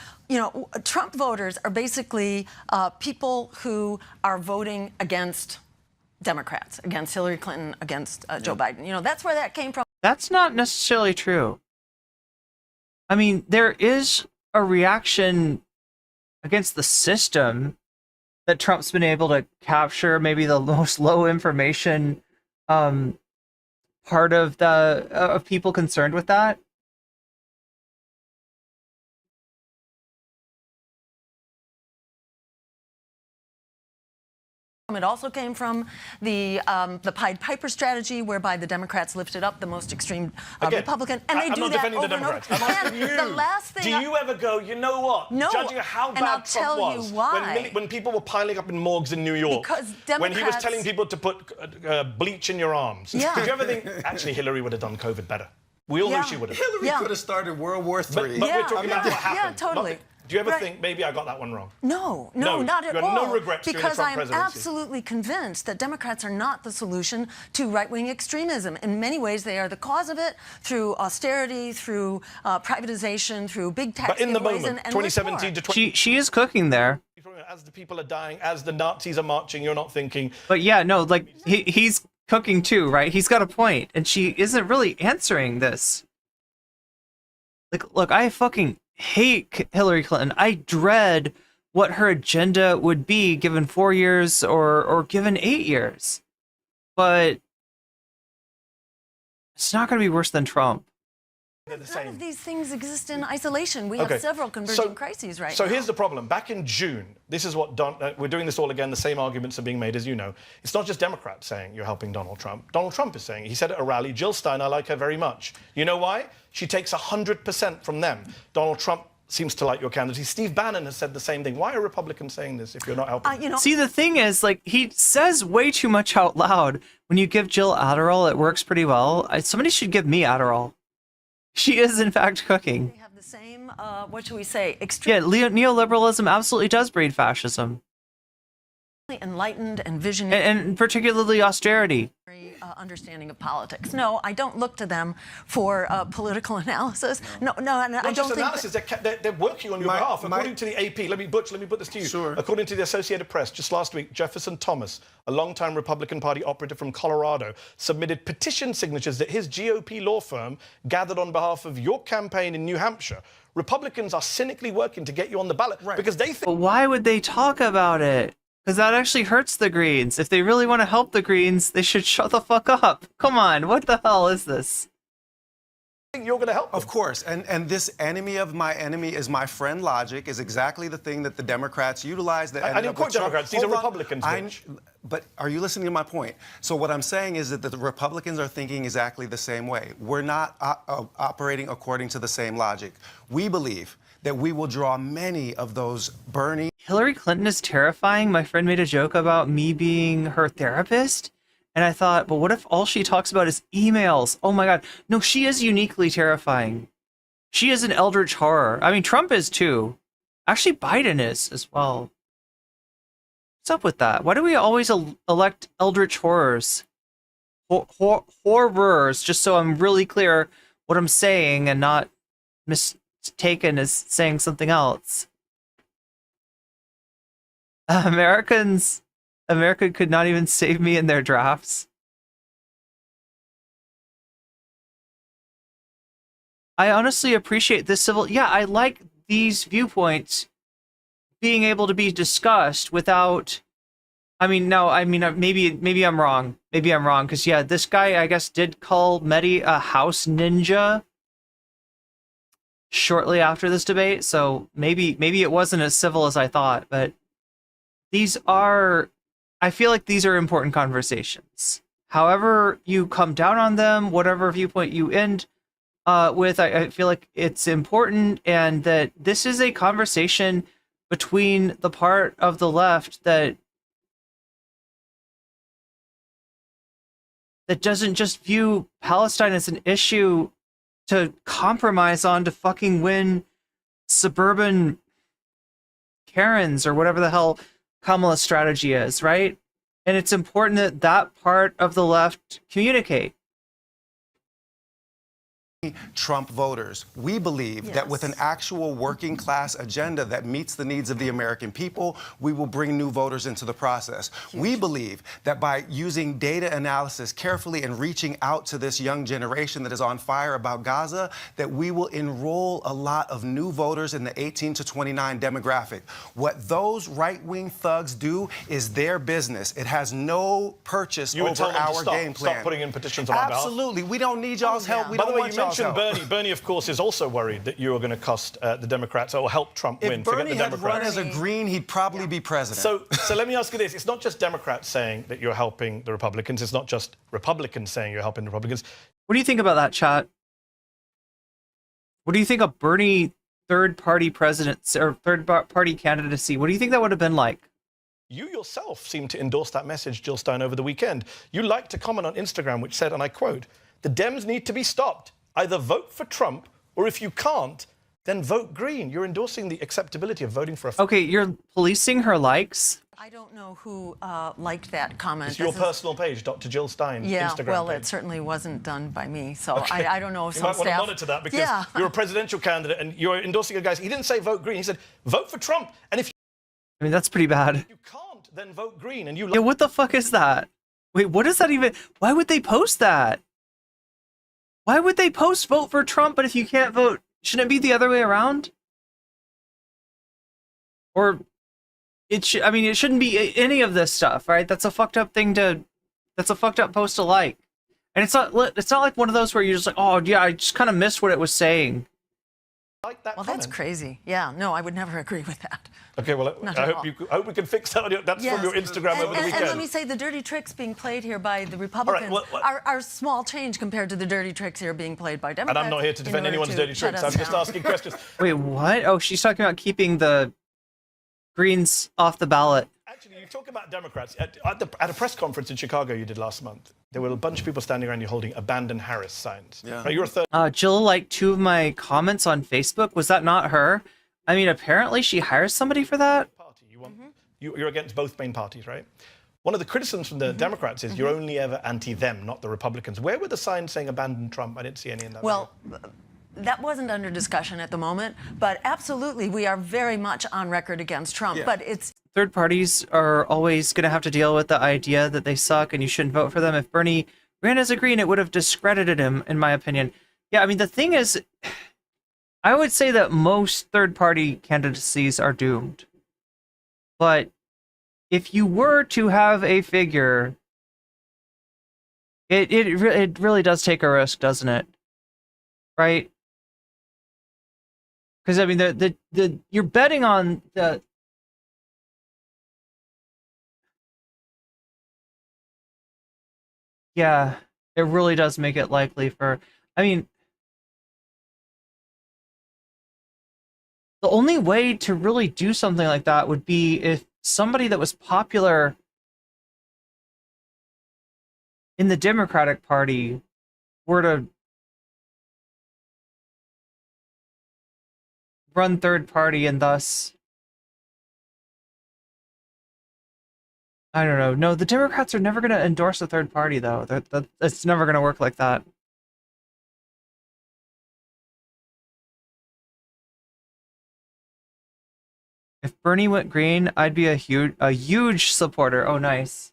Trump voters are basically people who are voting against Democrats, against Hillary Clinton, against Joe Biden. That's where that came from. That's not necessarily true. I mean, there is a reaction against the system that Trump's been able to capture, maybe the most low information part of people concerned with that. It also came from the Pied Piper strategy, whereby the Democrats lifted up the most extreme Republican, and they do that over and over. I'm you. The last thing. Do you ever go, you know what? No. Judging how and bad I'll Trump tell was, you why. when people were piling up in morgues in New York, because when he was Democrats- telling people to put bleach in your arms, Yeah. did you ever think actually Hillary would have done COVID better? We all knew she would have. Hillary could have started World War III. But we're talking about what happened. Yeah, totally. Do you ever think maybe I got that one wrong? No, No, not at you had all. no regrets during the because Trump I'm presidency. absolutely convinced that Democrats are not the solution to right-wing extremism. In many ways, they are the cause of it through austerity, through privatization, through big tax But in the giveaways, moment, and 2017 to 20... She is cooking there. As the people are dying, as the Nazis are marching, you're not thinking... But yeah, no, like he's cooking too, right? He's got a point, and she isn't really answering this. Like, look, I fucking hate Hillary Clinton. I dread what her agenda would be given 4 years or given 8 years. But it's not going to be worse than Trump. They're the None same. of these things exist in isolation. We have several convergent crises right now. So here's the problem. Back in June, this is what we're doing this all again. The same arguments are being made, as you know. It's not just Democrats saying you're helping Donald Trump. Donald Trump is saying, he said at a rally, Jill Stein, I like her very much. You know why? She takes 100% from them. Donald Trump seems to like your candidacy. Steve Bannon has said the same thing. Why are Republicans saying this if you're not helping? See, the thing is, like, he says way too much out loud. When you give Jill Adderall, it works pretty well. Somebody should give me Adderall. She is, in fact, cooking. They have the same, what should we say, Yeah, neoliberalism absolutely does breed fascism. enlightened and visionary And particularly austerity. understanding of politics. No, I don't look to them for political analysis. No, and I Not don't just think analysis, they're working on your behalf. According to the AP, let me put this to you. Sure. According to the Associated Press, just last week, Jefferson Thomas, a longtime Republican Party operative from Colorado, submitted petition signatures that his GOP law firm gathered on behalf of your campaign in New Hampshire. Republicans are cynically working to get you on the ballot because they think... But why would they talk about it? Because that actually hurts the Greens. If they really want to help the Greens, they should shut the fuck up. Come on, what the hell is this? You're going to help them. Of course, and this enemy of my enemy is my friend logic is exactly the thing that the Democrats utilize. I didn't quote Democrats. These are Republicans, Mitch. But are you listening to my point? So what I'm saying is that the Republicans are thinking exactly the same way. We're not operating according to the same logic. We believe that we will draw many of those Bernie. Hillary Clinton is terrifying. My friend made a joke about me being her therapist. And I thought, but what if all she talks about is emails? Oh my God. No, she is uniquely terrifying. She is an eldritch horror. I mean, Trump is too. Actually, Biden is as well. What's up with that? Why do we always elect eldritch horrors? Horrors, just so I'm really clear what I'm saying and not mistaken as saying something else. America could not even save me in their drafts. I honestly appreciate this civil... Yeah, I like these viewpoints being able to be discussed without... maybe I'm wrong. Maybe I'm wrong, because, yeah, this guy, I guess, did call Medhi a house ninja shortly after this debate, so maybe it wasn't as civil as I thought, but these are... I feel like these are important conversations. However you come down on them, whatever viewpoint you end with, I feel like it's important, and that this is a conversation between the part of the left that doesn't just view Palestine as an issue to compromise on to fucking win suburban Karens or whatever the hell Kamala's strategy is, right? And it's important that that part of the left communicate. Trump voters. We believe that with an actual working class agenda that meets the needs of the American people, we will bring new voters into the process. We believe that by using data analysis carefully and reaching out to this young generation that is on fire about Gaza, that we will enroll a lot of new voters in the 18 to 29 demographic. What those right-wing thugs do is their business. It has no purchase over our game plan. Stop putting in petitions on our behalf? Absolutely. We don't need y'all's help. We By the don't way, want you y'all's mentioned help. Bernie. Bernie, of course, is also worried that you are going to cost the Democrats or help Trump win. If Bernie Forget the had Democrats. run as a Green, he'd probably be president. So let me ask you this. It's not just Democrats saying that you're helping the Republicans. It's not just Republicans saying you're helping the Republicans. What do you think about that, chat? What do you think of Bernie third-party presidents or third-party candidacy? What do you think that would have been like? You yourself seem to endorse that message, Jill Stein, over the weekend. You liked a comment on Instagram which said, and I quote, "The Dems need to be stopped. Either vote for Trump, or if you can't, then vote Green." You're endorsing the acceptability of voting for a... Okay, you're policing her likes? I don't know who liked that comment. It's your personal page, Dr. Jill Stein, Instagram well, page. it certainly wasn't done by me, so I don't know if some You might staff... want to monitor that, because you're a presidential candidate and you're endorsing a guy. He didn't say vote Green, he said vote for Trump. And if I mean, that's pretty bad. you can't, then vote Green. And you... Yeah, what the fuck is that? Wait, what is that even? Why would they post that? Why would they post vote for Trump, but if you can't vote, shouldn't it be the other way around? Or it shouldn't be any of this stuff, right? That's a fucked up thing that's a fucked up post to like. And it's not like one of those where you're just like, oh yeah, I just kind of missed what it was saying. Like that Well, comment. that's crazy. Yeah, no, I would never agree with that. Okay, well, I hope we can fix that. That's from your Instagram over the weekend. And let me say, the dirty tricks being played here by the Republicans are small change compared to the dirty tricks here being played by Democrats. And I'm not here to defend anyone's dirty tricks. I'm just asking questions. Wait, what? Oh, she's talking about keeping the Greens off the ballot. Actually, you talk about Democrats. At a press conference in Chicago you did last month, there were a bunch of people standing around you holding "Abandon Harris" signs. Yeah. Right, you're a third. Jill liked 2 of my comments on Facebook. Was that not her? I mean, apparently she hires somebody for that. Party. You're against both main parties, right? One of the criticisms from the Democrats is you're only ever anti-them, not the Republicans. Where were the signs saying abandon Trump? I didn't see any in that. Well, that wasn't under discussion at the moment, but absolutely, we are very much on record against Trump. Yeah. But it's Third parties are always going to have to deal with the idea that they suck and you shouldn't vote for them. If Bernie ran as a Green, it would have discredited him, in my opinion. Yeah, I mean, the thing is, I would say that most third-party candidacies are doomed. But if you were to have a figure, it really does take a risk, doesn't it? Right? Because I mean, you're betting on the. Yeah, it really does make it likely for. I mean, the only way to really do something like that would be if somebody that was popular in the Democratic Party were to run third party and thus, I don't know. No, the Democrats are never going to endorse a third party, though. That's never going to work like that. If Bernie went green, I'd be a huge supporter. Oh, nice.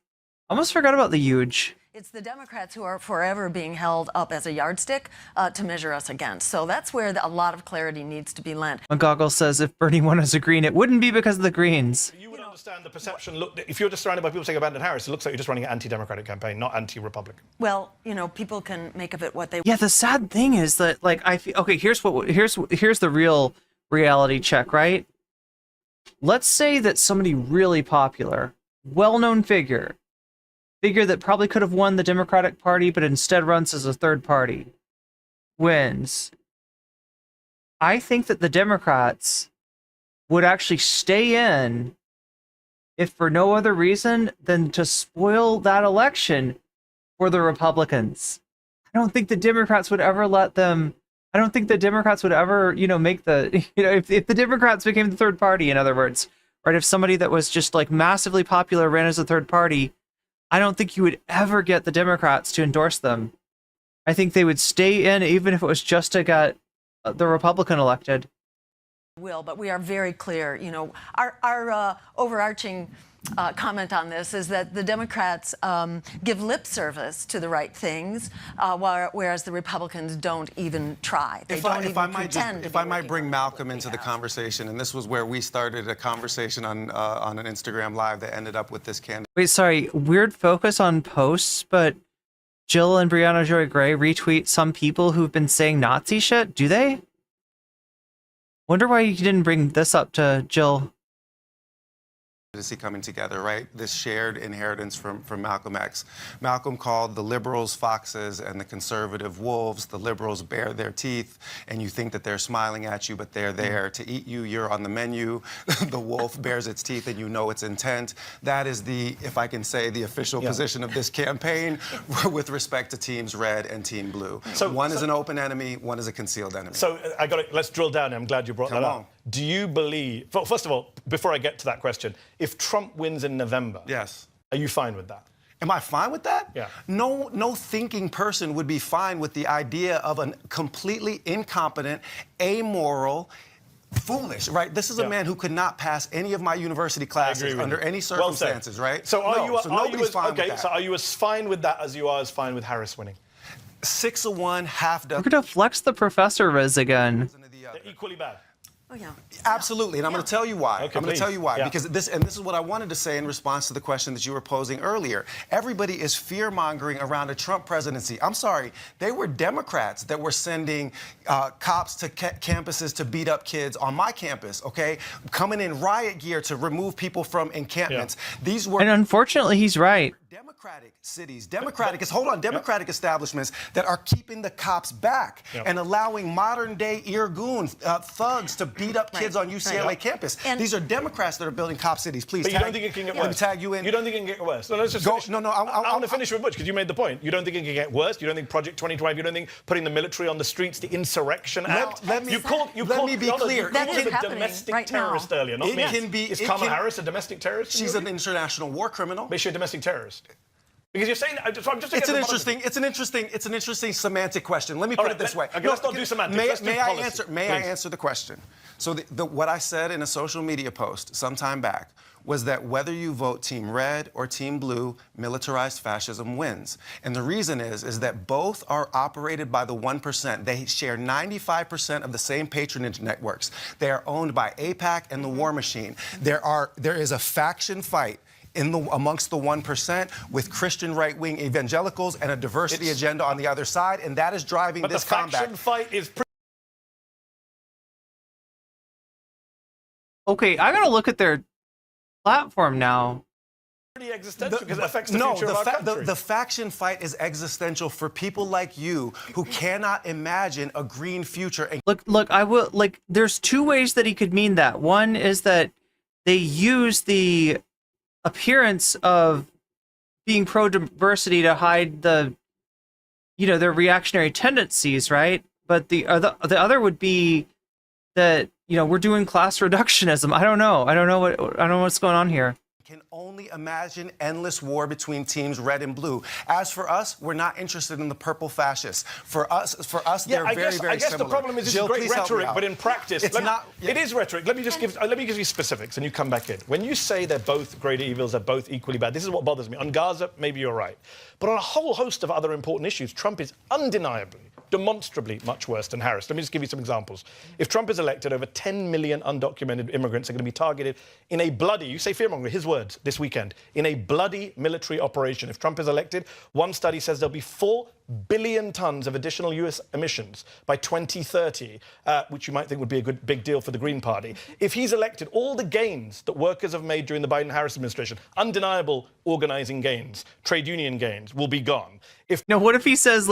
Almost forgot about the huge. It's the Democrats who are forever being held up as a yardstick to measure us against. So that's where a lot of clarity needs to be lent. McGoggle says if Bernie won as a Green, it wouldn't be because of the Greens. You would understand the perception. Look, if you're just surrounded by people saying abandon Harris, it looks like you're just running an anti-Democratic campaign, not anti-Republican. Well, people can make of it what they want. Yeah, the sad thing is that, like, I feel, okay, here's the real reality check, right? Let's say that somebody really popular, well-known figure that probably could have won the Democratic Party, but instead runs as a third party, wins. I think that the Democrats would actually stay in if for no other reason than to spoil that election for the Republicans. I don't think the Democrats would ever let them. I don't think the Democrats would ever, make the, if the Democrats became the third party, in other words, right? If somebody that was just like massively popular ran as a third party, I don't think you would ever get the Democrats to endorse them. I think they would stay in even if it was just to get the Republican elected. But we are very clear. Our overarching comment on this is that the Democrats give lip service to the right things, whereas the Republicans don't even try. They don't even pretend. If I might bring Malcolm into the conversation, and this was where we started a conversation on an Instagram Live that ended up with this candidate. Wait, sorry, weird focus on posts, but Jill and Brianna Joy Gray retweet some people who've been saying Nazi shit? Do they? Wonder why you didn't bring this up to Jill. Coming together, right? This shared inheritance from Malcolm X. Malcolm called the liberals foxes and the conservative wolves. The liberals bare their teeth, and you think that they're smiling at you, but they're there to eat you. You're on the menu. The wolf bares its teeth, and you know its intent. That is the, if I can say, the official position of this campaign with respect to Teams Red and Team Blue. So one is an open enemy, one is a concealed enemy. So I got it. Let's drill down. I'm glad you brought that up. Do you believe? First of all, before I get to that question, if Trump wins in November, yes, are you fine with that? Am I fine with that? Yeah. No thinking person would be fine with the idea of a completely incompetent, amoral, foolish, right? This is a man who could not pass any of my university classes under any circumstances, right? So nobody's fine with that. So are you as fine with that as you are as fine with Harris winning? 6 of one, half dozen. We're gonna flex the professor Riz again. They're equally bad. Oh, yeah. Absolutely, and I'm going to tell you why. Okay, I'm going to tell you why, yeah. because this is what I wanted to say in response to the question that you were posing earlier. Everybody is fear-mongering around a Trump presidency. I'm sorry, they were Democrats that were sending cops to campuses to beat up kids on my campus, okay? Coming in riot gear to remove people from encampments. Yeah. And unfortunately, he's right. democratic cities, democratic establishments that are keeping the cops back and allowing modern day Irgun thugs to beat up kids on UCLA campus. And these are Democrats that are building cop cities. Please, but you don't think it can get worse? Let me tag you in. You don't think it can get worse? No, let's just finish. No, I want to finish with Butch because you made the point. You don't think it can get worse? You don't think Project 2025? You don't think putting the military on the streets, the Insurrection Act? Let me be clear. That is a domestic terrorist earlier, not me. Is Kamala Harris a domestic terrorist? She's an international war criminal. But is she a domestic terrorist? Because you're saying that, it's an interesting semantic question. Let me put it this way. Let's not do semantics. May I answer the question? So what I said in a social media post some time back was that whether you vote Team Red or Team Blue, militarized fascism wins. And the reason is that both are operated by the 1%. They share 95% of the same patronage networks. They are owned by AIPAC and the War Machine. There is a faction fight amongst the 1% with Christian right-wing evangelicals and a diversity agenda on the other side, and that is driving this combat. But the faction fight is Okay, I gotta look at their platform now. pretty existential because it affects the future of our country. The faction fight is existential for people like you who cannot imagine a green future. And Look, I will, there's two ways that he could mean that. One is that they use the appearance of being pro-diversity to hide their reactionary tendencies, right? But the other would be that, we're doing class reductionism. I don't know what's going on here. Can only imagine endless war between teams red and blue. As for us, we're not interested in the purple fascists. For us, they're very similar. I guess the problem is it's great rhetoric, but in practice, it is rhetoric. Let me give you specifics, and you come back in. When you say they're both greater evils, they're both equally bad. This is what bothers me. On Gaza, maybe you're right, but on a whole host of other important issues, Trump is undeniably, demonstrably much worse than Harris. Let me just give you some examples. If Trump is elected, over 10 million undocumented immigrants are going to be targeted in a bloody, you say fearmonger, his words, this weekend, in a bloody military operation. If Trump is elected, one study says there'll be 4 billion tons of additional US emissions by 2030, which you might think would be a big deal for the Green Party. If he's elected, all the gains that workers have made during the Biden-Harris administration, undeniable organizing gains, trade union gains, will be gone. Now, what if he says,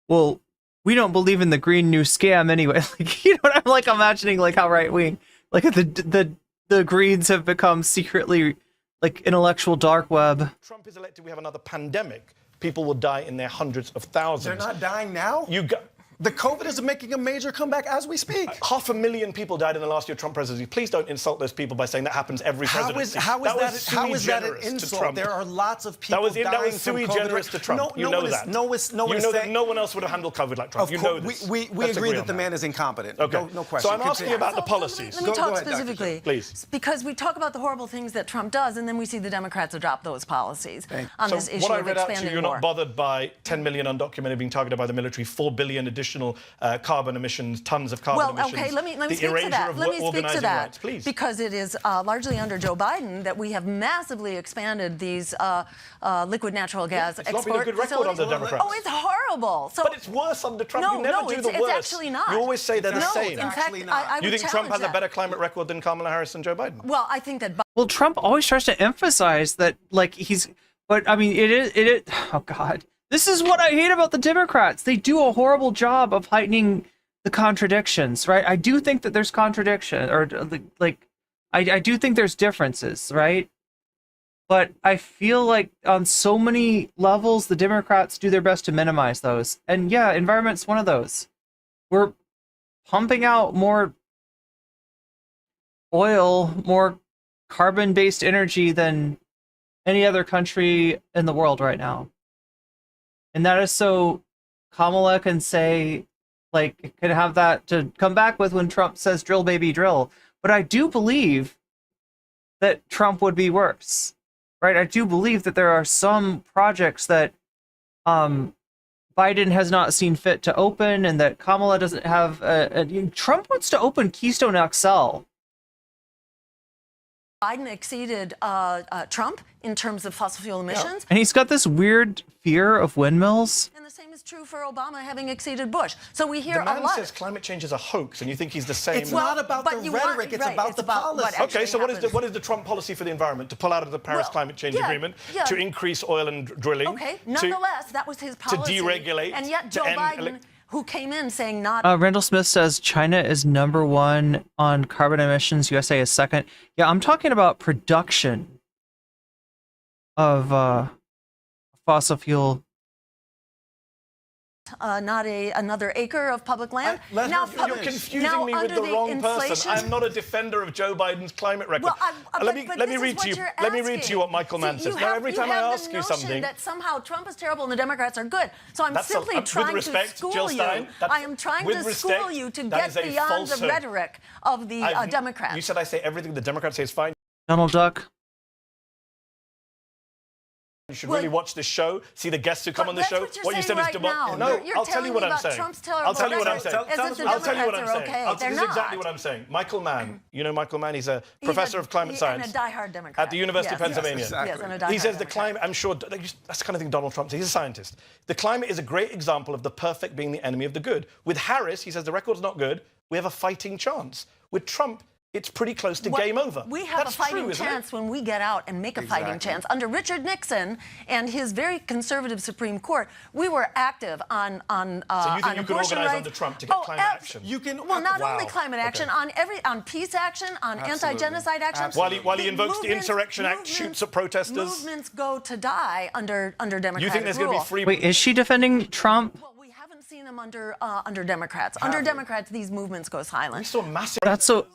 well, we don't believe in the Green New Scam anyway? I'm imagining how right-wing, the Greens have become secretly intellectual dark web. If Trump is elected, we have another pandemic. People will die in their hundreds of thousands. They're not dying now? The COVID is making a major comeback as we speak. 500,000 people died in the last year of Trump presidency. Please don't insult those people by saying that happens every presidency. How is that an insult? There are lots of people dying that was sui generis to Trump. No one else would have handled COVID like Trump. You know this. We agree that the man is incompetent. Okay. No question. So I'm asking you about the policies. Let me talk specifically. Please. Because we talk about the horrible things that Trump does, and then we see the Democrats adopt those policies on this issue of expanding war. What I read out to you, you're not bothered by 10 million undocumented being targeted by the military, 4 billion additional carbon emissions, tons of carbon emissions. Well, okay, let me speak to that. Let me speak to that. Rights, please. Because it is largely under Joe Biden that we have massively expanded these liquid natural gas export facilities. It's not been a good record under Democrats. Oh, it's horrible. But it's worse under Trump. You never do the worst. It's actually not. You always say they're the same. In fact, I would you think Trump has that. a better climate record than Kamala Harris and Joe Biden? Well, I think that. Well, Trump always tries to emphasize that, but I mean, it is. Oh God, this is what I hate about the Democrats. They do a horrible job of heightening the contradictions, right? I do think that there's contradiction, or I do think there's differences, right? But I feel like on so many levels, the Democrats do their best to minimize those. And yeah, environment's one of those. We're pumping out more oil, more carbon-based energy than any other country in the world right now. And that is so Kamala can say, could have that to come back with when Trump says drill baby drill. But I do believe that Trump would be worse, right? I do believe that there are some projects that Biden has not seen fit to open, and that Kamala doesn't have. Trump wants to open Keystone XL. Biden exceeded Trump in terms of fossil fuel emissions. And he's got this weird fear of windmills. And the same is true for Obama having exceeded Bush. So we hear the man a lot. says climate change is a hoax, and you think he's the same. It's not about the rhetoric, it's about the policy. Okay, so what is the Trump policy for the environment? To pull out of the Paris Climate Change Agreement, to increase oil and drilling. Okay, nonetheless, that was his policy. To deregulate. And yet Joe Biden, who came in saying not... Randall Smith says China is #1 on carbon emissions, USA is second. Yeah, I'm talking about production of fossil fuel. Not another acre of public land. You're confusing me with the wrong person. I'm not a defender of Joe Biden's climate record. Well, let me read to you. Let me read to you what Michael Mann says. Now, every time I ask you something, that somehow Trump is terrible and the Democrats are good. So I'm simply trying to school Jill Stein, you. I am trying to school you to get beyond the rhetoric of the Democrats. You said I say everything the Democrats say is fine. Donald Duck. You should really watch this show, see the guests who come on the show. What you said is democracy. No, I'll tell you what I'm saying. I'll tell you what I'm saying. I'll tell you what I'm saying. This is exactly what I'm saying. Michael Mann, you know Michael Mann, he's a professor of climate science. And a diehard Democrat. At the University of Pennsylvania. Yes, and a diehard he says the Democrat. climate, I'm sure, that's the kind of thing Donald Trump says. He's a scientist. The climate is a great example of the perfect being the enemy of the good. With Harris, he says the record's not good. We have a fighting chance. With Trump, it's pretty close to game over. We have a fighting chance when we get out and make a fighting chance. Under Richard Nixon and his very conservative Supreme Court, we were active on so you think you could organize under Trump to get climate action? You can. Well, not only climate action, on peace action, on anti-genocide action. While he invokes the Insurrection Act, shoots at protesters. Movements go to die under Democratic You think there's rule. going to be free? Wait, is she defending Trump? Well, we haven't seen them under Democrats. Under Democrats, these movements go silent. So massive. That's so.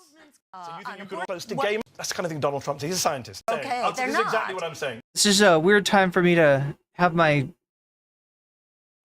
So you think you could close to game? That's the kind of thing Donald Trump says. He's a scientist. Okay, this is exactly what I'm saying. This is a weird time for me to have my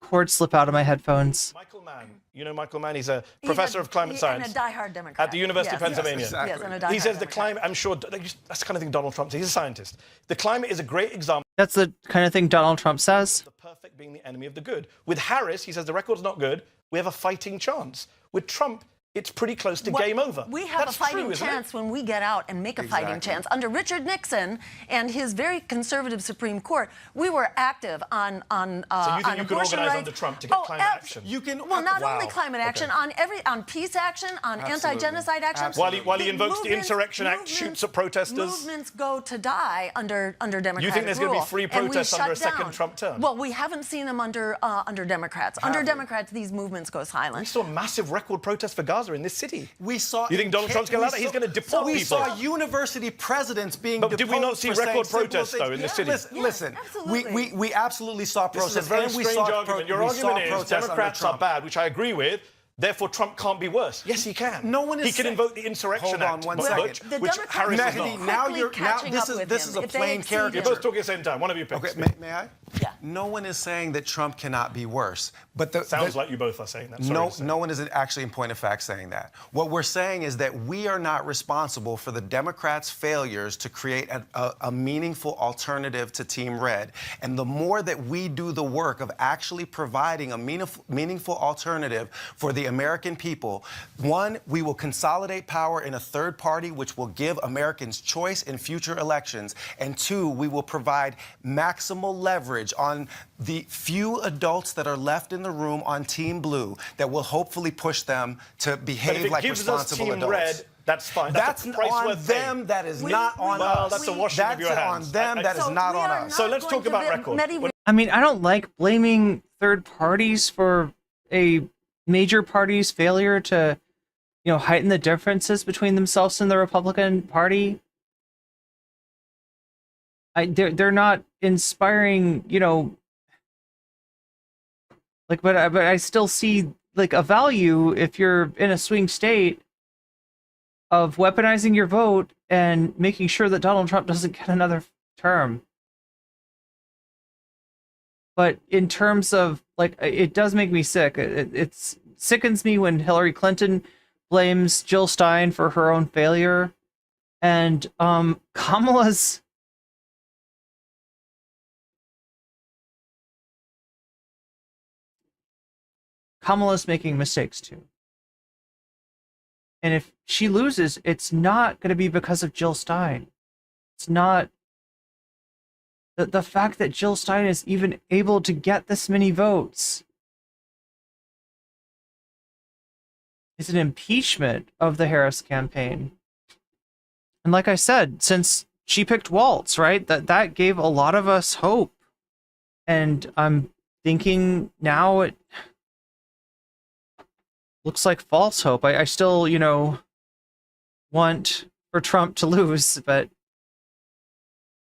cord slip out of my headphones. Michael Mann, you know Michael Mann, he's a professor of climate science. And a diehard Democrat. At the University of Pennsylvania. Yes, and a diehard he says the Democrat. climate, I'm sure, that's the kind of thing Donald Trump says. He's a scientist. The climate is a great example. That's the kind of thing Donald Trump says. The perfect being the enemy of the good. With Harris, he says the record's not good. We have a fighting chance. With Trump, it's pretty close to game over. We have a fighting chance when we get out and make a fighting chance. Under Richard Nixon and his very conservative Supreme Court, we were active on so you think you could organize under Trump to get climate action? You can. Well, not only climate action, on peace action, on anti-genocide action. While he invokes the Insurrection Act, shoots at protesters. Movements go to die under Democratic You think there's rule. going to be free protests under a second down. Trump term? Well, we haven't seen them under Democrats. Under Democrats, these movements go silent. We saw massive record protests for Gaza in this city. We saw. You think Donald Trump's going to allow that? He's going to deport people. We saw university presidents being But deposed did we not see for saying record simple protests, things. though, in this city? Listen, absolutely. we absolutely saw protests. This is a very and we strange saw argument. Your argument is Democrats are bad, which I agree with. Therefore, Trump can't be worse. Yes, he can. No one is He can invoke the Insurrection Act, Hold on one second. The which Democrats Harris is Mehdi, not. now this is a plain character. You're both talking at the same time. One of you picks. Okay, may I? Yeah. No one is saying that Trump cannot be worse, but Sounds like you both are saying that. No one is actually, in point of fact, saying that. What we're saying is that we are not responsible for the Democrats' failures to create a meaningful alternative to Team Red. And the more that we do the work of actually providing a meaningful alternative for the American people, one, we will consolidate power in a third party, which will give Americans choice in future elections. And two, we will provide maximal leverage on the few adults that are left in the room on Team Blue that will hopefully push them to behave like responsible adults. Red, that's fine. That's on them. That is not on us. That's a washing of your hands. That's on them. That is not on us. So let's talk about record. I mean, I don't like blaming third parties for a major party's failure to, heighten the differences between themselves and the Republican Party. They're not inspiring, but I still see a value if you're in a swing state of weaponizing your vote and making sure that Donald Trump doesn't get another term. But in terms of it does make me sick. It sickens me when Hillary Clinton blames Jill Stein for her own failure, and Kamala's making mistakes too. And if she loses, it's not going to be because of Jill Stein. It's not the fact that Jill Stein is even able to get this many votes is an impeachment of the Harris campaign. And like I said, since she picked Waltz, right, that gave a lot of us hope. And I'm thinking now it looks like false hope. I still, you know, want for Trump to lose, but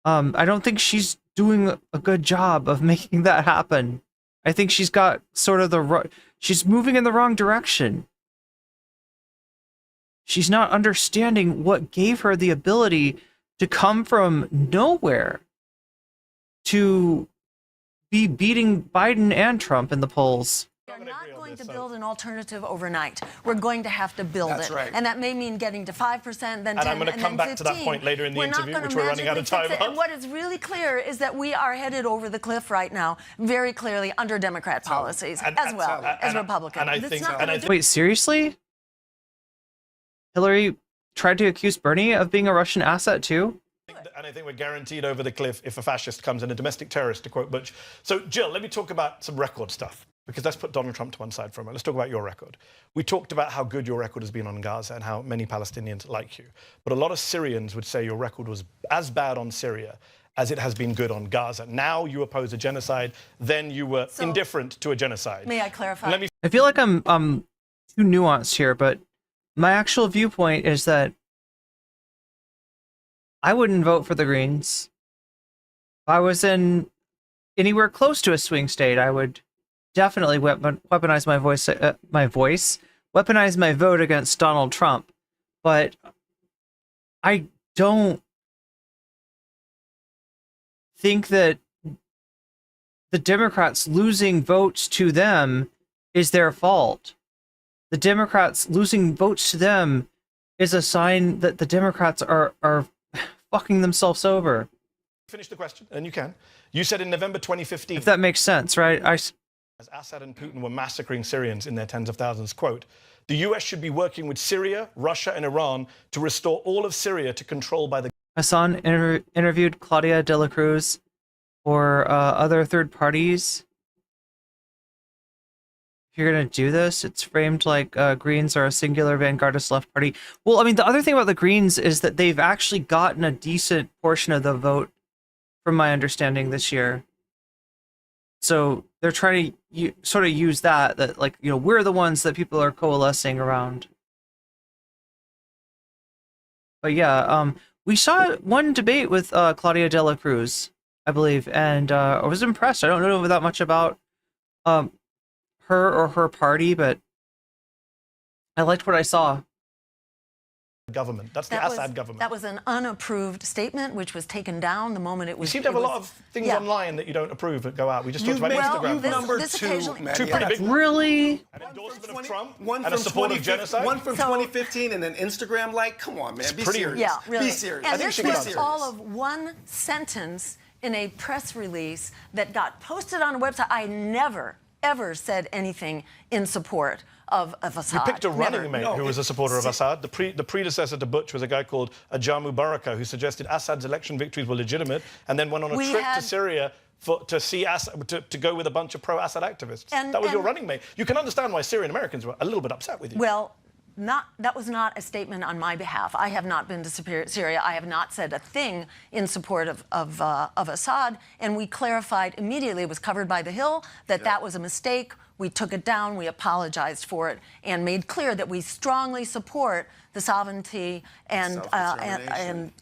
I don't think she's doing a good job of making that happen. I think she's got sort of she's moving in the wrong direction. She's not understanding what gave her the ability to come from nowhere to be beating Biden and Trump in the polls. We're not going to build an alternative overnight. We're going to have to build it. Right. And that may mean getting to 5%, then 10, and I'm going to come back to that point later in the interview, which we're running out of time on. And what is really clear is that we are headed over the cliff right now, very clearly under Democrat policies, as well as Republican. Wait, seriously? Hillary tried to accuse Bernie of being a Russian asset too? And I think we're guaranteed over the cliff if a fascist comes in, a domestic terrorist, to quote Butch. So, Jill, let me talk about some record stuff, because let's put Donald Trump to one side for a moment. Let's talk about your record. We talked about how good your record has been on Gaza and how many Palestinians like you. But a lot of Syrians would say your record was as bad on Syria as it has been good on Gaza. Now you oppose a genocide, then you were indifferent to a genocide. May I clarify? I feel like I'm too nuanced here, but my actual viewpoint is that I wouldn't vote for the Greens. If I was in anywhere close to a swing state, I would definitely weaponize weaponize my vote against Donald Trump. But I don't think that the Democrats losing votes to them is their fault. The Democrats losing votes to them is a sign that the Democrats are fucking themselves over. Finish the question, and you can. You said in November 2015... If that makes sense, right? As Assad and Putin were massacring Syrians in their tens of thousands, quote, the US should be working with Syria, Russia, and Iran to restore all of Syria to control by the... Hasan interviewed Claudia de la Cruz or other third parties. If you're going to do this, it's framed like Greens are a singular vanguardist left party. Well, I mean, the other thing about the Greens is that they've actually gotten a decent portion of the vote, from my understanding, this year. So they're trying to sort of use that, like, you know, we're the ones that people are coalescing around. But yeah, we saw one debate with Claudia de la Cruz, I believe, and I was impressed. I don't know that much about her or her party, but I liked what I saw. Government. That's the Assad government. That was an unapproved statement, which was taken down the moment it was... You seem to have a lot of things online that you don't approve that go out. We just talked about Instagram. Number two pretty big. Really? An endorsement of Trump and a support of genocide? One from 2015 and an Instagram like? Come on, man. Be serious. Yeah, really. Be serious. And this was all of one sentence in a press release that got posted on a website. I never, ever said anything in support of Assad. You picked a running mate who was a supporter of Assad. The predecessor to Butch was a guy called Ajamu Baraka, who suggested Assad's election victories were legitimate, and then went on a trip to Syria to see Assad, to go with a bunch of pro-Assad activists. That was your running mate. You can understand why Syrian Americans were a little bit upset with you. Well, that was not a statement on my behalf. I have not been to Syria. I have not said a thing in support of Assad, and we clarified immediately, it was covered by The Hill, that that was a mistake. We took it down, we apologized for it, and made clear that we strongly support the sovereignty and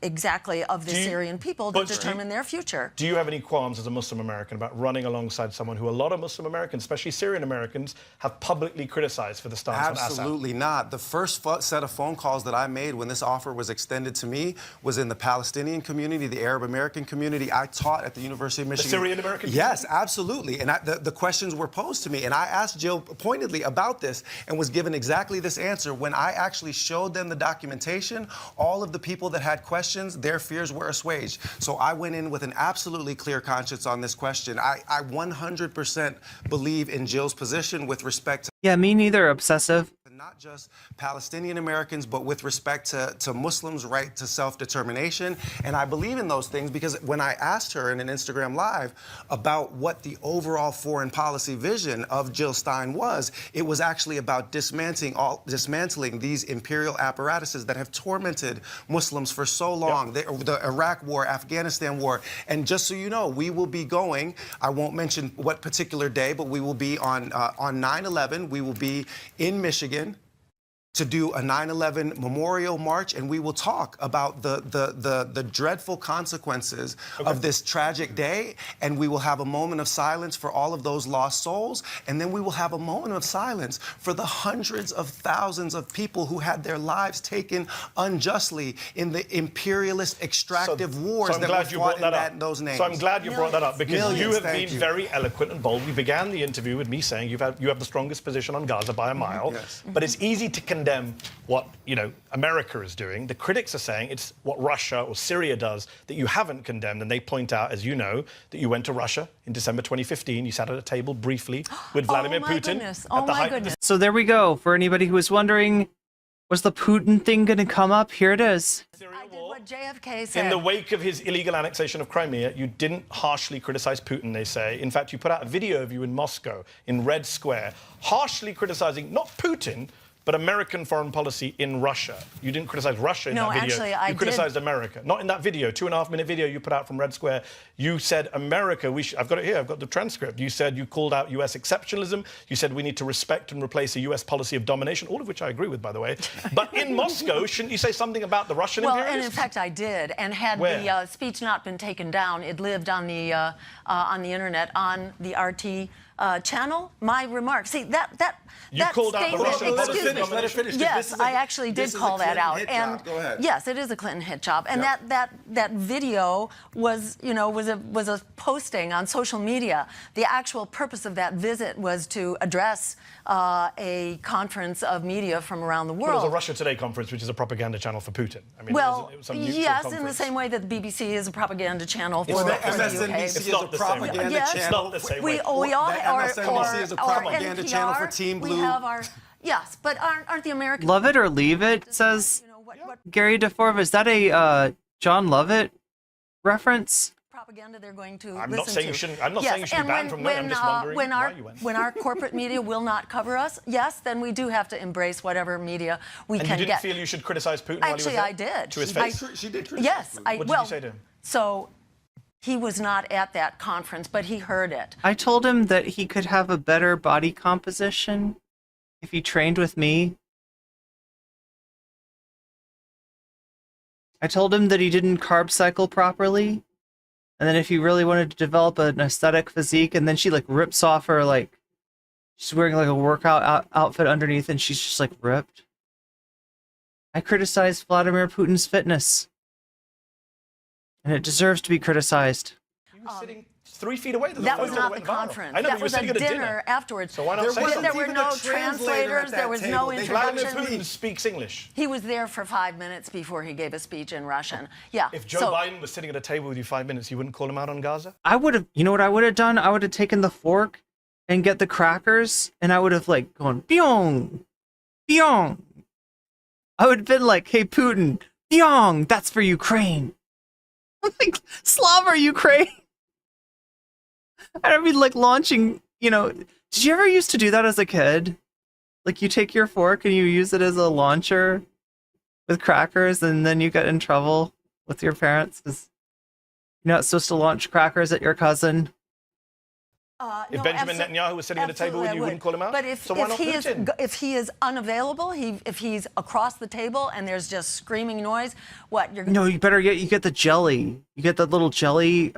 exactly of the Syrian people to determine their future. Do you have any qualms as a Muslim American about running alongside someone who a lot of Muslim Americans, especially Syrian Americans, have publicly criticized for the stance on Assad? Absolutely not. The first set of phone calls that I made when this offer was extended to me was in the Palestinian community, the Arab American community. I taught at the University of Michigan. The Syrian American community? Yes, absolutely. And the questions were posed to me, and I asked Jill pointedly about this and was given exactly this answer. When I actually showed them the documentation, all of the people that had questions, their fears were assuaged. So I went in with an absolutely clear conscience on this question. I 100% believe in Jill's position with respect to... Yeah, me neither, obsessive. not just Palestinian Americans, but with respect to Muslims' right to self-determination. And I believe in those things because when I asked her in an Instagram Live about what the overall foreign policy vision of Jill Stein was, it was actually about dismantling these imperial apparatuses that have tormented Muslims for so long. The Iraq War, Afghanistan War. And just so you know, we will be going, I won't mention what particular day, but we will be on 9/11. We will be in Michigan to do a 9/11 memorial march, and we will talk about the dreadful consequences of this tragic day, and we will have a moment of silence for all of those lost souls, and then we will have a moment of silence for the hundreds of thousands of people who had their lives taken unjustly in the imperialist extractive wars that were fought in those names. So I'm glad you brought that up, because you have been very eloquent and bold. We began the interview with me saying you have the strongest position on Gaza by a mile, but it's easy to condemn what America is doing. The critics are saying it's what Russia or Syria does that you haven't condemned, and they point out, as you know, that you went to Russia in December 2015. You sat at a table briefly with Vladimir Putin. Oh my goodness! So there we go. For anybody who was wondering, was the Putin thing going to come up? Here it is. I did what JFK said. In the wake of his illegal annexation of Crimea, you didn't harshly criticize Putin, they say. In fact, you put out a video of you in Moscow, in Red Square, harshly criticizing not Putin, but American foreign policy in Russia. You didn't criticize Russia in that video. Actually, I you criticized America. Not in that video, 2.5-minute video you put out from Red Square. You said America, I've got it here, I've got the transcript. You said you called out US exceptionalism. You said we need to respect and replace a US policy of domination, all of which I agree with, by the way. But in Moscow, shouldn't you say something about the Russian imperialists? Well, and in fact, I did. And had the speech not been taken down, it lived on the internet, on the RT channel. My remarks. See, that called out the statement, Russian policy. Let her finish. Yes, I actually did call that out. And go ahead. Yes, it is a Clinton hit job. And that video was a posting on social media. The actual purpose of that visit was to address a conference of media from around the world. Well, it was a Russia Today conference, which is a propaganda channel for Putin. I mean, well, it was some neutral yes, conference. in the same way that the BBC is a propaganda channel for the the UK. MSNBC is a propaganda channel. It's not the same way. We all MSNBC is a propaganda channel for Team Blue. We have our but aren't the American Love it or leave it, says Gary DeForva. Is that a John Lovett reference? Propaganda they're going to I'm listen not saying to. you shouldn't. I'm not saying you should be banned from that. I'm just wondering why you went. When our corporate media will not cover us, yes, then we do have to embrace whatever media we can get. And you didn't feel you should criticize Putin while he was there? Actually, I did. To his face? She did criticize Yes. Putin. What did you say to him? So he was not at that conference, but he heard it. I told him that he could have a better body composition if he trained with me. I told him that he didn't carb cycle properly. And then if he really wanted to develop an aesthetic physique, and then she rips off her she's wearing a workout outfit underneath and she's just ripped. I criticized Vladimir Putin's fitness. And it deserves to be criticized. You were sitting 3 feet away. That was not the conference. I know, that was a dinner afterwards. So why not say something? There were no translators. There was no Vladimir introduction. Putin speaks English. He was there for 5 minutes before he gave a speech in Russian. Yeah. If Joe Biden was sitting at a table with you 5 minutes, you wouldn't call him out on Gaza? I would have, you know what I would have done? I would have taken the fork and get the crackers, and I would have gone, Pyong, Pyong. I would have been hey, Putin, Pyong, that's for Ukraine. Slava Ukraine. And I'd be launching, did you ever used to do that as a kid? You take your fork and you use it as a launcher with crackers, and then you get in trouble with your parents because you're not supposed to launch crackers at your cousin. If Benjamin Netanyahu was sitting at a table with you, you wouldn't call him out? But if he is unavailable, if he's across the table and there's just screaming noise, what you're No, you get the jelly. You get the little jelly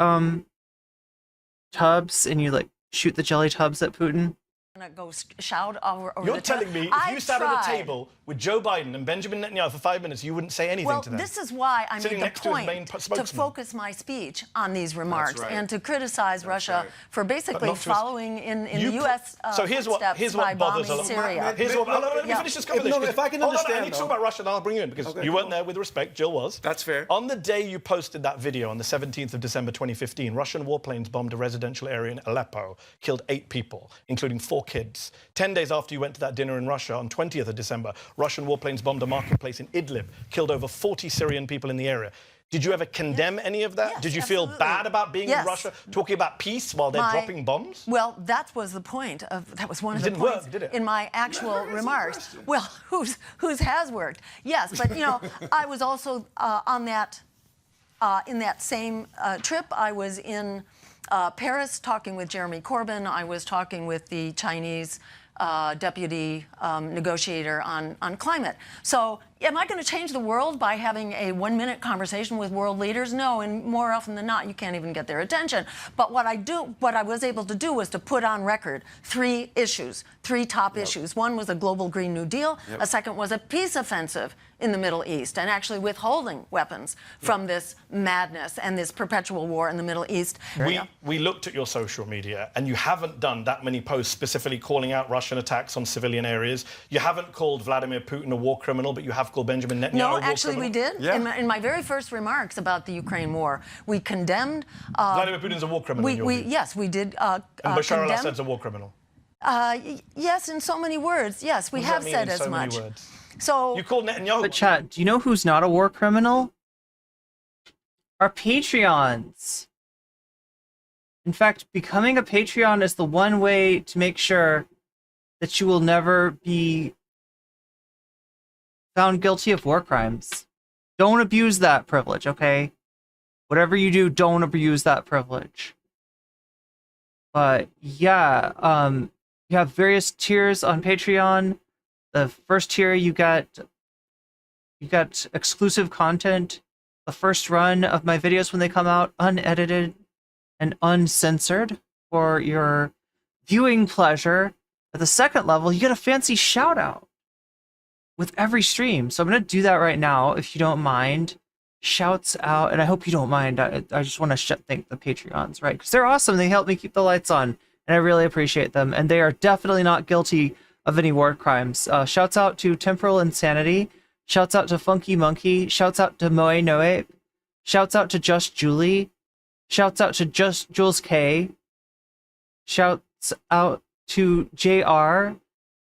tubs, and you shoot the jelly tubs at Putin. Gonna go shout over You're the telling me if you sat at a table with Joe Biden and Benjamin Netanyahu for 5 minutes, you wouldn't say anything to them. Well, this is why I Sitting made next the to his main point to spokesman. focus my speech on these remarks right. and to criticize Russia right. for basically not to- following in the U.S. So here's what by bothers a bombing lot. Syria. Here's what. Let me finish this conversation. if I can Hold on, I understand, need to talk though. about Russia, and I'll bring you in because Okay, you weren't cool. there. With respect, Jill was. That's fair. On the day you posted that video, on the 17th of December 2015, Russian warplanes bombed a residential area in Aleppo, killed 8 people, including 4 kids. 10 days after you went to that dinner in Russia, on 20th of December, Russian warplanes bombed a marketplace in Idlib, killed over 40 Syrian people in the area. Did you ever condemn any of that? Yes, Did you feel absolutely. bad about being in Russia, talking about peace while they're dropping bombs? Well, that was the point of that was one of It the didn't points work, did it? in my actual remarks. Well, whose has worked? Yes, but I was also on that in that same trip. I was in Paris talking with Jeremy Corbyn. I was talking with the Chinese deputy negotiator on climate. So am I going to change the world by having a 1-minute conversation with world leaders? No, and more often than not, you can't even get their attention. But what I was able to do was to put on record 3 issues, 3 top issues. One was a global Green New Deal. A second was a peace offensive in the Middle East and actually withholding weapons from this madness and this perpetual war in the Middle East. We looked at your social media, and you haven't done that many posts specifically calling out Russian attacks on civilian areas. You haven't called Vladimir Putin a war criminal, but you have called Benjamin Netanyahu a war criminal. No, actually we did. Yeah. In my very first remarks about the Ukraine war, we condemned... Vladimir Putin's a war criminal in your view. Yes, we did And Bashar condemn... al-Assad's a war criminal. Yes, in so many words. Yes, we have said as much. So You called Netanyahu... But chat, do you know who's not a war criminal? Our Patreons. In fact, becoming a Patreon is the one way to make sure that you will never be found guilty of war crimes. Don't abuse that privilege, okay? Whatever you do, don't abuse that privilege. But yeah, you have various tiers on Patreon. The first tier, you got exclusive content. The first run of my videos when they come out, unedited and uncensored for your viewing pleasure. At the second level, you get a fancy shout out with every stream. So I'm going to do that right now, if you don't mind. Shouts out, and I hope you don't mind. I just want to thank the Patreons, right? Because they're awesome. They help me keep the lights on, and I really appreciate them. And they are definitely not guilty of any war crimes. Shouts out to Temporal Insanity. Shouts out to Funky Monkey. Shouts out to Moe Noe. Shouts out to Just Julie. Shouts out to Just Jules K. Shouts out to JR.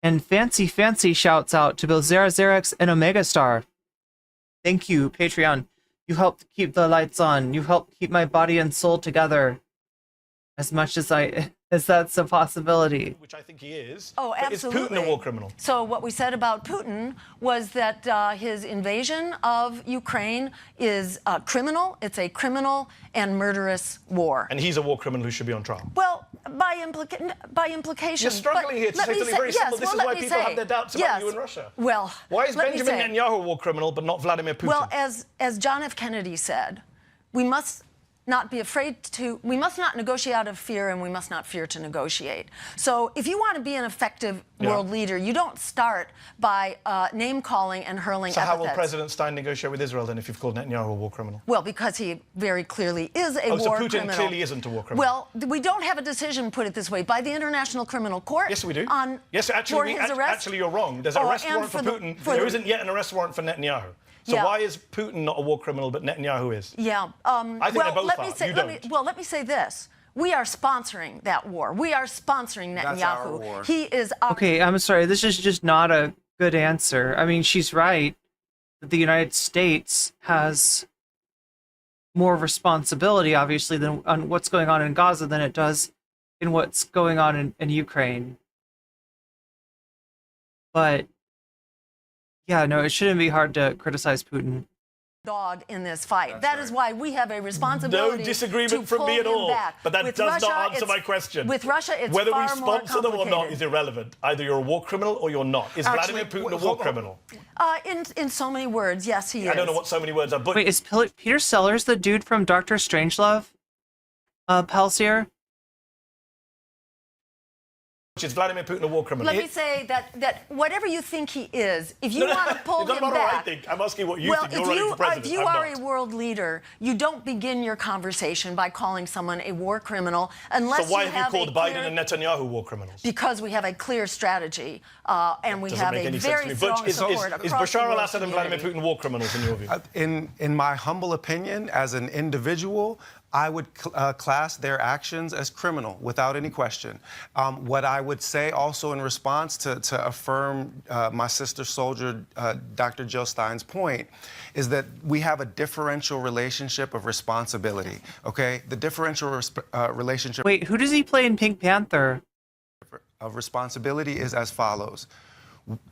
And fancy shouts out to both Zara Xerex and Omega Star. Thank you, Patreon. You helped keep the lights on. You helped keep my body and soul together. As much as that's a possibility. Which I think he is. Oh, But absolutely. is Putin a war criminal? So what we said about Putin was that his invasion of Ukraine is criminal. It's a criminal and murderous war. And he's a war criminal who should be on trial. Well, by implication. You're struggling here to say something very simple. This is why people have their doubts about you in Russia. Well, why is let me Benjamin say- Netanyahu a war criminal but not Vladimir Putin? Well, as John F. Kennedy said, we must not be afraid to, we must not negotiate out of fear, and we must not fear to negotiate. So if you want to be an effective world leader, you don't start by name-calling and hurling So epithets. how will President Stein negotiate with Israel then if you've called Netanyahu a war criminal? Well, because he very clearly is a Oh, so war Putin criminal. clearly isn't a war criminal. Well, we don't have a decision, put it this way, by the International Criminal Court. Yes, we do. Yes, actually, for his arrest. actually, you're wrong. There's an arrest and warrant for Putin. for There the- isn't yet an arrest warrant for Netanyahu. So why is Putin not a war criminal but Netanyahu is? Yeah. I think well, they both let are. me say, You let me say this. We are sponsoring that war. We are sponsoring Netanyahu. That's our war. He is our... Okay, I'm sorry. This is just not a good answer. I mean, she's right that the United States has more responsibility, obviously, than on what's going on in Gaza than it does in what's going on in Ukraine. But yeah, no, it shouldn't be hard to criticize Putin. dog in this fight. That is why we have a responsibility No disagreement to from pull me at him all. back. But that With does Russia, not answer it's- my question. With Russia, it's Whether far we more sponsor them or not complicated. is irrelevant. Either you're a war criminal or you're not. Is Actually, Vladimir Putin a hold war on. criminal? In so many words, yes, he is. I don't know what so many words are, but Wait, is Peter Sellers the dude from Doctor Strangelove? Palsier? Is Vladimir Putin a war criminal? Let me say that whatever you think he is, if you want to pull him about back... what I think. I'm asking what you think. You're running for president. If you are a world leader, you don't begin your conversation by calling someone a war criminal unless so why you have you called Biden and Netanyahu war criminals? Because we have a clear strategy and we have a very strong support across Is the Bashar world al-Assad and Vladimir Putin war criminals in your view? In my humble opinion, as an individual, I would class their actions as criminal without any question. What I would say also in response to affirm my sister soldier, Dr. Jill Stein's point, is that we have a differential relationship of responsibility, okay? The differential relationship... Wait, who does he play in Pink Panther? ...of responsibility is as follows.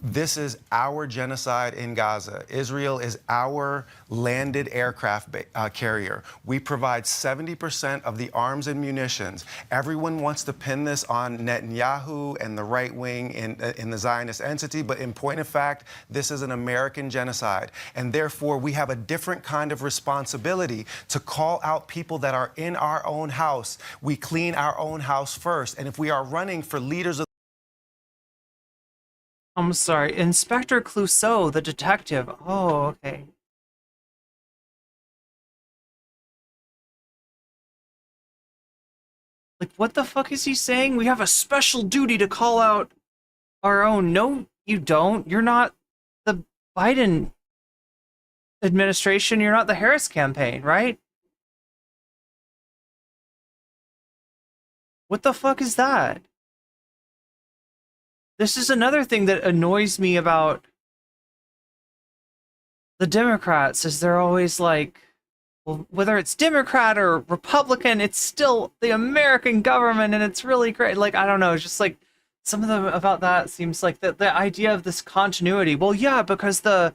This is our genocide in Gaza. Israel is our landed aircraft carrier. We provide 70% of the arms and munitions. Everyone wants to pin this on Netanyahu and the right wing in the Zionist entity, but in point of fact, this is an American genocide. And therefore, we have a different kind of responsibility to call out people that are in our own house. We clean our own house first. And if we are running for leaders of... I'm sorry, Inspector Clouseau, the detective. Oh, okay. Like, what the fuck is he saying? We have a special duty to call out our own. No, you don't. You're not the Biden administration. You're not the Harris campaign, right? What the fuck is that? This is another thing that annoys me about the Democrats, is they're always like, well, whether it's Democrat or Republican, it's still the American government, and it's really great. Like, I don't know, it's just like, some of them about that seems like the idea of this continuity. Well, yeah, because the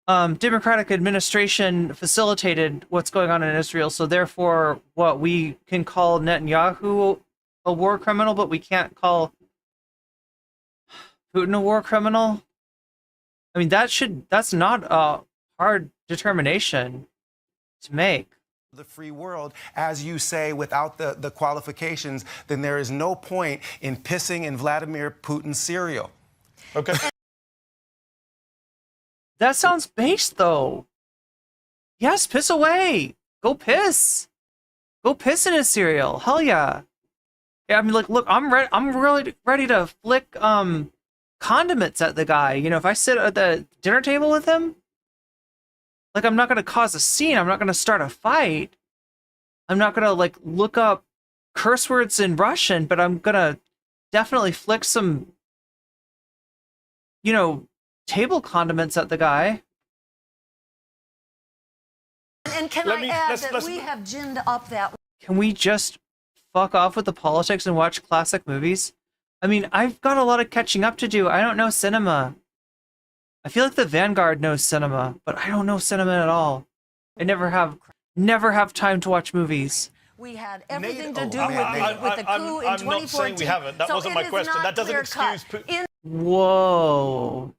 Democratic administration facilitated what's going on in Israel, so therefore, what, we can call Netanyahu a war criminal, but we can't call Putin a war criminal? I mean, that's not a hard determination to make. The free world, as you say, without the qualifications, then there is no point in pissing in Vladimir Putin's cereal. Okay. That sounds based, though. Yes, piss away. Go piss. Go piss in his cereal. Hell yeah. Yeah, I mean, like, look, I'm really ready to flick condiments at the guy. You know, if I sit at the dinner table with him, like, I'm not going to cause a scene. I'm not going to start a fight. I'm not going to, like, look up curse words in Russian, but I'm going to definitely flick some, you know, table condiments at the guy. And can I add that we have ginned up that... Can we just fuck off with the politics and watch classic movies? I mean, I've got a lot of catching up to do. I don't know cinema. I feel like the Vanguard knows cinema, but I don't know cinema at all. I never have time to watch movies. We had everything to do with the coup in 2014. I'm not saying we haven't. That wasn't my question. That doesn't excuse Putin. Whoa.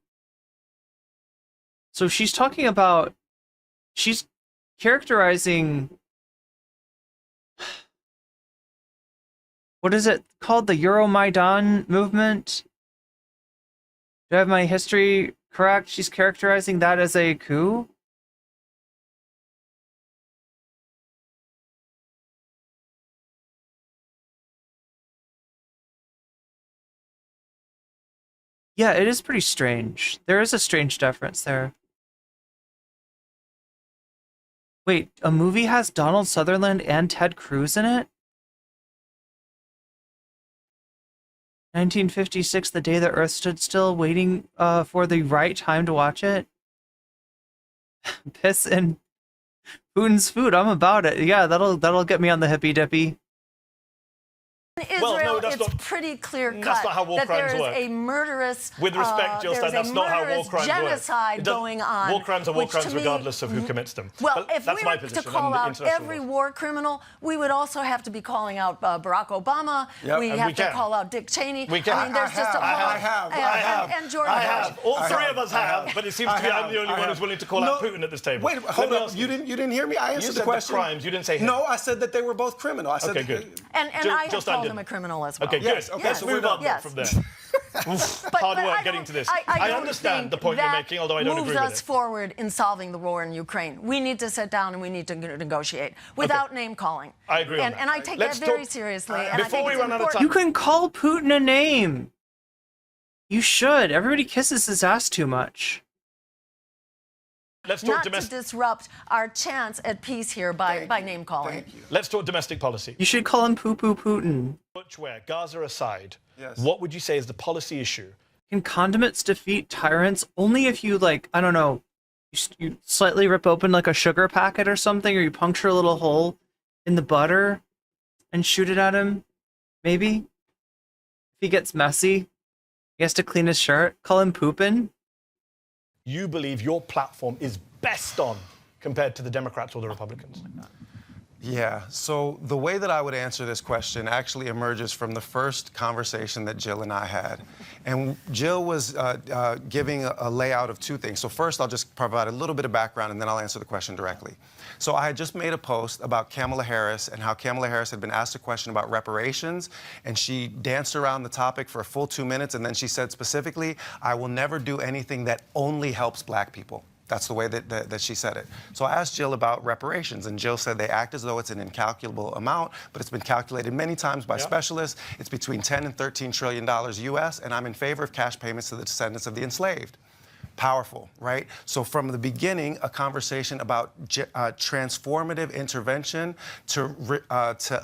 So she's talking about... She's characterizing... What is it called? The Euromaidan movement? Do I have my history correct? She's characterizing that as a coup? Yeah, it is pretty strange. There is a strange difference there. Wait, a movie has Donald Sutherland and Ted Cruz in it? 1956, the day the Earth stood still, waiting for the right time to watch it. Piss in Putin's food. I'm about it. Yeah, that'll get me on the hippy dippy. In Israel, it's pretty clear cut that there is a murderous, with respect, Jill Stein, that's not how war crimes genocide going on. War crimes are war crimes regardless of who commits them. Well, if we were to call out every war criminal, we would also have to be calling out Barack Obama. Yep. We have to call out Dick Cheney. We can. I mean, there's just a whole... I have. And George Bush. All three of us have, but it seems to me I'm the only one who's willing to call out Putin at this table. Wait, hold on. You didn't hear me? I answered the question. You said the crimes. You didn't say him. No, I said that they were both criminal. I said okay, good. And I have called him a criminal as well. Okay, good. Okay, let's move on from there. Hard work getting to this. I understand the point you're making, although I don't agree with it. Moves us forward in solving the war in Ukraine. We need to sit down and we need to negotiate without name calling. I agree on that. And I take that very seriously. And before we run out of time, you can call Putin a name. You should. Everybody kisses his ass too much. Let's talk not to disrupt our chance at peace here by name calling. Let's talk domestic policy. You should call him Poo-Poo Putin. Butchware, Gaza aside, what would you say is the policy issue? Can condiments defeat tyrants? Only if you, like, I don't know, you slightly rip open like a sugar packet or something, or you puncture a little hole in the butter and shoot it at him, maybe? If he gets messy, he has to clean his shirt, call him Poopin'. You believe your platform is best on compared to the Democrats or the Republicans? Yeah, so the way that I would answer this question actually emerges from the first conversation that Jill and I had. And Jill was giving a layout of two things. So first, I'll just provide a little bit of background, and then I'll answer the question directly. So I had just made a post about Kamala Harris and how Kamala Harris had been asked a question about reparations, and she danced around the topic for a full 2 minutes, and then she said specifically, I will never do anything that only helps black people. That's the way that she said it. So I asked Jill about reparations, and Jill said they act as though it's an incalculable amount, but it's been calculated many times by specialists. It's between $10 and $13 trillion US, and I'm in favor of cash payments to the descendants of the enslaved. Powerful, right? So from the beginning, a conversation about transformative intervention to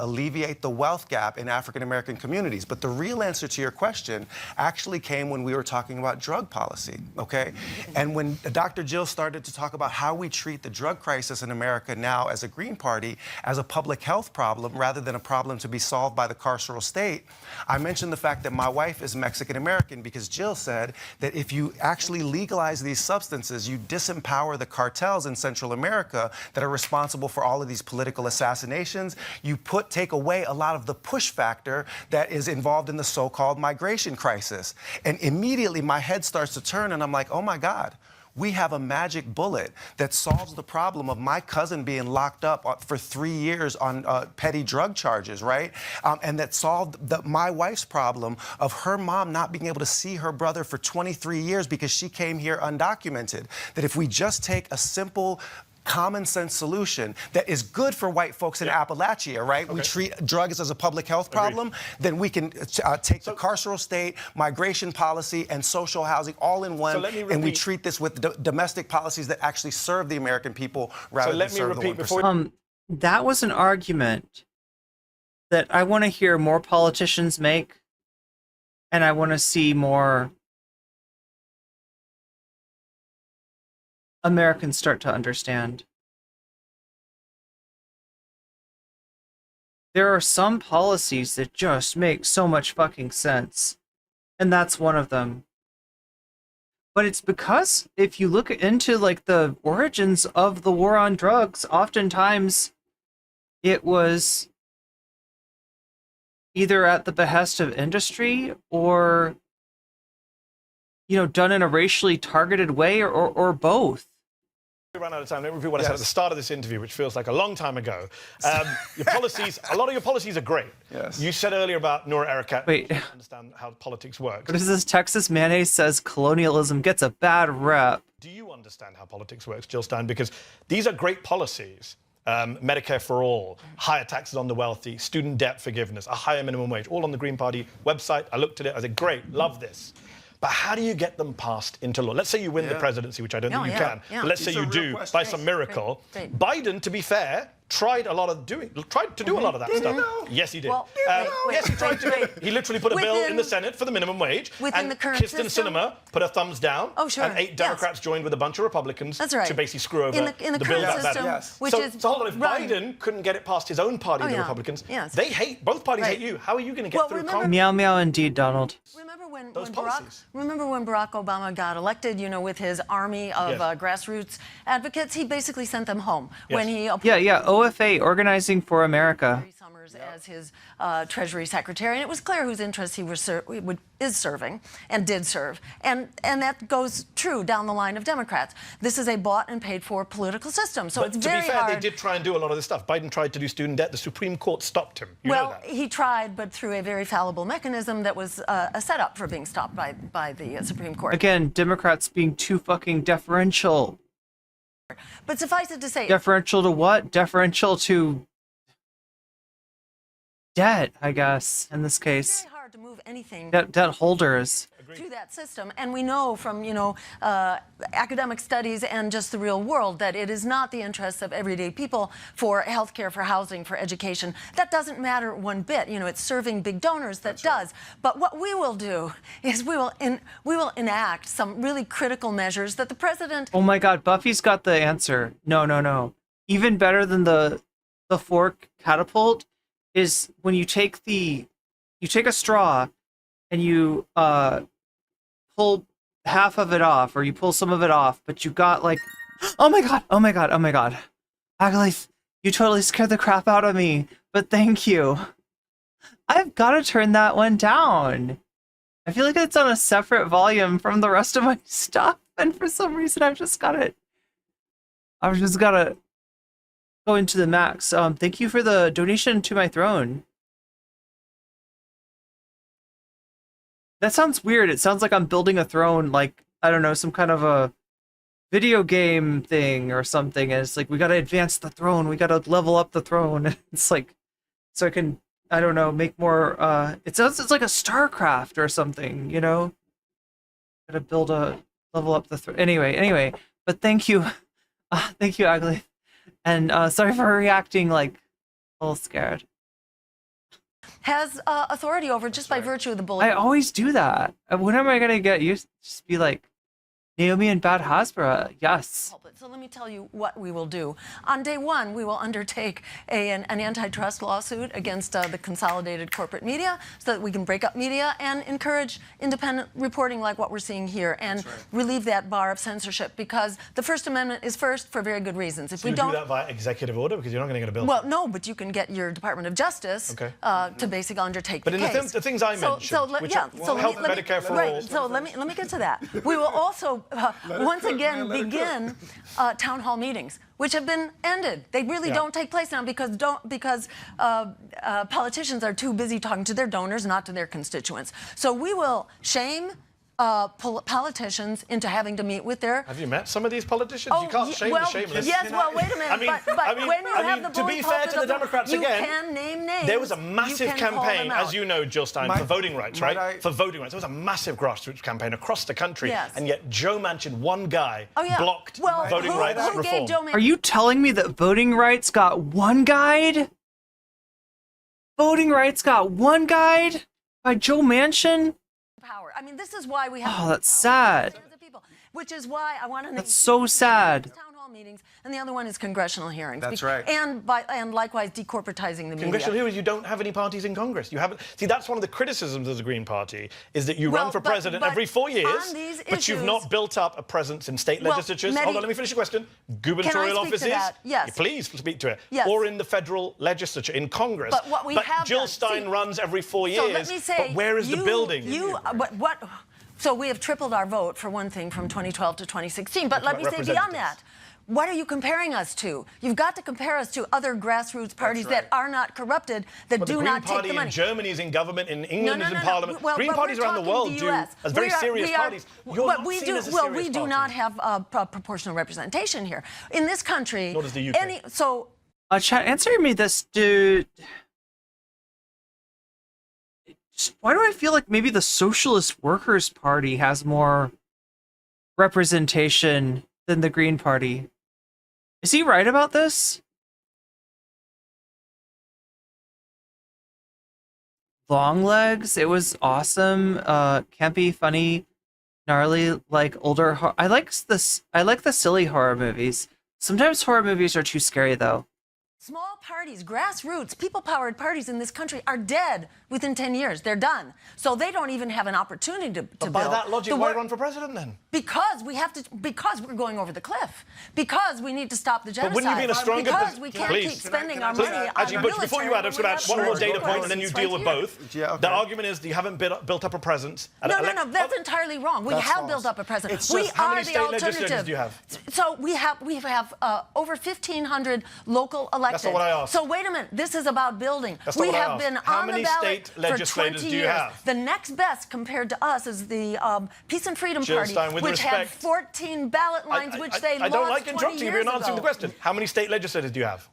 alleviate the wealth gap in African-American communities. But the real answer to your question actually came when we were talking about drug policy, okay? And when Dr. Jill started to talk about how we treat the drug crisis in America now as a Green Party, as a public health problem rather than a problem to be solved by the carceral state, I mentioned the fact that my wife is Mexican-American because Jill said that if you actually legalize these substances, you disempower the cartels in Central America that are responsible for all of these political assassinations. You take away a lot of the push factor that is involved in the so-called migration crisis. And immediately my head starts to turn and I'm like, oh my God. We have a magic bullet that solves the problem of my cousin being locked up for 3 years on petty drug charges, right? And that solved my wife's problem of her mom not being able to see her brother for 23 years because she came here undocumented. That if we just take a simple common sense solution that is good for white folks in Appalachia, right? Okay. We treat drugs as a public health problem, then we can take the carceral state, migration policy, and social housing all in one, and we treat this with domestic policies that actually serve the American people rather than serve the 1%. That was an argument that I want to hear more politicians make, and I want to see more Americans start to understand. There are some policies that just make so much fucking sense, and that's one of them. But it's because if you look into like the origins of the war on drugs, oftentimes it was either at the behest of industry or, you know, done in a racially targeted way or both. We ran out of time. Let me repeat what I said at the start of this interview, which feels like a long time ago. Your policies, a lot of your policies are great. Yes. You said earlier about Noura Erakat. Wait. I understand how politics works. What is this? Texas mayonnaise says colonialism gets a bad rep. Do you understand how politics works, Jill Stein? Because these are great policies. Medicare for all, higher taxes on the wealthy, student debt forgiveness, a higher minimum wage, all on the Green Party website. I looked at it. I said, great, love this. But how do you get them passed into law? Let's say you win the presidency, which I don't think you can. But let's say you do by some miracle. Biden, to be fair, tried to do a lot of that stuff. No. Yes, he did. Well, yes, he tried to. He literally put a bill in the Senate for the minimum wage. Within the current Kirsten Sinema put a thumbs down. Oh, sure. And 8 Democrats joined with a bunch of Republicans to basically screw over the bill that system, bad. which so is hold on, if Biden couldn't get it past his own party, the Republicans, they hate, both parties hate you. How are you going to get through Congress? Meow, meow, indeed, Donald. Remember when Barack Obama got elected, you know, with his army of grassroots advocates, he basically sent them home when he OFA, Organizing for America. Summers as his Treasury Secretary, and it was clear whose interests he is serving and did serve, and that goes true down the line of Democrats. This is a bought and paid for political system, so it's very hard. To be fair, they did try and do a lot of this stuff. Biden tried to do student debt. The Supreme Court stopped him. You know that. He tried, but through a very fallible mechanism that was a setup for being stopped by the Supreme Court. Again, Democrats being too fucking deferential. But suffice it to say... Deferential to what? Deferential to debt, I guess, in this case. It's very hard to move anything... Debt holders. ...through that system. And we know from, academic studies and just the real world that it is not the interests of everyday people for healthcare, for housing, for education. That doesn't matter one bit. It's serving big donors that does. But what we will do is we will enact some really critical measures that the president... Oh my God, Buffy's got the answer. No. Even better than the fork catapult is when you take a straw and you pull half of it off, or you pull some of it off, but you got like, oh my god, Aglaith, you totally scared the crap out of me, but thank you. I've got to turn that one down. I feel like it's on a separate volume from the rest of my stuff, and for some reason I've just got to go into the max. Thank you for the donation to my throne. That sounds weird. It sounds like I'm building a throne, like, I don't know, some kind of a video game thing or something. And it's like, we gotta advance the throne. We gotta level up the throne. It's like, so I can, I don't know, make more, it's like a StarCraft or something, Gotta level up the throne. Anyway, but thank you. Thank you, Ugly. And sorry for reacting, like, a little scared. Has authority over just by virtue of the bullying. I always do that. When am I gonna get used to just be like Naomi and Bad Hasbara? Yes. So let me tell you what we will do. On day one, we will undertake an antitrust lawsuit against the consolidated corporate media so that we can break up media and encourage independent reporting like what we're seeing here and relieve that bar of censorship, because the First Amendment is first for very good reasons. If so we don't do that via executive order, because you're not going to get a bill. Well, no, but you can get your Department of Justice to basically undertake the case. But in the things I mentioned, which will help Medicare for all. So let me get to that. We will also once again begin town hall meetings, which have been ended. They really don't take place now because politicians are too busy talking to their donors, not to their constituents. So we will shame politicians into having to meet with their... Have you met some of these politicians? You can't shame the shameless. Yes, well, wait a minute. But when you have the to be fair to the Democrats again, you can name names. There was a massive campaign, as you know, Jill Stein, for voting rights, right? For voting rights. There was a massive grassroots campaign across the country, and yet Joe Manchin, one guy, blocked voting rights reform. Are you telling me that voting rights got one guide? Voting rights got one guide by Joe Manchin? Power. I mean, this is why we have... Oh, that's sad. Which is why I want to... That's so sad. Town hall meetings, and the other one is congressional hearings. That's right. And likewise decorporatizing the media. Congressional hearings, you don't have any parties in Congress. You haven't... See, that's one of the criticisms of the Green Party, is that you run for president every 4 years, but you've not built up a presence in state legislatures. Hold on, let me finish the question. Gubernatorial offices. Yes. Please speak to it. Yes. Or in the federal legislature, in Congress. But what we have Jill Stein runs every 4 years. So let me say, but where is the building? So we have tripled our vote, for one thing, from 2012 to 2016. But let me say beyond that, what are you comparing us to? You've got to compare us to other grassroots parties that are not corrupted, that do not take the money. The Green Party in Germany is in government, in England is in parliament. Green parties around the world do as very serious parties. You're not seen as a serious party. We do not have proportional representation here. In this country... Nor does the UK. Chat, answer me this, dude. Why do I feel like maybe the Socialist Workers' Party has more representation than the Green Party? Is he right about this? Long Legs, it was awesome. Campy, funny, gnarly, like older. I like the silly horror movies. Sometimes horror movies are too scary though. Small parties, grassroots, people-powered parties in this country are dead within 10 years. They're done. So they don't even have an opportunity to But by that logic, why run for president then? Because we have to. Because we're going over the cliff. Because we need to stop the genocide. But wouldn't you be in a stronger Because we can't keep spending our money on actually, the Butch, before you add, I'm just going to add one more data point, and then you deal with both. Yeah, okay. The argument is that you haven't built up a presence. No, that's entirely wrong. We have built up a presence. We how many are the state legislators alternative. do you have? So we have over 1,500 local elected. That's not what I asked. So wait a minute. This is about building. That's not We what I have asked. been How on the many ballot state for legislators 20 do you years. have? The next best compared to us is the Peace and Freedom Jill Party, Stein, with which had respect, 14 ballot lines, which they I don't lost like 20 interrupting you, but years you're not answering the ago. question. How many state legislators do you have?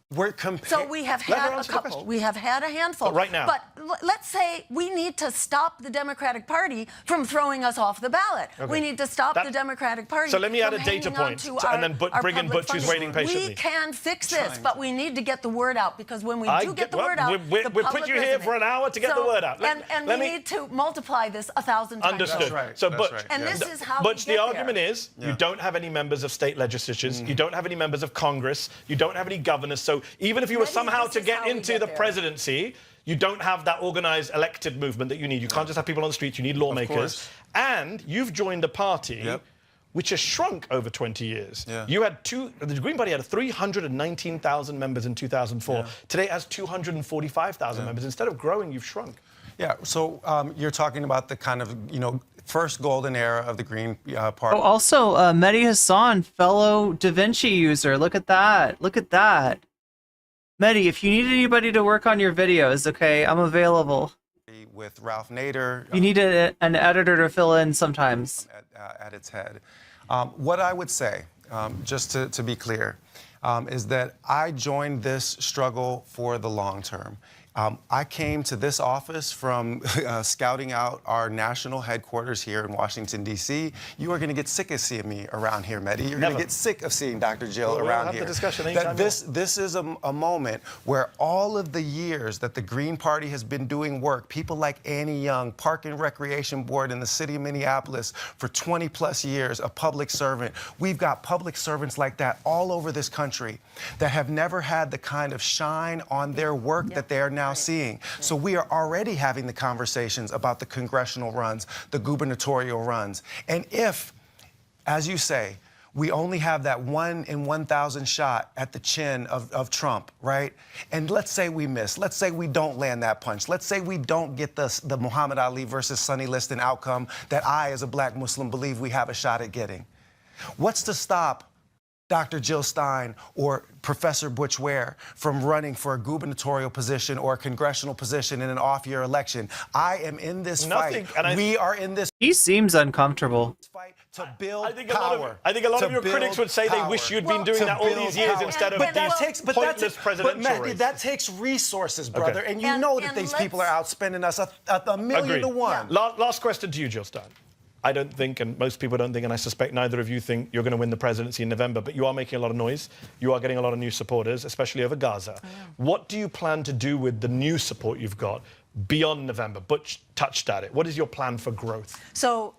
So we have Let her had a answer the couple. question. We have had a handful. But right now. But let's say we need to stop the Democratic Party from throwing us off the ballot. Okay. We need to stop the Democratic Party. So let me add from a data hanging on point, to and then our bring in public Butch, who's funding. waiting patiently. We can fix this, but we need to get the word out, because when we do get the word out, we'll the put public you here resonates. for an hour to get the word out. And we need to multiply this 1,000 times. Understood. That's right. So, That's Butch, right. And this is how Butch, we the get argument there. is you don't have any members of state legislatures, you don't have any members of Congress, you don't have any governors. So even if you were Maybe somehow this to is get how we into get the there. presidency, you don't have that organized elected movement that you need. You can't just have people on the streets, you need lawmakers. And you've joined a party which has shrunk over 20 years. Yeah. You had the Green Party had 319,000 members in 2004. Yeah. Today it has 245,000 members. Instead of growing, you've shrunk. Yeah, so you're talking about the kind of, first golden era of the Green Party. Oh, also, Medhi Hasan, fellow Da Vinci user. Look at that. Look at that. Medhi, if you need anybody to work on your videos, okay, I'm available. With Ralph Nader. You need an editor to fill in sometimes. At its head. What I would say, just to be clear, is that I joined this struggle for the long term. I came to this office from scouting out our national headquarters here in Washington, D.C. You are going to get sick of seeing me around here, Medhi. You're going to get sick of seeing Dr. Jill around have here. The discussion that this is a moment where all of the years that the Green Party has been doing work, people like Annie Young, Park and Recreation Board in the city of Minneapolis for 20 plus years, a public servant. We've got public servants like that all over this country that have never had the kind of shine on their work that they are now seeing. So we are already having the conversations about the congressional runs, the gubernatorial runs. And if, as you say, we only have that 1 in 1,000 shot at the chin of Trump, right? And let's say we miss. Let's say we don't land that punch. Let's say we don't get the Muhammad Ali versus Sonny Liston outcome that I, as a black Muslim, believe we have a shot at getting. What's to stop Dr. Jill Stein or Professor Butch Ware from running for a gubernatorial position or a congressional position in an off-year election? I am in this fight. We are in this He seems uncomfortable. fight to build power. I think a lot of your critics would say they wish you'd been doing that all these years instead of these pointless presidential races. That takes resources, brother. And you know that these people are outspending us a million to one. Last question to you, Jill Stein. I don't think, and most people don't think, and I suspect neither of you think you're going to win the presidency in November, but you are making a lot of noise. You are getting a lot of new supporters, especially over Gaza. What do you plan to do with the new support you've got beyond November? Butch touched at it. What is your plan for growth? So,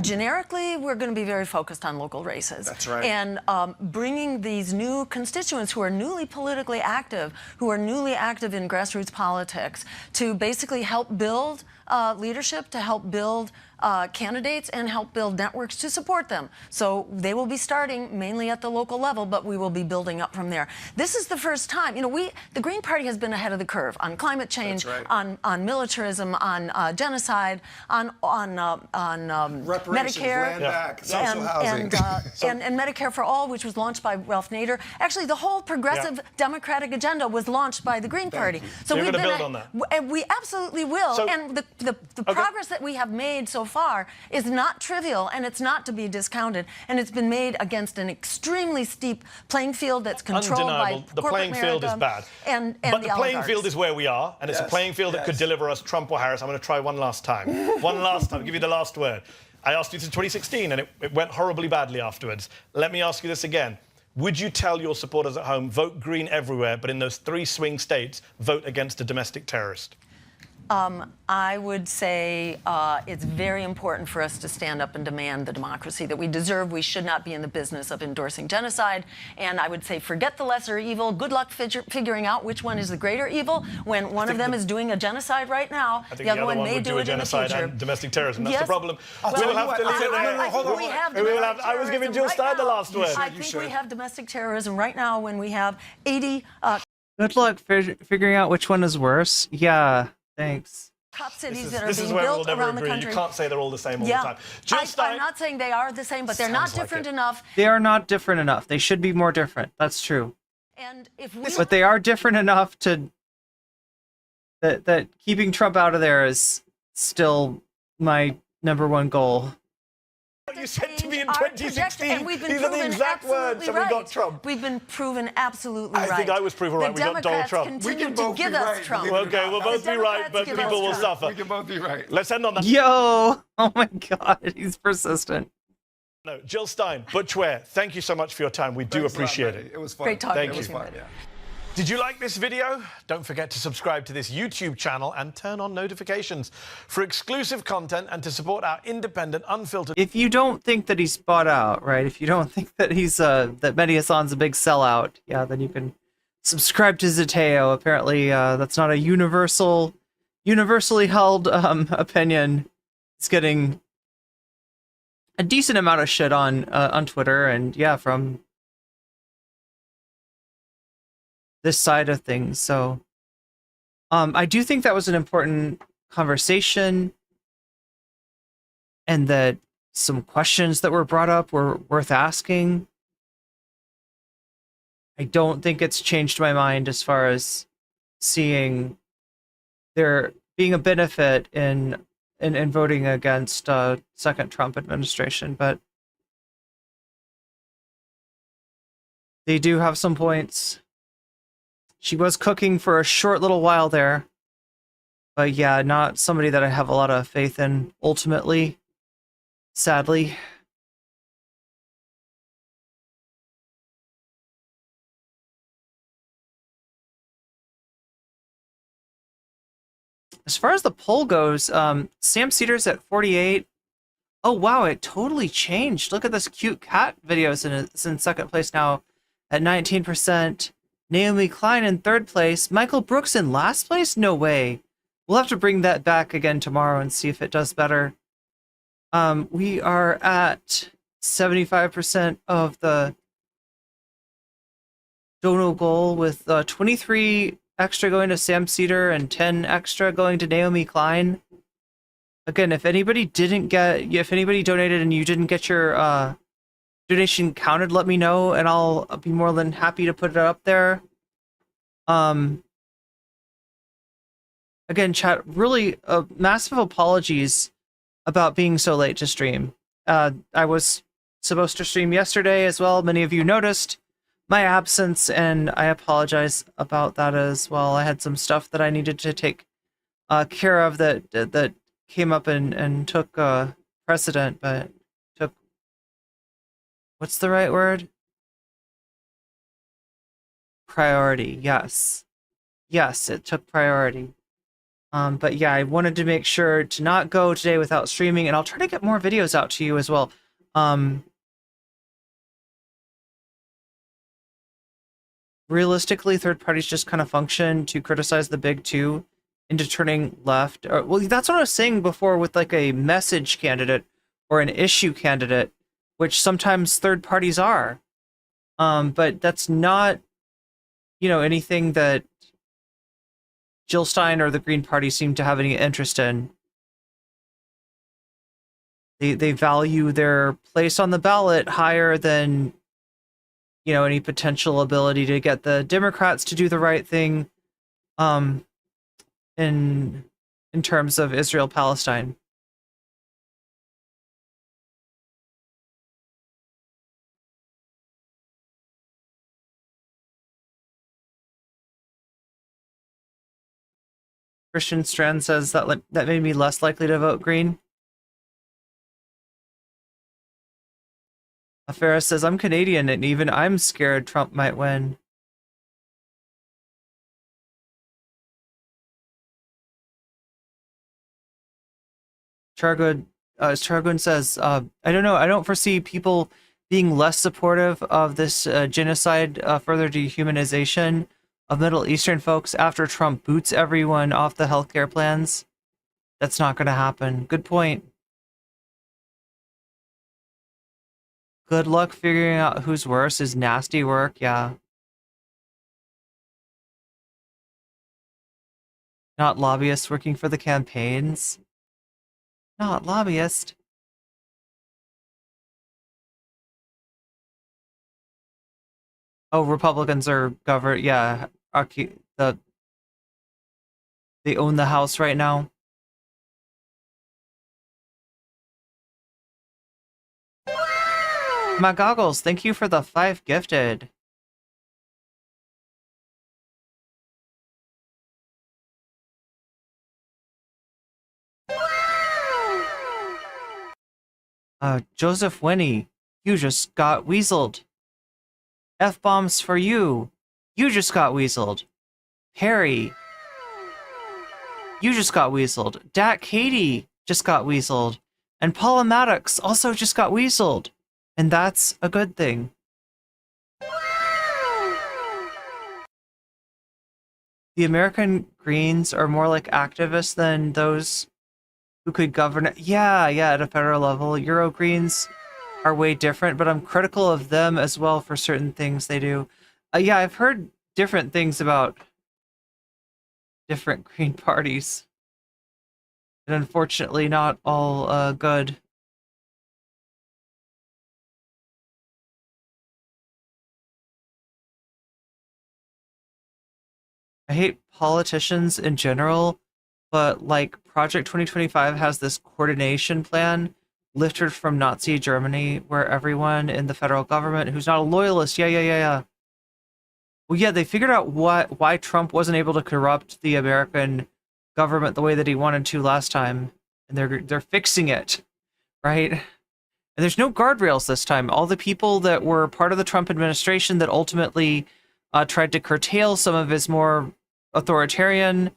generically, we're going to be very focused on local races. That's right. And bringing these new constituents who are newly politically active, who are newly active in grassroots politics, to basically help build leadership, to help build candidates and help build networks to support them. So they will be starting mainly at the local level, but we will be building up from there. This is the first time, the Green Party has been ahead of the curve on climate change, on militarism, on genocide, on Medicare, land back, social housing. And Medicare for All, which was launched by Ralph Nader. Actually, the whole progressive Democratic agenda was launched by the Green Party. So we're going to build on that. We absolutely will. So, and the progress that we have made so far is not trivial, and it's not to be discounted. And it's been made against an extremely steep playing field that's controlled by the playing field is bad. But the playing field is where we are, and it's a playing field that could deliver us Trump or Harris. I'm going to try one last time. One last time. I'll give you the last word. I asked you this in 2016, and it went horribly badly afterwards. Let me ask you this again. Would you tell your supporters at home, vote Green everywhere, but in those 3 swing states, vote against a domestic terrorist? I would say it's very important for us to stand up and demand the democracy that we deserve. We should not be in the business of endorsing genocide. And I would say forget the lesser evil. Good luck figuring out which one is the greater evil when one of them is doing a genocide right now. I think the other one may do it in the future. And domestic terrorism. That's the problem. Well, we'll have to leave it there. I was giving Jill Stein the last word. I think we have domestic terrorism right now when we have 80... Good luck figuring out which one is worse. Yeah. Thanks. Top cities that are being built around the country. You can't say they're all the same all the time. Jill Stein, I'm not saying they are the same, but they're not different enough. They are not different enough. They should be more different. That's true. And if but they are different enough to that keeping Trump out of there is still my #1 goal. You said to me in 2016, these are the exact words, and we got Trump. We've been proven absolutely right. I think I was proven right. We got Donald Trump. We can both give us Trump. Okay, we'll both be right, but people will suffer. We can both be right. Let's end on that. Yo! Oh my God, he's persistent. No, Jill Stein, Butch Ware, thank you so much for your time. We do appreciate it. It was fun. Great talking to you. It was fun. Yeah. Did you like this video? Don't forget to subscribe to this YouTube channel and turn on notifications for exclusive content and to support our independent, unfiltered... If you don't think that he's bought out, right? If you don't think that he's that Medhi Hasan's a big sellout, yeah, then you can subscribe to Zateo. Apparently, that's not a universally held opinion. It's getting a decent amount of shit on Twitter, and yeah, from this side of things. So I do think that was an important conversation, and that some questions that were brought up were worth asking. I don't think it's changed my mind as far as seeing there being a benefit in voting against second Trump administration, but they do have some points. She was cooking for a short little while there, but yeah, not somebody that I have a lot of faith in ultimately, sadly. As far as the poll goes, Sam Cedar's at 48. Oh wow, it totally changed. Look at this cute cat video. It's in second place now at 19%. Naomi Klein in third place. Michael Brooks in last place? No way. We'll have to bring that back again tomorrow and see if it does better. We are at 75% of the donor goal, with 23 extra going to Sam Cedar and 10 extra going to Naomi Klein. Again, if anybody donated and you didn't get your donation counted, let me know, and I'll be more than happy to put it up there. Again, chat, really massive apologies about being so late to stream. I was supposed to stream yesterday as well. Many of you noticed my absence, and I apologize about that as well. I had some stuff that I needed to take care of that came up and took precedent, but took... What's the right word? Priority, yes. Yes, it took priority. But yeah, I wanted to make sure to not go today without streaming, and I'll try to get more videos out to you as well. Realistically, third parties just kind of function to criticize the big two into turning left. Well, that's what I was saying before with like a message candidate or an issue candidate, which sometimes third parties are. But that's not, anything that Jill Stein or the Green Party seem to have any interest in. They value their place on the ballot higher than, any potential ability to get the Democrats to do the right thing in terms of Israel-Palestine. Christian Strand says that made me less likely to vote Green. Ferris says, I'm Canadian and even I'm scared Trump might win. Chargoon says, I don't know. I don't foresee people being less supportive of this genocide, further dehumanization of Middle Eastern folks after Trump boots everyone off the healthcare plans. That's not going to happen. Good point. Good luck figuring out who's worse is nasty work, yeah. Not lobbyists working for the campaigns. Not lobbyist. Oh, Republicans are governed, yeah. They own the House right now. My goggles, thank you for the 5 gifted. Joseph Winnie, you just got weaseled. F-bombs for you. You just got weaseled. Harry, you just got weaseled. Dak Katie just got weaseled. And Paula Maddox also just got weaseled. And that's a good thing. The American Greens are more like activists than those who could govern it. Yeah, at a federal level. Euro Greens are way different, but I'm critical of them as well for certain things they do. Yeah, I've heard different things about different Green parties. And unfortunately not all good. I hate politicians in general, but like Project 2025 has this coordination plan lifted from Nazi Germany where everyone in the federal government who's not a loyalist, yeah. Well, yeah, they figured out why Trump wasn't able to corrupt the American government the way that he wanted to last time, and they're fixing it, right? And there's no guardrails this time. All the people that were part of the Trump administration that ultimately tried to curtail some of his more authoritarian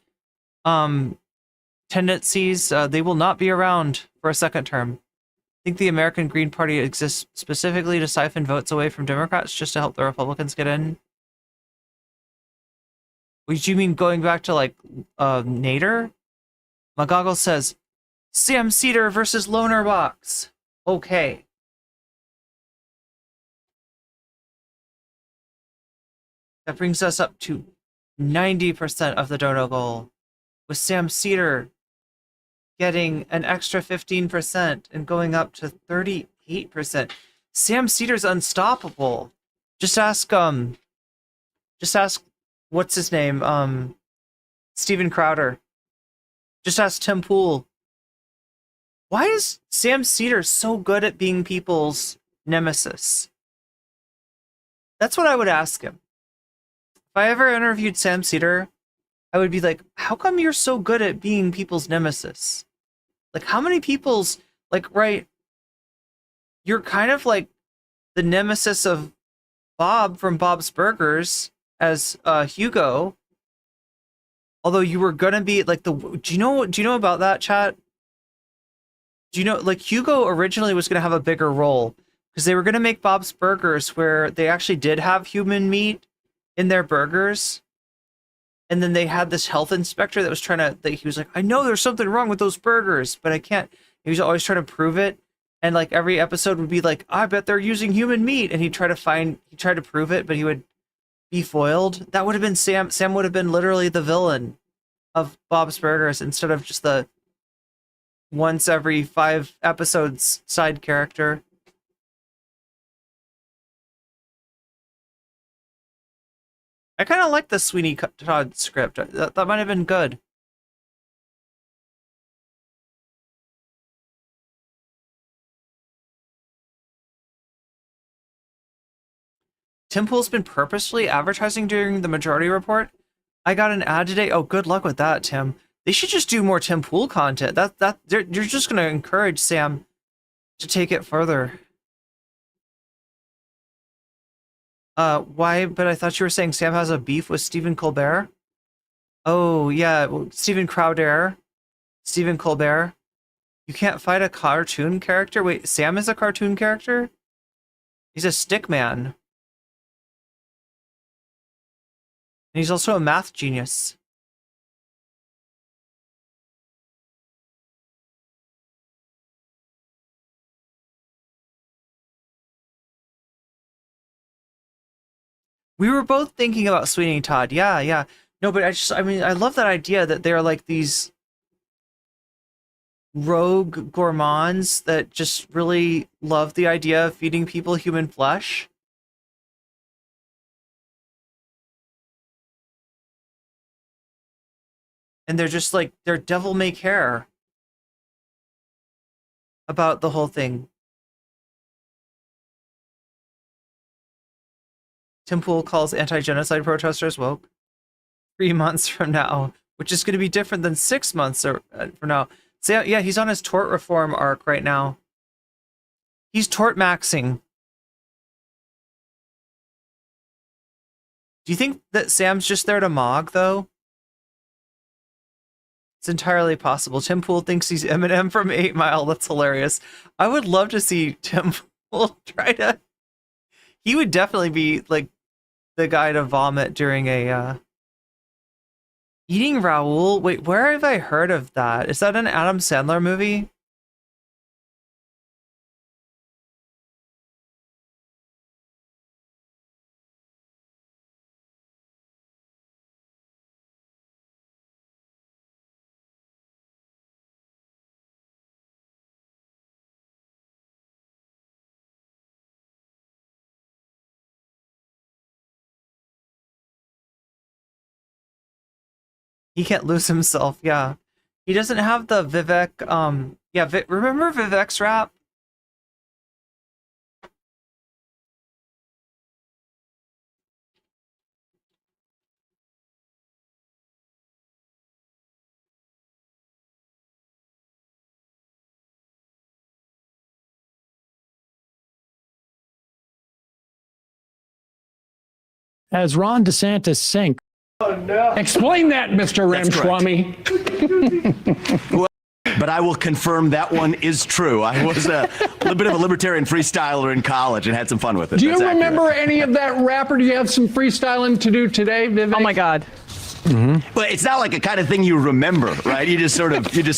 tendencies, they will not be around for a second term. I think the American Green Party exists specifically to siphon votes away from Democrats just to help the Republicans get in. What do you mean going back to like Nader? McGoggle says, Sam Cedar versus Loner Box. Okay. That brings us up to 90% of the dono goal, with Sam Cedar getting an extra 15% and going up to 38%. Sam Cedar's unstoppable. Just ask what's his name? Steven Crowder. Just ask Tim Pool. Why is Sam Cedar so good at being people's nemesis? That's what I would ask him. If I ever interviewed Sam Cedar, I would be like, how come you're so good at being people's nemesis? Like, how many people's, like, right, you're kind of like the nemesis of Bob from Bob's Burgers as Hugo. Although you were gonna be like do you know about that, chat? Do you know, like, Hugo originally was gonna have a bigger role because they were gonna make Bob's Burgers where they actually did have human meat in their burgers, and then they had this health inspector that was he was like, I know there's something wrong with those burgers, but I can't. He was always trying to prove it, and like every episode would be like, I bet they're using human meat, and he tried to prove it, but he would be foiled. That would have been Sam. Sam would have been literally the villain of Bob's Burgers instead of just the once every 5 episodes side character. I kind of like the Sweeney Todd script. That might have been good. Tim Pool's been purposely advertising during the Majority Report. I got an ad today. Oh, good luck with that, Tim. They should just do more Tim Pool content. You're just going to encourage Sam to take it further. Why? But I thought you were saying Sam has a beef with Stephen Colbert. Oh, yeah. Well, Stephen Colbert. You can't fight a cartoon character? Wait, Sam is a cartoon character? He's a stick man. And he's also a math genius. We were both thinking about Sweeney Todd. Yeah. No, but I mean, I love that idea that they're like these rogue gourmands that just really love the idea of feeding people human flesh. And they're just like, they're devil may care about the whole thing. Tim Pool calls anti-genocide protesters woke 3 months from now, which is going to be different than 6 months from now. So yeah, he's on his tort reform arc right now. He's tort maxing. Do you think that Sam's just there to mog, though? It's entirely possible. Tim Pool thinks he's Eminem from 8 Mile. That's hilarious. I would love to see Tim Pool try to... He would definitely be, like, the guy to vomit during a, Eating Raoul? Wait, where have I heard of that? Is that an Adam Sandler movie? He can't lose himself, yeah. He doesn't have the Vivek, remember Vivek's rap? As Ron DeSantis sinks. Oh, no. Explain that, Mr. Ramaswamy. But I will confirm that one is true. I was a little bit of a libertarian freestyler in college and had some fun with it. Do you remember any of that rap, or do you have some freestyling to do today, Vivek? Oh, my God. Well, it's not like a kind of thing you remember, right? You just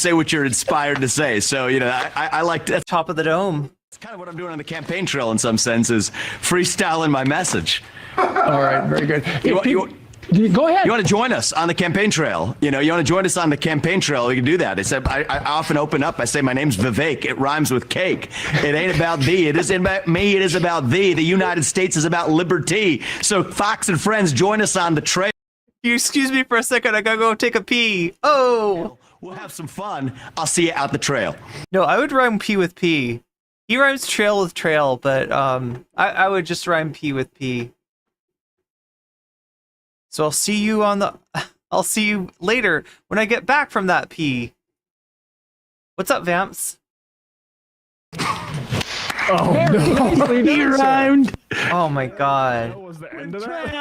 say what you're inspired to say. So, I like to... Top of the dome. It's kind of what I'm doing on the campaign trail in some sense, is freestyling my message. All right, very good. Go ahead. You want to join us on the campaign trail? You want to join us on the campaign trail? You can do that. I often open up. I say, my name's Vivek. It rhymes with cake. It ain't about thee. It isn't about me. It is about thee. The United States is about liberty. So Fox and friends, join us on the trail. You excuse me for a second. I gotta go take a pee. Oh. We'll have some fun. I'll see you out the trail. No, I would rhyme pee with pee. He rhymes trail with trail, but I would just rhyme pee with pee. So I'll see you later when I get back from that pee. What's up, Vamps? Oh, no. He rhymed. Oh, my God. What was the end of that?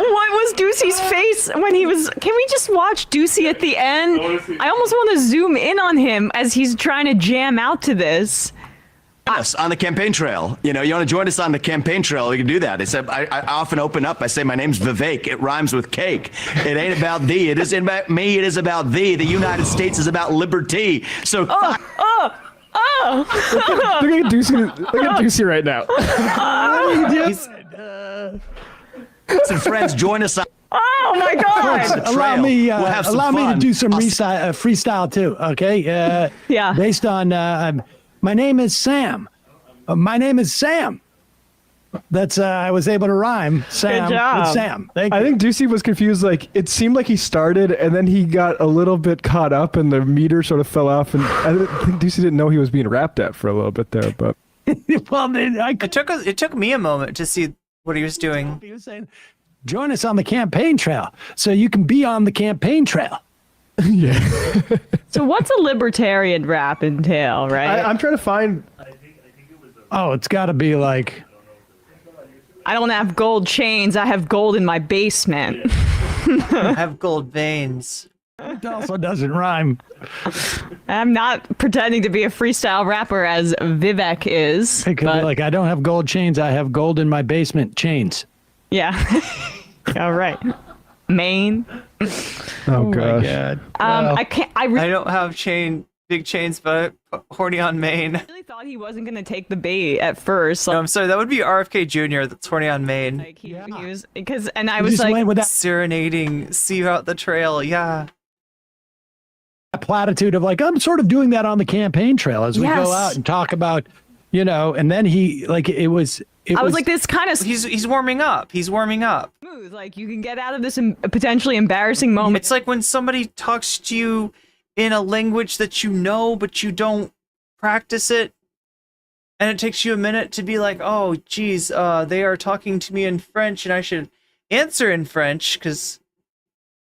What was Ducey's face when he was... Can we just watch Ducey at the end? I almost want to zoom in on him as he's trying to jam out to this. Us on the campaign trail. You want to join us on the campaign trail? You can do that. I often open up. I say, my name's Vivek. It rhymes with cake. It ain't about thee. It isn't about me. It is about thee. The United States is about liberty. So. Look at Ducey right now. Some friends, join us on. Oh my God! Allow me to do some freestyle too. Okay. Yeah. Based on. My name is Sam. My name is Sam. That's I was able to rhyme Sam with Sam. Thank you. I think Ducey was confused. Like, it seemed like he started and then he got a little bit caught up and the meter sort of fell off. And I think Ducey didn't know he was being rapped at for a little bit there. But well, then it took me a moment to see what he was doing. He was saying, "Join us on the campaign trail, so you can be on the campaign trail." Yeah. So what's a libertarian rap entail, right? I'm trying to find. Oh, it's got to be like. I don't have gold chains. I have gold in my basement. I have gold veins. It also doesn't rhyme. I'm not pretending to be a freestyle rapper as Vivek is. It could be like, I don't have gold chains. I have gold in my basement chains. Yeah. All right. Maine. Oh, my gosh. God. I don't have big chains, but horny on Maine. I really thought he wasn't going to take the bait at first. No, I'm sorry. That would be RFK Jr. That's horny on Maine. Like he was, because, and I was like, serenading, see you out the trail. Yeah. A platitude of like, I'm sort of doing that on the campaign trail as we go out and talk about, and then he, like, I was like, this kind of he's warming up. He's warming up. Smooth. Like, you can get out of this potentially embarrassing moment. It's like when somebody talks to you in a language that you know, but you don't practice it. And it takes you a minute to be like, oh, geez, they are talking to me in French and I should answer in French because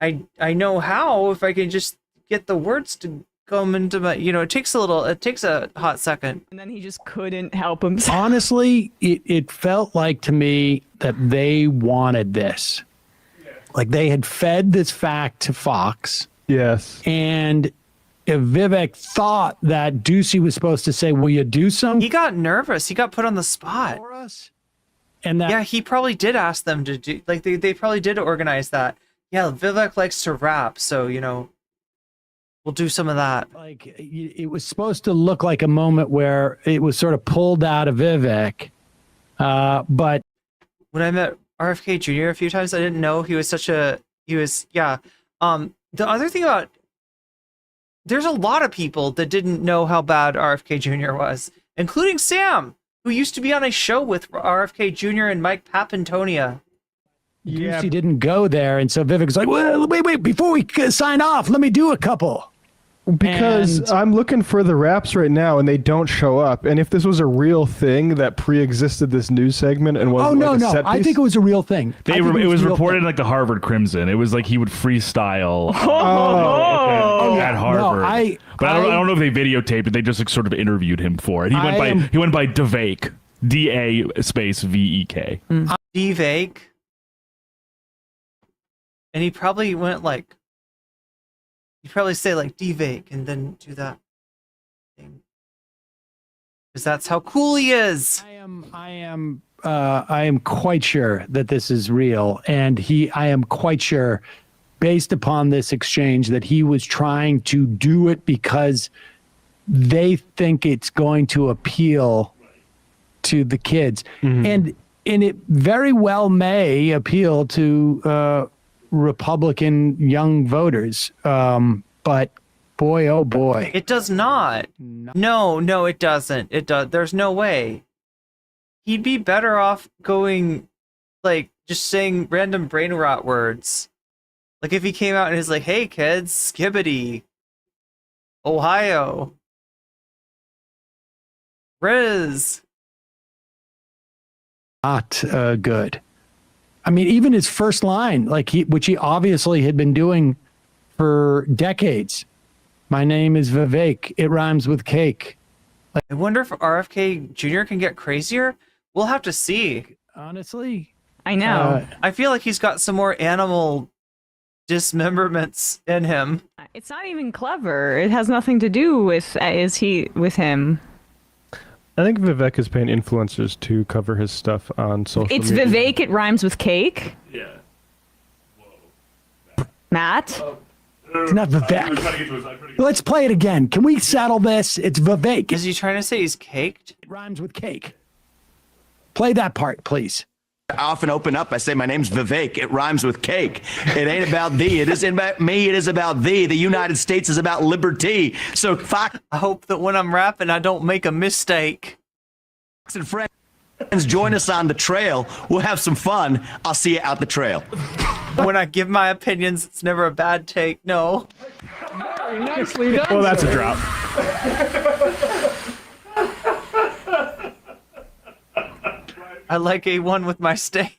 I know how if I can just get the words to come into my, it takes a hot second. And then he just couldn't help himself. Honestly, it felt like to me that they wanted this. Like they had fed this fact to Fox. Yes. And if Vivek thought that Ducey was supposed to say, will you do something? He got nervous. He got put on the spot. For us? And that, yeah, he probably did ask them to do, like, they probably did organize that. Yeah, Vivek likes to rap, so, we'll do some of that. Like, it was supposed to look like a moment where it was sort of pulled out of Vivek. But when I met RFK Jr. a few times, I didn't know he was the other thing about, there's a lot of people that didn't know how bad RFK Jr. was, including Sam, who used to be on a show with RFK Jr. and Mike Papantonia. Ducey didn't go there, and so Vivek was like, well, wait, before we sign off, let me do a couple. Because I'm looking for the raps right now, and they don't show up. And if this was a real thing that pre-existed this news segment and was no, I think it was a real thing. It was reported like the Harvard Crimson. It was like he would freestyle at Harvard. No, I don't know if they videotaped it. They just like, sort of interviewed him for it. He went by Devake, DA space VEK. Devake, and he probably went like. You'd probably say like Devake and then do that thing. Because that's how cool he is. I am quite sure that this is real. And I am quite sure, based upon this exchange, that he was trying to do it because they think it's going to appeal to the kids. Mm-hmm. And it very well may appeal to Republican young voters, but boy, oh boy, it does not. No, it doesn't. It does. There's no way. He'd be better off going, like, just saying random brain rot words. Like if he came out and is like, "Hey kids, skibbity, Ohio, Riz." Not good. I mean, even his first line, which he obviously had been doing for decades. My name is Vivek. It rhymes with cake. I wonder if RFK Jr. can get crazier. We'll have to see. Honestly, I know. I feel like he's got some more animal dismemberments in him. It's not even clever. It has nothing to do with him. I think Vivek is paying influencers to cover his stuff on social media. It's Vivek, it rhymes with cake? Yeah. Matt? It's not Vivek. Let's play it again. Can we settle this? It's Vivek. Is he trying to say he's caked? It rhymes with cake. Play that part, please. I often open up, I say, my name's Vivek. It rhymes with cake. It ain't about thee. It isn't about me. It is about thee. The United States is about liberty. So fuck. I hope that when I'm rapping, I don't make a mistake. And friends, join us on the trail. We'll have some fun. I'll see you out the trail. When I give my opinions, it's never a bad take. No. Very nicely done. Well, that's a drop. I like A1 with my steak.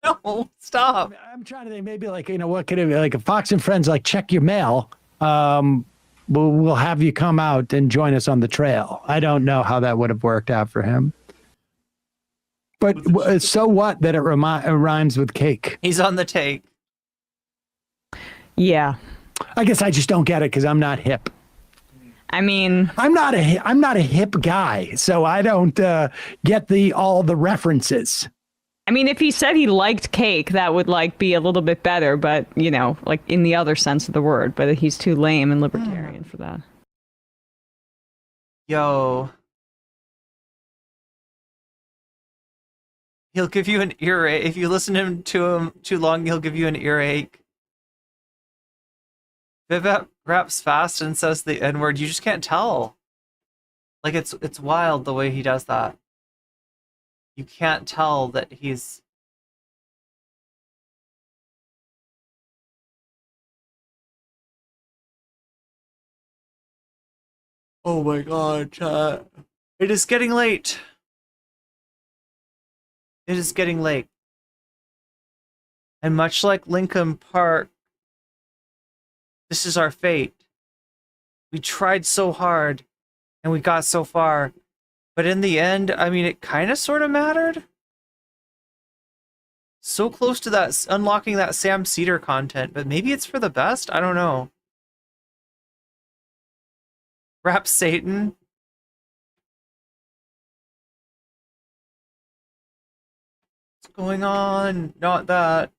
No, stop. I'm trying to think, maybe what could it be? Like if Fox and Friends, check your mail. We'll have you come out and join us on the trail. I don't know how that would have worked out for him. But so what that it rhymes with cake? He's on the take. Yeah. I guess I just don't get it because I'm not hip. I mean, I'm not a hip guy, so I don't get all the references. I mean, if he said he liked cake, that would like be a little bit better, but you know, like in the other sense of the word. But he's too lame and libertarian for that. Yo. He'll give you an earache. If you listen to him too long, he'll give you an earache. Vivek raps fast and says the N-word. You just can't tell. Like, it's wild the way he does that. You can't tell that he's... Oh my god, chat. It is getting late. It is getting late. And much like Lincoln Park, this is our fate. We tried so hard, and we got so far. But in the end, I mean, it kind of sort of mattered. So close to that, unlocking that Sam Cedar content, but maybe it's for the best? I don't know. Rap Satan. What's going on? Not that.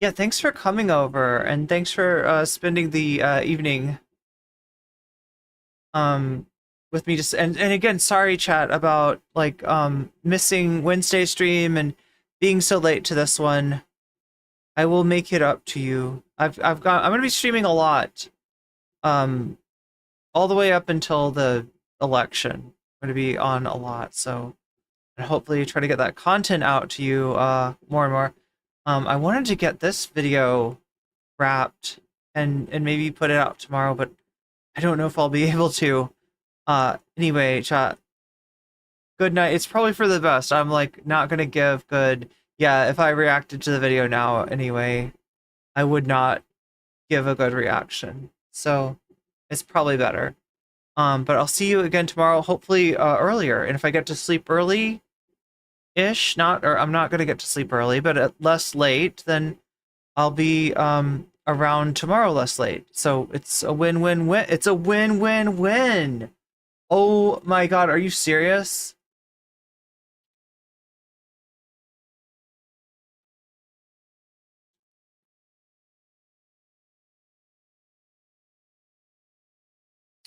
Yeah, thanks for coming over, and thanks for spending the evening with me. Just and again, sorry, chat, about like missing Wednesday stream and being so late to this one. I will make it up to you. I'm gonna be streaming a lot, all the way up until the election. I'm gonna be on a lot, so and hopefully try to get that content out to you more and more. I wanted to get this video wrapped and maybe put it out tomorrow, but I don't know if I'll be able to. Anyway, chat. Good night. It's probably for the best. I'm like not gonna give good. Yeah, if I reacted to the video now anyway, I would not give a good reaction. So it's probably better. But I'll see you again tomorrow, hopefully earlier. And if I get to sleep early, I'm not gonna get to sleep early, but at less late, then I'll be around tomorrow less late. So it's a win-win-win. It's a win-win-win. Oh my god, are you serious?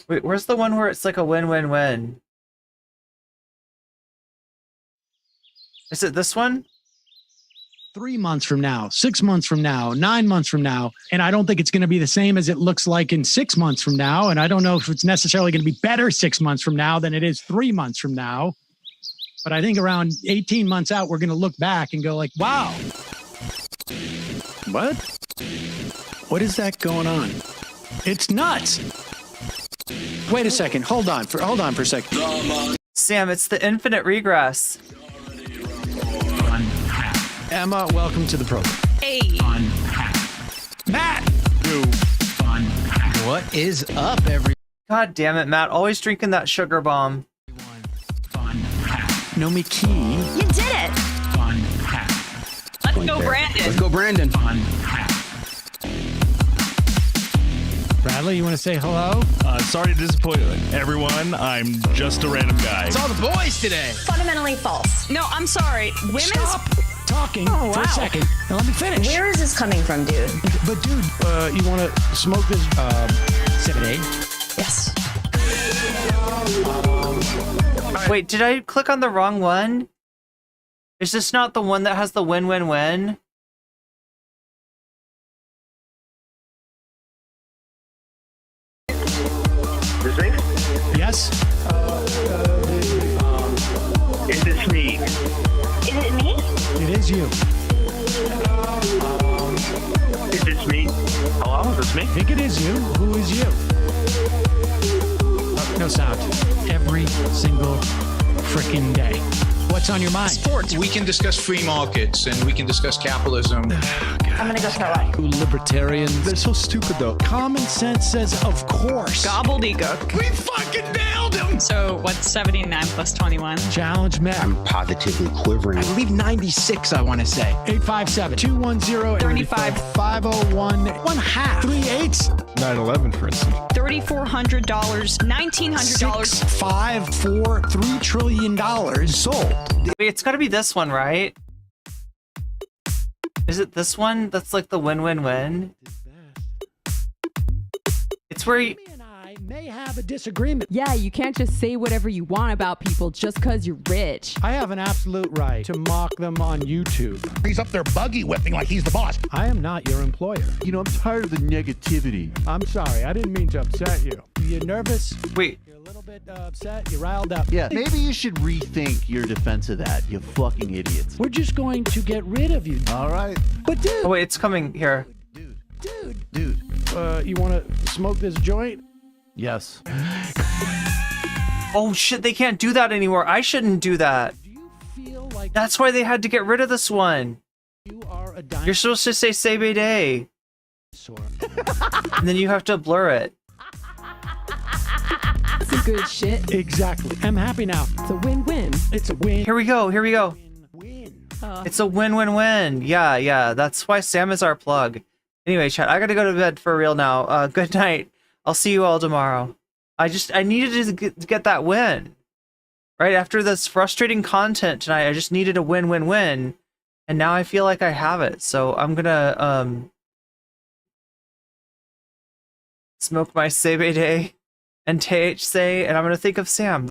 Wait, where's the one where it's like a win-win-win? Is it this one? 3 months from now, 6 months from now, 9 months from now. And I don't think it's going to be the same as it looks like in 6 months from now. And I don't know if it's necessarily going to be better 6 months from now than it is 3 months from now. But I think around 18 months out, we're going to look back and go like, wow. What? What is that going on? It's nuts. Wait a second. Hold on for a second. Sam, it's the infinite regress. Emma, welcome to the program. Hey. Matt! What is up, God damn it, Matt. Always drinking that sugar bomb. Nomi Key. You did it! Let's go, Brandon. Let's go, Brandon. Bradley, you want to say hello? Sorry to disappoint everyone. I'm just a random guy. It's all the boys today. Fundamentally false. No, I'm sorry. Women's... Stop talking for a second. Now let me finish. Where is this coming from, dude? But dude, you want to smoke this 7A? Yes. Wait, did I click on the wrong one? Is this not the one that has the win-win-win? This me? Yes. Is this me? Is it me? It is you. Is this me? Hello? Is this me? I think it is you. Who is you? No sound. Every single freaking day. What's on your mind? Sports. We can discuss free markets and we can discuss capitalism. I'm gonna go Starlight. Libertarians. They're so stupid, though. Common sense says, of course. Gobbledygook. We fucking nailed him. So what's 79 plus 21? Challenge Matt. I'm positively quivering. I believe 96, I want to say. 857-210. 35. 501. 1/2. 3 8s. 9/11, for instance. $3,400. $1,900. 6, 5, 4, $3 trillion sold. Wait, it's got to be this one, right? Is it this one? That's like the win-win-win. It's where you... May have a disagreement. Yeah, you can't just say whatever you want about people just because you're rich. I have an absolute right to mock them on YouTube. He's up there buggy whipping like he's the boss. I am not your employer. You know, I'm tired of the negativity. I'm sorry, I didn't mean to upset you. You're nervous? Wait. You're a little bit upset? You're riled up? Yeah, maybe you should rethink your defense of that, you fucking idiots. We're just going to get rid of you. All right. But dude. Oh, wait, it's coming here. Dude. You want to smoke this joint? Yes. Oh shit, they can't do that anymore. I shouldn't do that. That's why they had to get rid of this one. You're supposed to say Sebe Day. And then you have to blur it. That's some good shit. Exactly. I'm happy now. It's a win-win. It's a win. Here we go. It's a win-win-win. Yeah. That's why Sam is our plug. Anyway, chat, I gotta go to bed for real now. Good night. I'll see you all tomorrow. I needed to get that win. Right after this frustrating content tonight, I just needed a win-win-win. And now I feel like I have it. So I'm gonna smoke my Sebe Day and THC, and I'm gonna think of Sam.